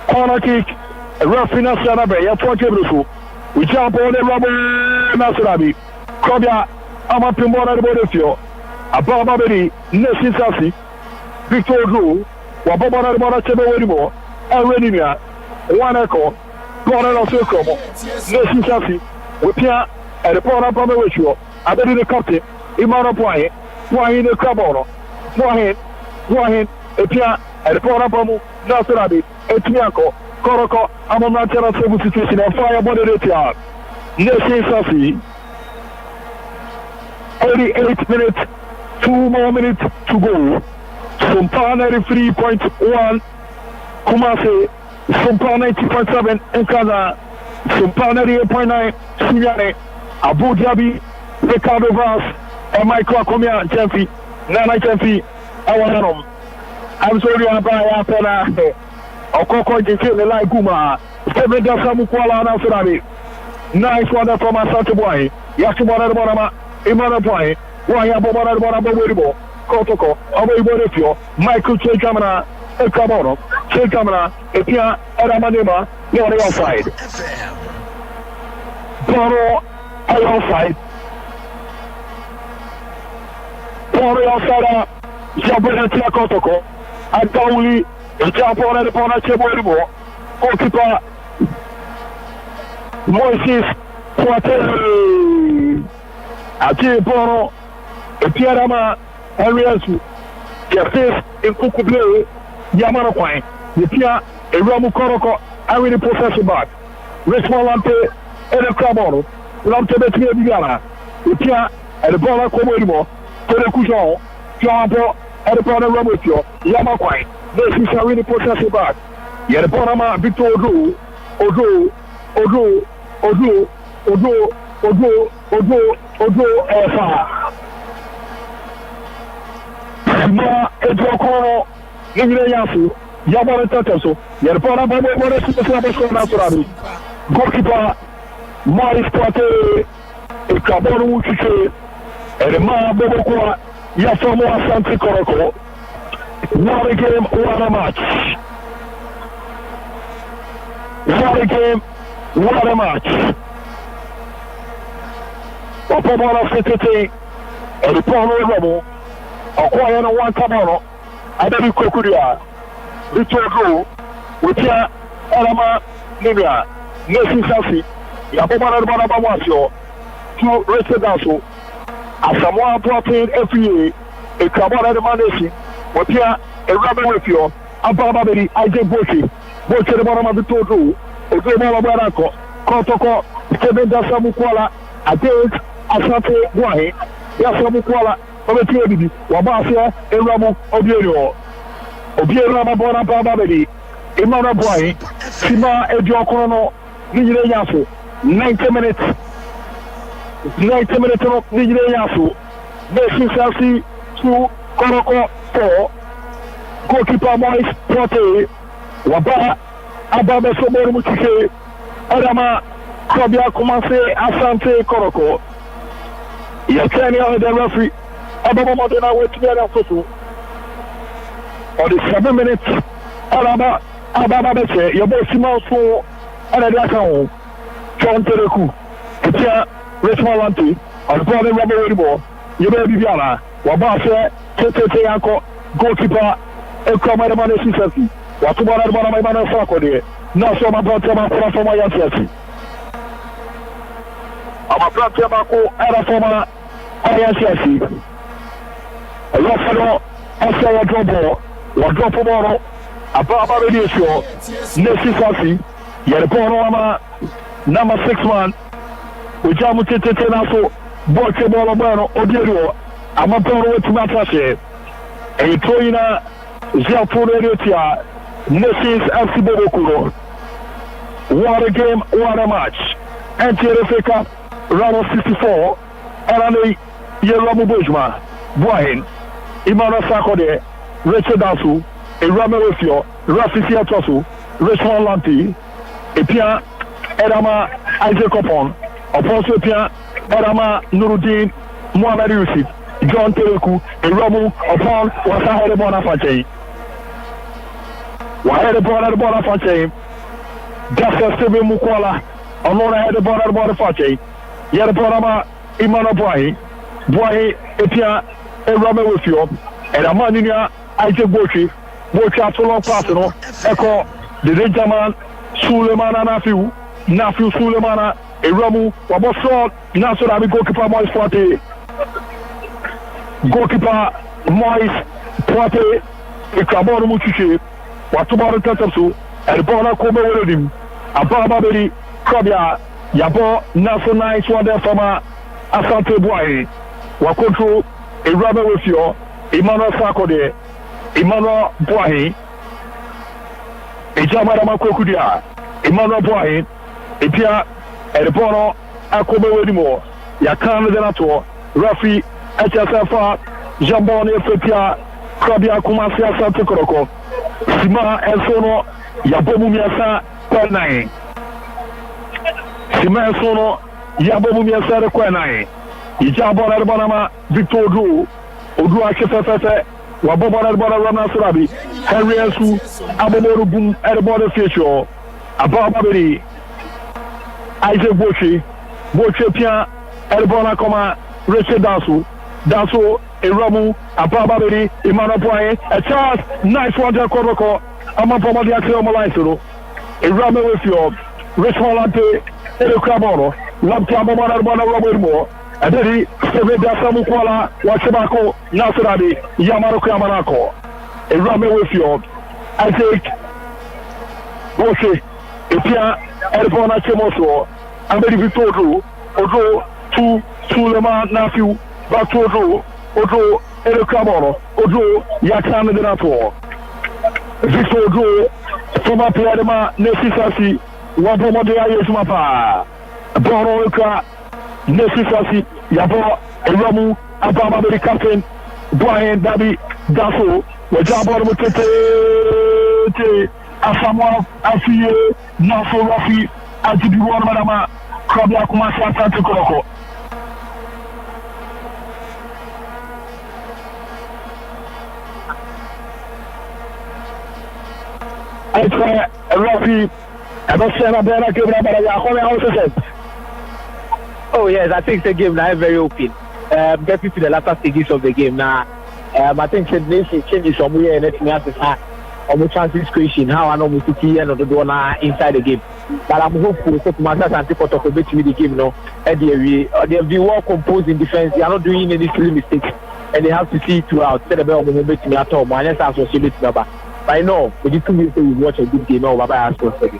Corner kick, Rafina Sanabe, Yapo Kebrufu. We jump on the rubber Nasrabi. Kobia, Amapimona de Bodefio. Ababa Bedi, Nation Sassi, Victor Drew, Wababa Mona Chebe Wedimo, Elrenia, one echo, Corner of Circle, Nation Sassi, with Pia, and the Pona Pama Ritual, I bet in the captain, Imana Poye, Poye in the Cabono, Poye, Pia, and the Pona Pamu, Nasarabi, Etiako, Koroko, I'm on that terrible situation and fire moderator. Nation Sassi, 88 minutes, 2 more minutes to go. Sompa 93.1, Kumasi, Sompa 90.7, Nkana, Sompa 98.9, Sunyane, Abu Dhabi, Ricardo Vaz, and Michael Akomia, Jemfi, Nana Jemfi, Awanam. I'm sorry about Apena, Okoko Jemfi, Lai Guma, 7 Dasamu Kuala, and Amsterdam. Nice one from Asante Boy, Yasumana Bonama, Imana Boy, Wayabomana Bonabo, Kotoko, Away Michael Che Camera, El Camono, Che Camera, Epia, Eramanema, you're outside. Boro, outside. Boro outside, Jabana Kotoko, and Tauli, Japona, the Pona Chebo, Okipa. Moises Poitel Ati Bono Epiarama Henriasu Jafes in Kukuble Yamano Quine Yepia Eramu Koroko I will possession back Richmond Lampe Ede Cabono Lampe Betia Bigana Yepia and the Bola Comodimo Telekujon Jambo and the Bona Ramutio Yamaquine This is a really possession back Yet Bonama Victor Odo Efa. Ma Edwoko, Nivile Yasu, Yabara Tataso, Yerpana Baba Super Naturali. Goalkeeper, Maris Poite, Kabonu Chiche, and Ma Bobokwa, Yasomo Asante Kotoko. What a game, what a match. What a game. What a match! Opomona City, and the Pono Remo, Okoyana one Camono, Adabi Kokuria, Victor Go, Witia, Elama, Nimia, Nation Sassi, Yapomana Banabawasio, two Residanso, Asamoah Protein FEA, a Cabana de Manesi, Witia, a Rabbi with you, Ababa Bedi, IJ Bochi, Bochi the Bonama Victor Go. Ogbemo Barako, Kotoko, Kevin Dasamu Kuala, against Asante Boy, Yasamu Kuala, Obetebi, Wabasia, Eramu, Obiero Bona Babadi, Imana Boy, Sima Ejokono, Nijre Yasu, 90 minutes of Nijre Yasu, Nation Sassi, 2, Koroko, 4, Goalkeeper Moise Prote, Waba. Ababa Sobor Mutike, Adama, Kobia Kumase, Asante Kotoko. Yakania, the referee, Ababa Modena, wait to get a photo. For the 7 minutes, Ababa Beche, your boy Simon for Adakao, John Tereku, Tia, Richmond Lanti, and Brother Robert Redibo, Yube Bibiana, Wabase, Tete Yanko, goalkeeper, El Commander Sissi. Watubana Bana Mana Fakode, Nasoma Pratama Forma Yasiasi. Ama Pratama era forma Yasiasi. Lofano, Asa Drobo, Wadropo Moro, Ababa Radio, Nesisasi, Yerpono Ama, number 6 man, Ujamu Tete Naso, Boche Bolobano, Odio, Amaporo Tumatashe, a Toina, Ziapuretia. Nations FC Bobokuro. What a game, what a match. NTRFA Cup, round of 64. Elane Yeramu Bujma, Boahin, Imana Sakode, Richard Dasu, Irame Refio, Rafisia Tosu, Richmond Lanti, Epia, Edama Isaac Opon, Apostle Pia, Edama Nuruddin, Mohamed Yusuf, John Tereku, Iramu Opon, Wasahede Bonafache. Wahede Bonafache, Justice Stephen Mukwala, Onora Hede Bonafache, Yereporama Imana Boy, Epia, Rama with you, and a man in your Isaac Bochi, Bocha so long pass, Echo, the Benjamin, Suleiman and Nafiu Suleimana, a Ramu, Waboso, Nasurabi goalkeeper Moise Poite, goalkeeper Moise Poite, a Cabon Muchichi, Watubaro Tatasu, and Bona Kome with him, a Baba Krabia, Yabo, Naso Nice one there from Asante Boy, Wakontrol, a Rama with you, Emmanuel Sakode, Emmanuel Boy, a Jamara Kokudia, Emmanuel Boy, a Pia, and the Bono, Akobe Wedimo, Yakan Denato, Rafi, HSFA, Jambon, Efepia, Krabia Kumasi Asante Kotoko, Sima and Sono, Yabomu Miasa, Kwanai. Sima and Sono, Yabomu Miasa, Kwanai. Ijabon Arbanama, Victor Odu Akefefe, Wabobon Arbana Rana Surabi, Henry Ensu, Abomoru Boom, Arbona Fisher, Ababari, Isaac Bochi, Pia, Arbona Koma, Richard Dansu, Eramu, Ababari, Emmanuel Poye, a Charles, nice one, Kotoko, Amapoma de Axel Malaisero, Eramu with you, Richmond Lante, Elocamono, Lamtama Arbana Robert Moore. And then he said that Samukwala, Wasabako, Nasarabi, Yamaroka Yamanako, a Rame with you. I think Boshi, Ipia, Elbona Chemoso, and then Victor Odo, to Suleiman Nafiu, Batodo, Odo, Elocamono, Odo, Yakan Denato, Victor Odo, Soma Piadema, Nesisasi, Wabomodea Yesmapa, Boroka. Necessity, Yabo, Ramu, Ababa, captain, Brian, Dabi, Dasso, Wajabo, Asamoah, Afie, Naso Rafi, Ajibiwan Madama, Krabia Kumasi, Asante Kotoko. I try Rafi, and I said, I'm going to give them a house.
Oh yes, I think the game now is very open. Getting to the latter stages of the game now, I think the nation changes somewhere and letting us start on chances creation. How I know we see end of the door now inside the game. But I'm hopeful that Asante Kotoko bet me the game now. And they'll be well composed in defense. They are not doing any silly mistakes, and they have to see it throughout. Instead of bet me at all, my next answer was number. But I know we need to watch a good game. No, Baba has to say.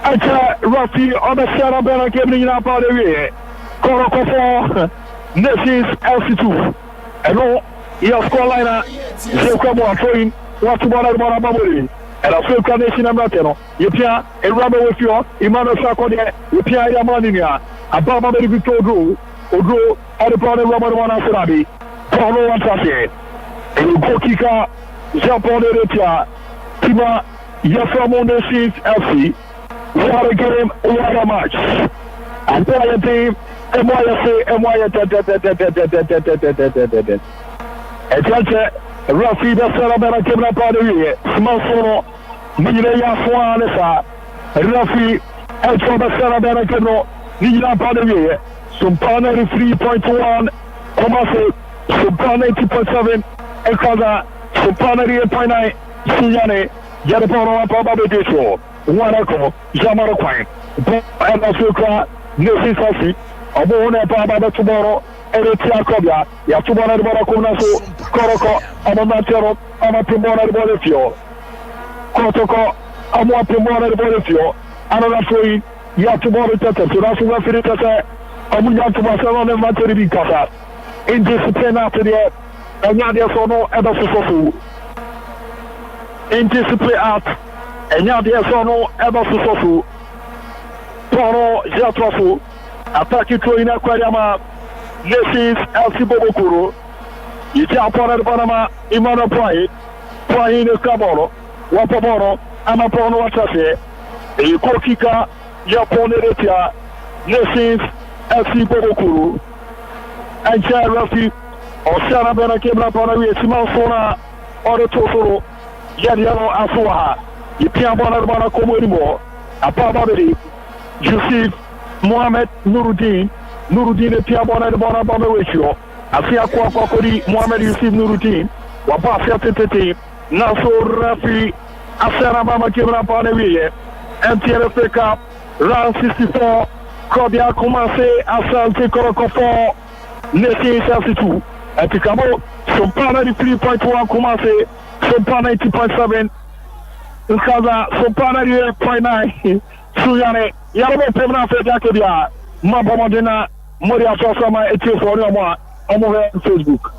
Rafi on the Sarah Bella giving up out of here. Koroko for Nations LC2. And all, he has scored liner. He'll come on train. What's one of Baburi? And a full carnation and Mateno. You pia a rubber with you, Emmanuel Sakode, you pia Yamania, a Baba Victor Odo, at the Brother Robert Wanasarabi, Paulo Antase, and you go kicker, jump on the Retia, Tima, Yasamo Nations LC. What a game, what a match. And play a team, Rafi da Sarabella came up out of here. Small Sono, Nina Swanesa, Rafi, Elton da Sarabella came Nina out of here. Sompa 93.1, Omase, Sompa 90.7, Ekaza, Sompa 98.9, Sinyane, Yadapano, Papa Betisho. Wanako, Jamaroquine, and Asuka, Nesisasi, Abona Baba tomorrow, and it's Yakobia, Yatumana Barakunaso, Koroko, Amatero, Amatimona Bolifio, Kotoko, Amatimona Bolifio, another three, Yatumana Tata, so that's what it is. Amuyatuma and Materi Kasa, indiscipline after the Nadia Sono, and also indiscipline out. And now there's no ever so Toro Jatrofu attacking to in Aquariama. This is LC Bobokuro. You jump on the Panama, Imano Pride, playing the Caboro, Wapamoro, Amapono Watase, a Kokika, Japonetia. This is LC Bobokuro. And Rafi or Sarah Bena came up on a small Sona or the Totoro, Yadiano Asuaha. You can't want to come anymore. Ababari, Yusuf, Mohammed, Nuruddin, Piabona, the Bonabama ratio, Afia kwa kodi Mohamed Yusuf Nuruddin wapa afia tete na so referee Asana Mama Kibra Panewiye NTRF Cup round 64 Kobe a commencé Asante Kotoko for Nation 62 et puis Kamo Sompa 93.1 commencé Sompa 90.7 Nkaza Sompa 98.9 Suyane Yarabo Pemna Feta Kebia Mabo Modena Moria Sosama et Tiefori moi on Facebook.